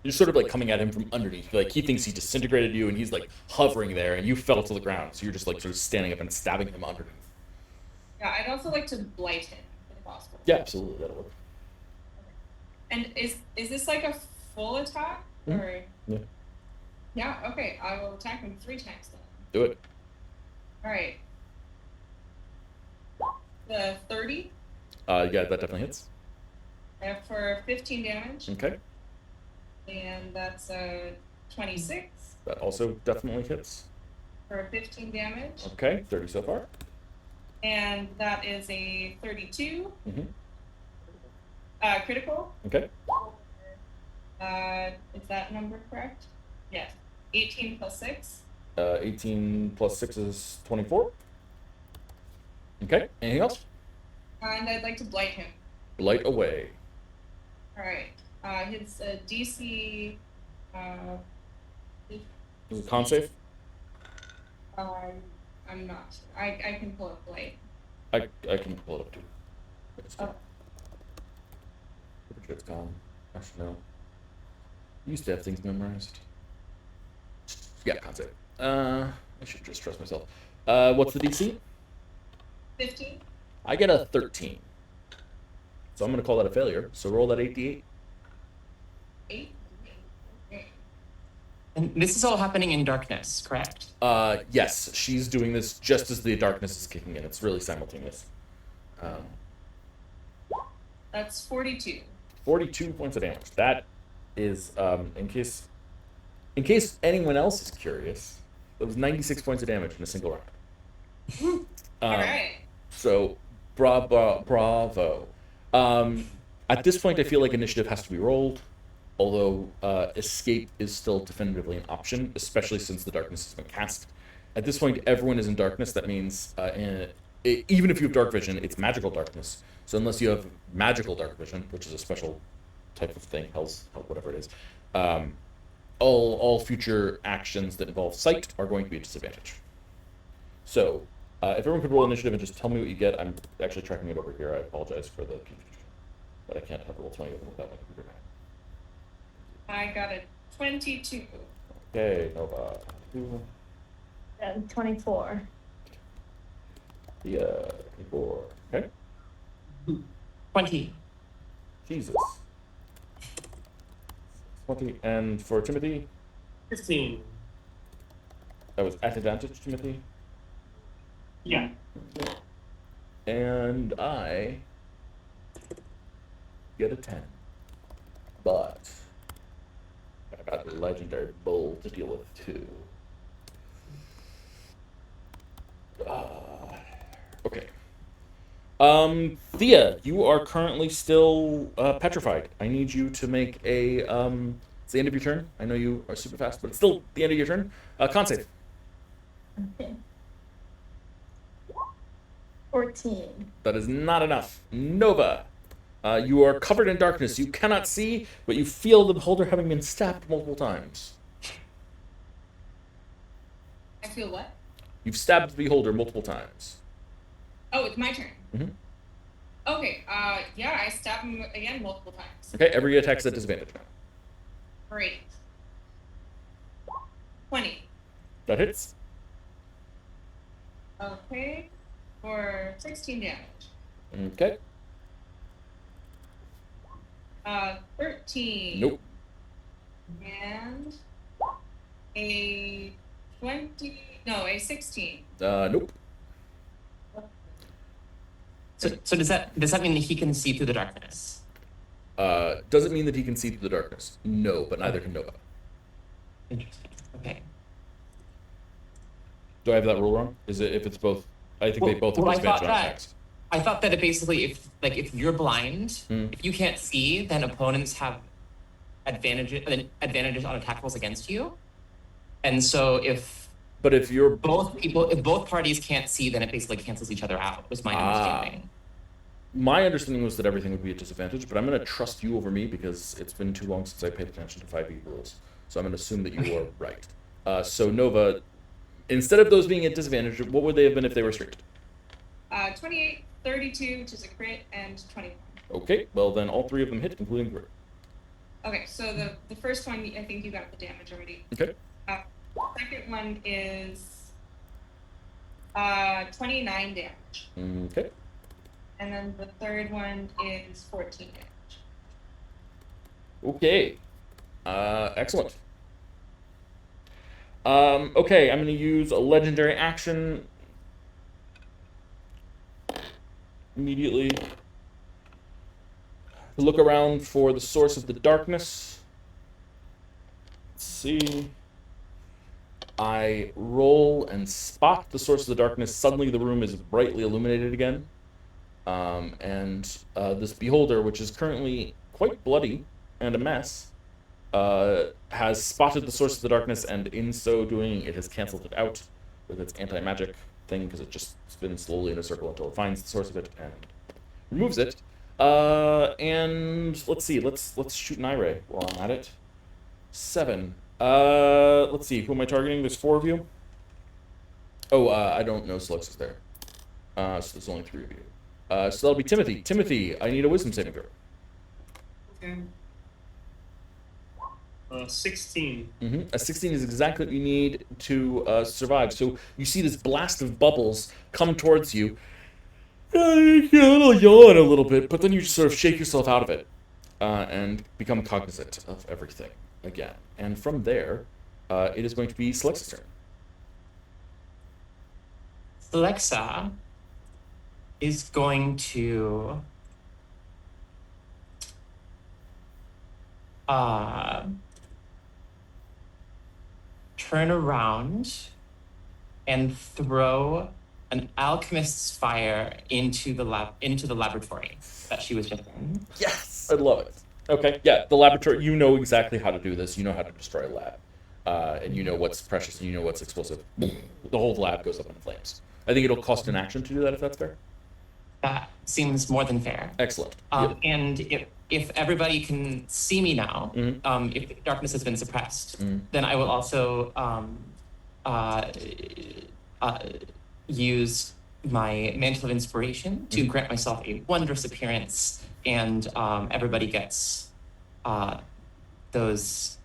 You're sort of like coming at him from underneath. Like he thinks he disintegrated you and he's like hovering there and you fell to the ground, so you're just like sort of standing up and stabbing him underneath. Yeah, I'd also like to blight him if possible. Yeah, absolutely, that'll work. And is this like a full attack or? Yeah. Yeah. Okay. I will attack him 3 times then. Do it. All right. The 30. Yeah, that definitely hits. For 15 damage. Okay. And that's a 26. That also definitely hits. For 15 damage. Okay, 30 so far. And that is a 32. Critical. Okay. Is that number correct? Yes. 18 plus 6. 18 plus 6 is 24. Okay, anything else? And I'd like to blight him. Blight away. All right. His DC. Is it con save? I'm not sure. I can pull up blight. I can pull it up too. Oh. Pretty sure it's gone. Actually, no. I used to have things memorized. Yeah, con save. I should just trust myself. What's the DC? 15. I get a 13. So I'm going to call that a failure. So roll that 8d8. 8. And this is all happening in darkness, correct? Yes, she's doing this just as the darkness is kicking in. It's really simultaneous. That's 42. 42 points of damage. That is, in case anyone else is curious, that was 96 points of damage in a single round. All right. So, bravo. At this point, I feel like initiative has to be rolled, although escape is still definitively an option, especially since the darkness has been cast. At this point, everyone is in darkness. That means even if you have dark vision, it's magical darkness. So unless you have magical dark vision, which is a special type of thing, hell's whatever it is, all future actions that involve sight are going to be a disadvantage. So, if everyone could roll initiative and just tell me what you get, I'm actually tracking it over here. I apologize for the confusion, but I can't have roll 20 without my computer. I got a 22. Okay, Nova. 2. 24. Yeah, 24. Okay. 20. Jesus. 20. And for Timothy, 15. that was at advantage, Timothy. Yeah. And I get a 10. But I got the legendary bull to deal with too. Okay. Thea, you are currently still petrified. I need you to make a it's the end of your turn. I know you are super fast, but it's still the end of your turn. Con save. Okay. 14. That is not enough. Nova, you are covered in darkness. You cannot see, but you feel the beholder having been stabbed multiple times. I feel what? You've stabbed the beholder multiple times. Oh, it's my turn. Mhm. Okay, yeah, I stab him again multiple times. Okay, every attack's at disadvantage now. Great. 20. That hits. Okay, for 16 damage. Okay. 13. Nope. And a 20. No, a 16. Nope. So does that mean that he can see through the darkness? Does it mean that he can see through the darkness? No, but neither can Nova. Interesting. Okay. Do I have that rule wrong? Is it if it's both? I think they both have disadvantage on attacks. I thought that it basically, if you're blind, if you can't see, then opponents have advantages on attack rolls against you. And so if both parties can't see, then it basically cancels each other out, was my understanding. My understanding was that everything would be at disadvantage, but I'm going to trust you over me because it's been too long since I paid attention to 5e rules. So I'm going to assume that you are right. So Nova, instead of those being at disadvantage, what would they have been if they were straight? 28, 32, which is a crit, and 21. Okay, well then all three of them hit, including crit. Okay, so the first one, I think you got the damage already. Okay. Second one is 29 damage. Okay. And then the third one is 14 damage. Okay. Excellent. Okay, I'm going to use a legendary action immediately to look around for the source of the darkness. Let's see. I roll and spot the source of the darkness. Suddenly the room is brightly illuminated again. And this beholder, which is currently quite bloody and a mess, has spotted the source of the darkness, and in so doing, it has canceled it out with its anti-magic thing, because it just spins slowly in a circle until it finds the source of it and removes it. And let's see, let's shoot an eye ray while I'm at it. 7. Let's see, who am I targeting? There's 4 of you. Oh, I don't know Slux is there. So there's only 3 of you. So that'll be Timothy. Timothy, I need a wisdom saving throw. Okay. 16. A 16 is exactly what you need to survive. So you see this blast of bubbles come towards you. You'll yawn a little bit, but then you sort of shake yourself out of it and become cognizant of everything again. And from there, it is going to be Selexa's turn. Alexa is going to turn around and throw an alchemist's fire into the laboratory that she was just in. Yes, I love it. Okay, yeah, the laboratory. You know exactly how to do this. You know how to destroy a lab, and you know what's precious and you know what's explosive. The whole lab goes up in flames. I think it'll cost an action to do that if that's fair. That seems more than fair. Excellent. And if everybody can see me now, if the darkness has been suppressed, then I will also use my Mantle of Inspiration to grant myself a wondrous appearance, and everybody gets those.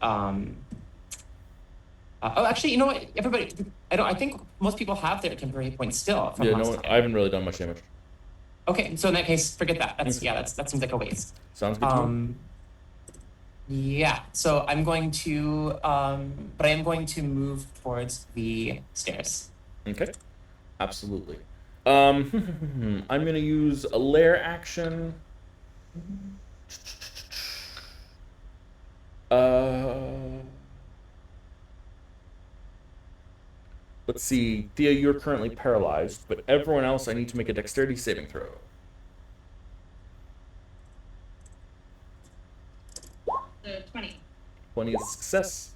Oh, actually, you know what? Everybody, I think most people have their temporary points still from Yeah, last no, time. I haven't really done much damage. Okay, so in that case, forget that. That seems like a waste. Sounds good to me. Yeah. So I'm going to, but I am going to move towards the stairs. Okay, absolutely. I'm gonna use a lair action. Let's see, Thea, you're currently paralyzed, but everyone else, I need to make a dexterity saving throw. 20. 20 is a success.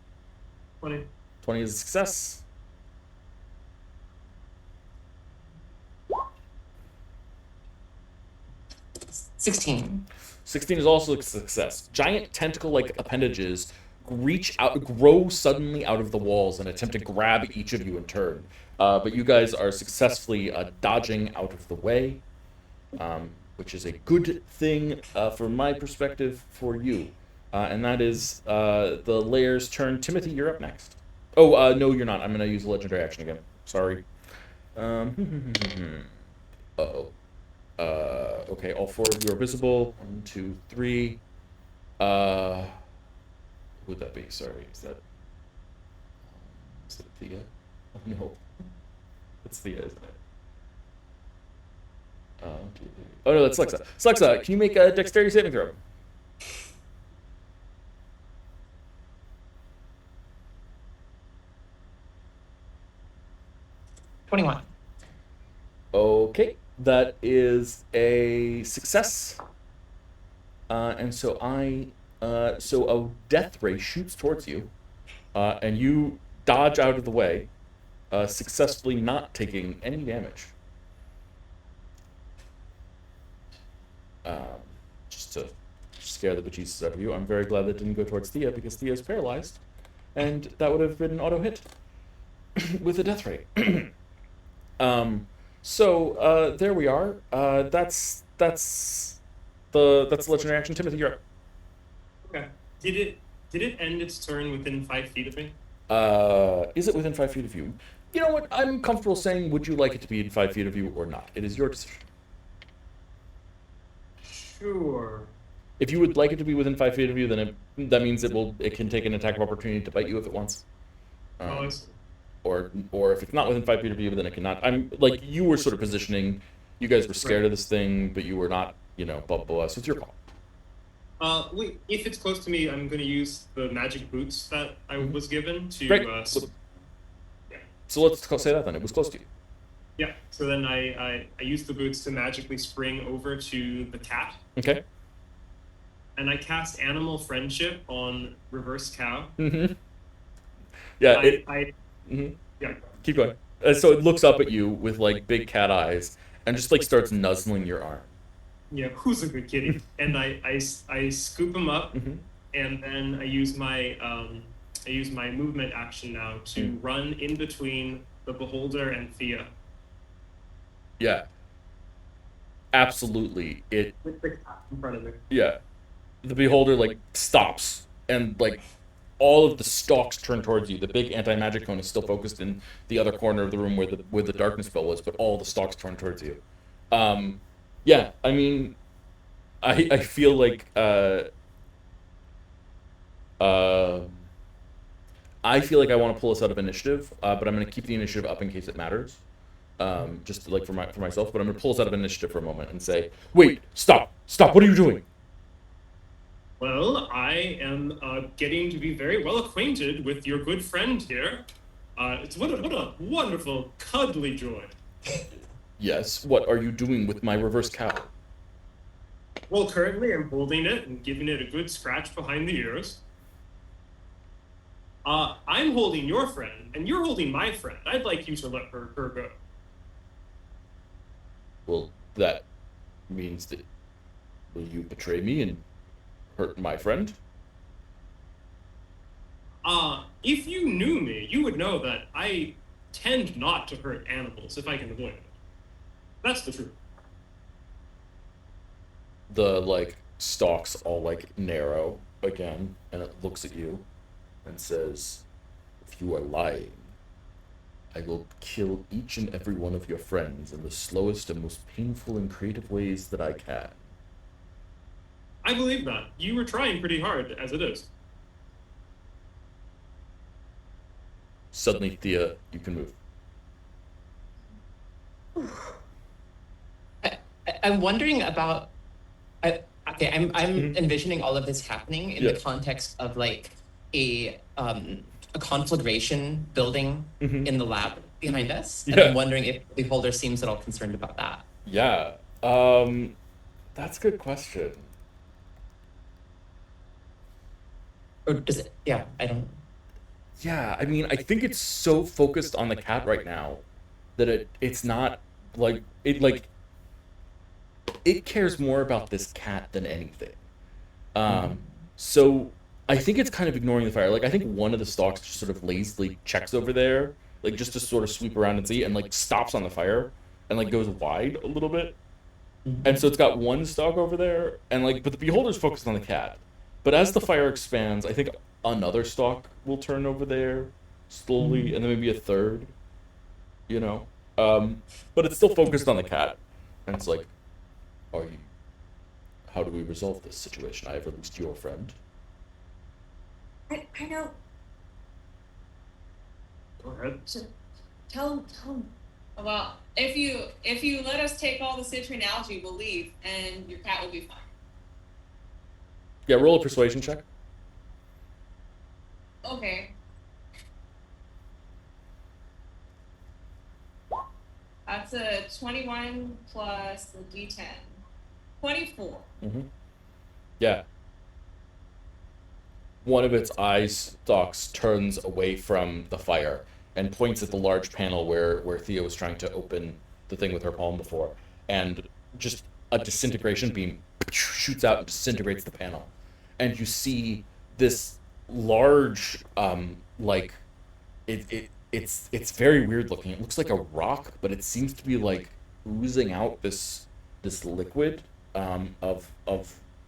20. 20 is a success. $16. 16 is also a success. Giant tentacle-like appendages reach out, grow suddenly out of the walls and attempt to grab each of you in turn. But you guys are successfully dodging out of the way, which is a good thing from my perspective for you. And that is the layer's turn. Timothy, you're up next. Oh, no, you're not. I'm going to use a legendary action again. Sorry. Uh-oh. Okay, all 4 of you are visible. 1, 2, 3. Who would that be? Sorry, is that Thea? Oh, no. It's Thea, isn't it? Oh, no, that's Slexa. Slexa, can you make a dexterity saving throw? $21. Okay, that is a success. And so so a death ray shoots towards you, and you dodge out of the way, successfully not taking any damage. Just to scare the bejesus out of you. I'm very glad that didn't go towards Thea, because Thea is paralyzed, and that would have been an auto hit with a death ray. So there we are. That's the legendary action. Timothy, you're up. Okay. Did it end its turn within 5 feet of me? Is it within 5 feet of you? You know what? I'm comfortable saying, would you like it to be in 5 feet of you or not? It is your decision. Sure. If you would like it to be within 5 feet of you, then that means it can take an attack of opportunity to bite you if it wants. I see. Or if it's not within 5 feet of you, then it cannot. I'm like, you were sort of positioning. You guys were scared of this thing, but you were not. Blah blah blah. So it's your call. Wait, if it's close to me, I'm going to use the magic boots that I was given to. Great. Yeah. So let's say that then. It was close to you. Yeah. So then I use the boots to magically spring over to the cat. Okay. And I cast Animal Friendship on Reverse Cow. Mm-hmm. Yeah. Mm-hmm. Yeah. Keep going. So it looks up at you with like big cat eyes and just like starts nuzzling your arm. Yeah, who's a good kitty? And I scoop him up, Mm-hmm. and then I use my movement action now to run in between the beholder and Thea. Yeah. Absolutely. With the cat in front of me. Yeah. The beholder like stops and like all of the stalks turn towards you. The big anti-magic cone is still focused in the other corner of the room where the darkness spell was, but all the stalks turn towards you. Yeah, I mean, I feel like I feel like I want to pull us out of initiative, but I'm going to keep the initiative up in case it matters. Just like for myself, but I'm going to pull us out of initiative for a moment and say, wait, stop, what are you doing? Well, I am getting to be very well acquainted with your good friend here. It's what a wonderful, cuddly joy. Yes, what are you doing with my reverse cow? Well, currently I'm holding it and giving it a good scratch behind the ears. I'm holding your friend, and you're holding my friend. I'd like you to let her go. Well, that means that will you betray me and hurt my friend? If you knew me, you would know that I tend not to hurt animals if I can avoid it. That's the truth. The like stalks all like narrow again, and it looks at you and says, "If you are lying, I will kill each and every one of your friends in the slowest and most painful and creative ways that I can." I believe that. You were trying pretty hard as it is. Suddenly, Thea, you can move. I'm wondering about. Okay, I'm Mhm. envisioning all of this happening in Yeah. the context of like a conflagration building Mhm. in the lab behind us, and Yeah. I'm wondering if the beholder seems at all concerned about that. Yeah. That's a good question. Or does it? Yeah, I don't. Yeah, I mean, I think it's so focused on the cat right now that it's not like it cares more about this cat than anything. So I think it's kind of ignoring the fire. Like I think one of the stalks just sort of lazily checks over there, like just to sort of sweep around and see, and like stops on the fire and like goes wide a little bit. And so it's got one stalk over there, and like, but the beholder's focused on the cat. But as the fire expands, I think another stalk will turn over there slowly, and then maybe a third. You know, but it's still focused on the cat, and it's like, are you? How do we resolve this situation? I have released your friend. I don't. Go ahead. So tell him. Well, if you let us take all the citrine algae, we'll leave, and your cat will be fine. Yeah, roll a persuasion check. Okay. That's a 21 plus the D10. 24. Yeah. One of its eye stalks turns away from the fire and points at the large panel where Thea was trying to open the thing with her palm before, and just a disintegration beam shoots out and disintegrates the panel, and you see this large like it's very weird looking. It looks like a rock, but it seems to be like oozing out this liquid of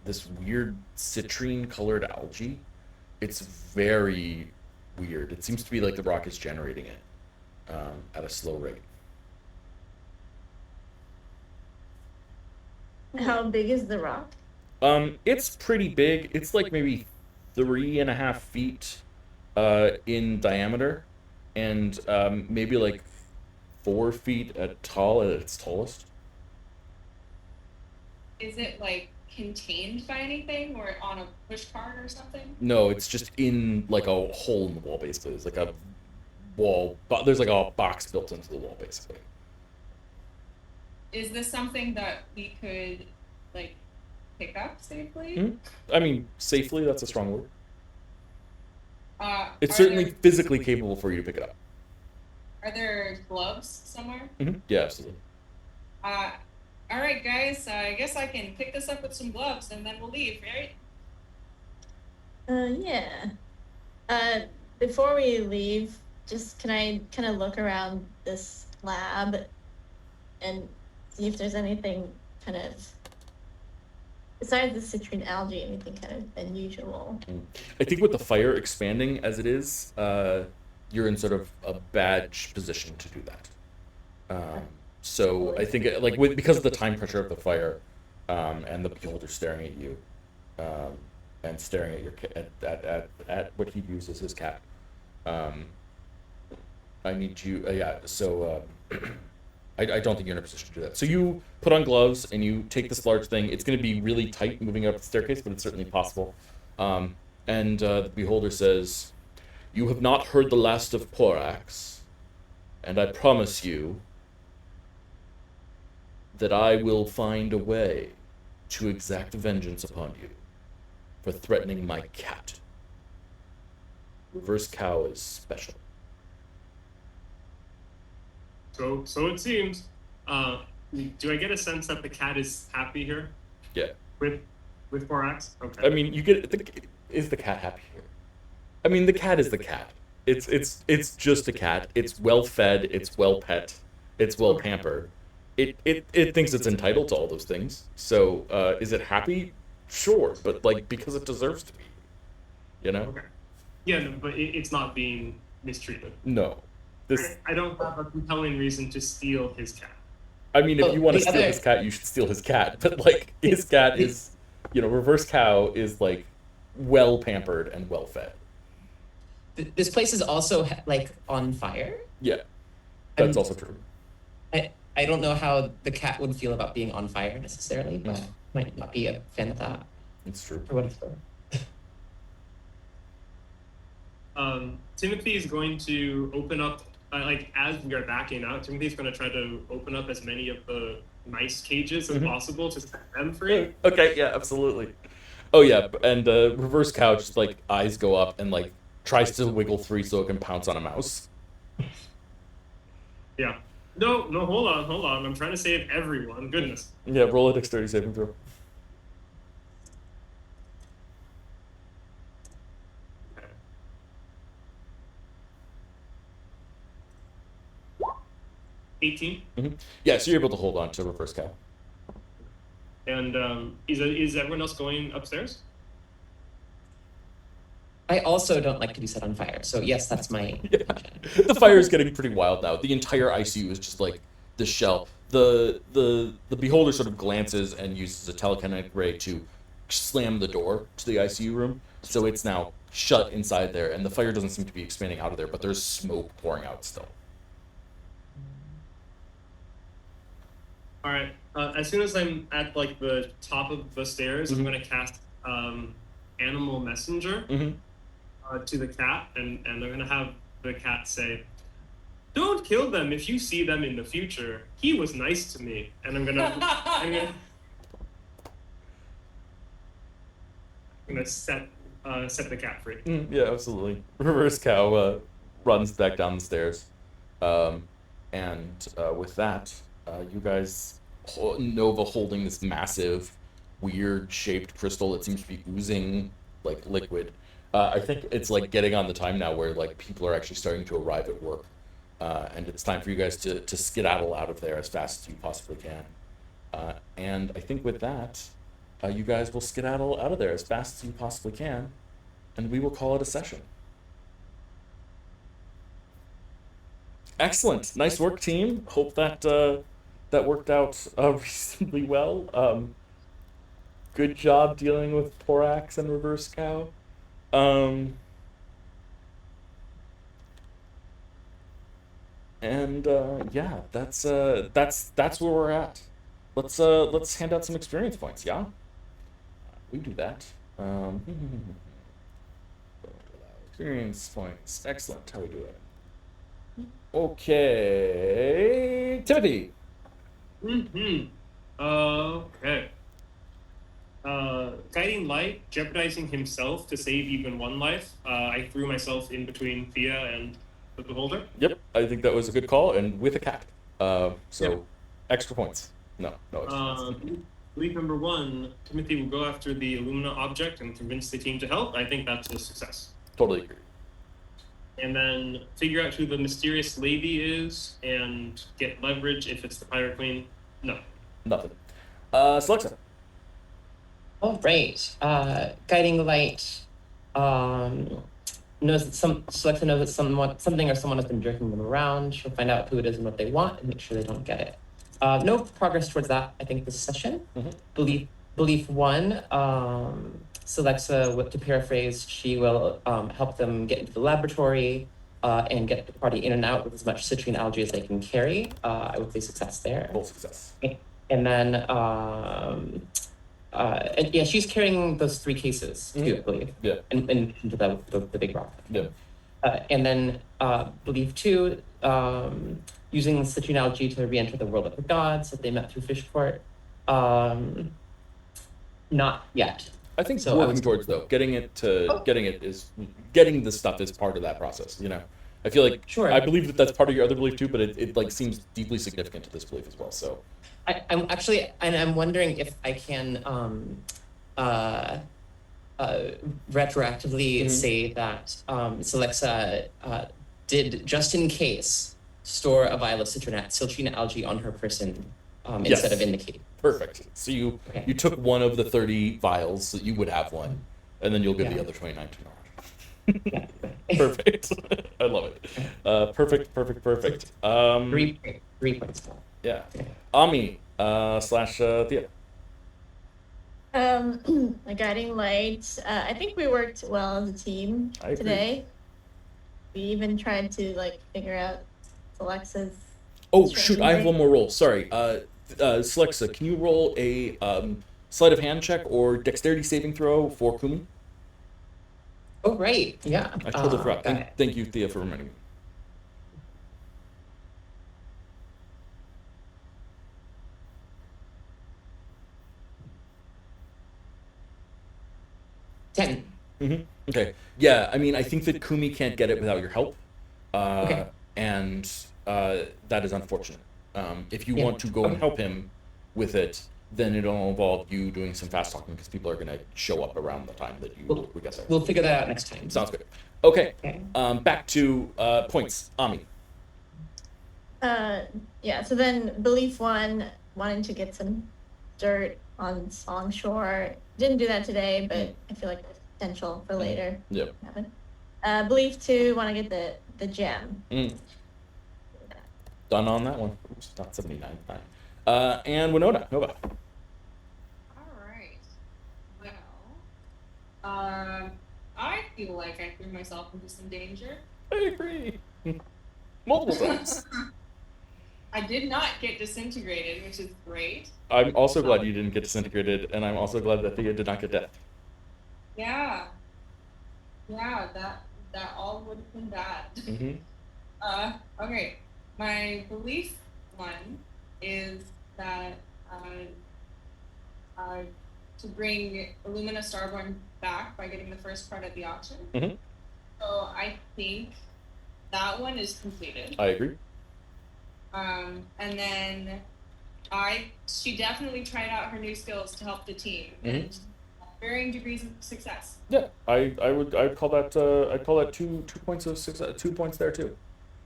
this weird citrine colored algae. It's very weird. It seems to be like the rock is generating it at a slow rate. How big is the rock? It's pretty big. It's like maybe 3.5 feet in diameter, and maybe like 4 feet tall at its tallest. Is it like contained by anything or on a push cart or something? No, it's just in like a hole in the wall, basically. It's like a wall, but there's like a box built into the wall, basically. Is this something that we could like pick up safely? I mean, safely, that's a strong word. It's Are certainly there, physically capable for you to pick it up. are there gloves somewhere? Yeah, absolutely. All right, guys. I guess I can pick this up with some gloves, and then we'll leave, right? Yeah. Before we leave, just can I kind of look around this lab and see if there's anything kind of besides the citrine algae, anything kind of unusual? I think with the fire expanding as it is, you're in sort of a bad position to do that. So I think like because of the time pressure of the fire, and the beholder staring at you, and staring at your at what he views as his cat. I need you. Yeah. So I don't think you're in a position to do that. So you put on gloves and you take this large thing. It's going to be really tight moving up the staircase, but it's certainly possible. And the beholder says, "You have not heard the last of Porax, and I promise you that I will find a way to exact vengeance upon you for threatening my cat. Reverse cow is special." So it seems. Do I get a sense that the cat is happy here Yeah. with Borax? Okay. I mean, is the cat happy here? I mean, the cat is the cat. It's just a cat. It's well fed. It's well pet. It's well pampered. It thinks it's entitled to all those things. So is it happy? Sure, but like because it deserves to be. You know? Okay. Yeah, no, but it's not being mistreated. No. This. I don't have a compelling reason to steal his cat. I mean, if Well, you want to the steal other- his cat, you should steal his cat. But like his cat is, reverse cow is like well pampered and well fed. This place is also like on fire. Yeah, that's I'm- also true. I don't know how the cat would feel about being on fire necessarily, but might not be a fan of that. It's true. For what it's worth. Timothy is going to open up, like as we are backing out, Timothy's going to try to open up as many of the mice cages as possible to set them free. Okay, yeah, absolutely. Oh yeah, and reverse cow just like eyes go up and like tries to wiggle free so it can pounce on a mouse. Yeah. No, hold on. I'm trying to save everyone. Goodness. Yeah, roll a dexterity saving throw. Okay. 18. Yeah, so you're able to hold on to reverse cow. And is everyone else going upstairs? I also don't like to be set on fire, so yes, that's my intention. The fire is getting pretty wild now. The entire ICU is just like the shell. The beholder sort of glances and uses a telekinetic ray to slam the door to the ICU room, so it's now shut inside there, and the fire doesn't seem to be expanding out of there, but there's smoke pouring out still. All right. As soon as I'm at like the top of the stairs, I'm going to cast Animal Messenger to the cat, and I'm going to have the cat say, "Don't kill them if you see them in the future. He was nice to me." And I'm gonna set the cat free. Yeah, absolutely. Reverse cow runs back down the stairs, and with that, you guys, Nova holding this massive, weird-shaped crystal that seems to be oozing like liquid. I think it's like getting on the time now where like people are actually starting to arrive at work, and it's time for you guys to skedaddle out of there as fast as you possibly can. And I think with that, you guys will skedaddle out of there as fast as you possibly can, and we will call it a session. Excellent, nice work, team. Hope that that worked out reasonably well. Good job dealing with Porax and Reverse Cow. And yeah, that's where we're at. Let's hand out some experience points, yeah? We do that. Experience points. Excellent. How we do it? Okay, Timothy. Okay. Guiding light, jeopardizing himself to save even one life. I threw myself in between Thea and the beholder. Yep, I think that was a good call, and with a cat. So extra points. No extra points. Belief number 1, Timothy will go after the Illumina object and convince the team to help. I think that's a success. Totally agree. And then figure out who the mysterious lady is and get leverage if it's the Pirate Queen. No. Nothing. Selexa. All right. Guiding light knows that Selexa knows that something or someone has been jerking them around. She'll find out who it is and what they want and make sure they don't get it. No progress towards that, I think, this session. Belief 1, Selexa, to paraphrase, she will help them get into the laboratory and get the party in and out with as much citrine algae as they can carry. I would say success there. Full success. And then, and yeah, she's carrying those 3 cases too, I believe. Yeah. And into the big rock. Yeah. And then belief 2, using citrine algae to re-enter the world of the gods that they met through Fishport. Not yet. I think So I working was- towards though, getting the stuff is part of that process. You know, I feel like Sure. I believe that that's part of your other belief too, but it like seems deeply significant to this belief as well. So I'm actually, and I'm wondering if I can retroactively Mhm. say that Celexa did, just in case, store a vial of citrine algae on her person Yes. instead of in the cave. Perfect. So you took one of the 30 vials, so you would have one, and then you'll give the Yeah. other 29 to Nora. Yeah. Perfect. I love it. Perfect. 3 points. Yeah. Ami slash Thea. A guiding light. I think we worked well as a team I agree. today. We even tried to figure out Alexa's. Oh shoot! I have one more roll. Sorry. Celexa, can you roll a sleight of hand check or dexterity saving throw for Kumi? Oh right, yeah. I totally forgot. Got it. Thank you, Thea, for reminding me. Ten. Okay. Yeah, I mean, I think that Kumi can't get it without your help. Okay. And that is unfortunate. If you Yeah. want to go and help him with it, then it'll involve you doing some fast talking because people are going to show up around the time that we get there. We'll figure that out next time. Sounds good. Okay. Okay. Back to points. Ami. Yeah, so then Belief 1 wanting to get some dirt on Songshore. Didn't do that today, but I feel like there's potential for later. Yep. Happen. Belief 2 want to get the gem. Done on that one. Oops, not 79. Fine. And Winona. Nova. All right. Well, I feel like I threw myself into some danger. I agree. Multiple times. I did not get disintegrated, which is great. I'm also glad you didn't get disintegrated, and I'm also glad that Thea did not get death. Yeah. Yeah, that all would have been bad. Okay. My belief 1 is that to bring Illumina Starborn back by getting the first card at the auction. So I think that one is completed. I agree. And then she definitely tried out her new skills to help the team, and varying degrees of success. Yeah, I'd call that 2 points of success. 2 points there too.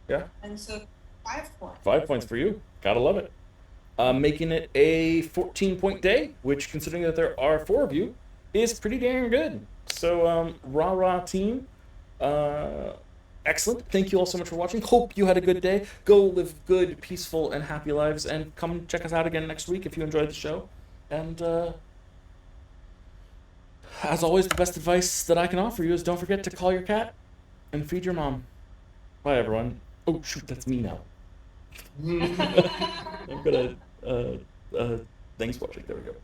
Yeah. And so 5 points. 5 points for you. Gotta love it. Making it a 14-point day, which, considering that there are 4 of you, is pretty dang good. So, rah team. Excellent. Thank you all so much for watching. Hope you had a good day. Go live good, peaceful, and happy lives, and come check us out again next week if you enjoyed the show. And as always, the best advice that I can offer you is don't forget to call your cat and feed your mom. Bye, everyone. Oh, shoot, that's me now. I'm gonna, thanks for watching. There we go.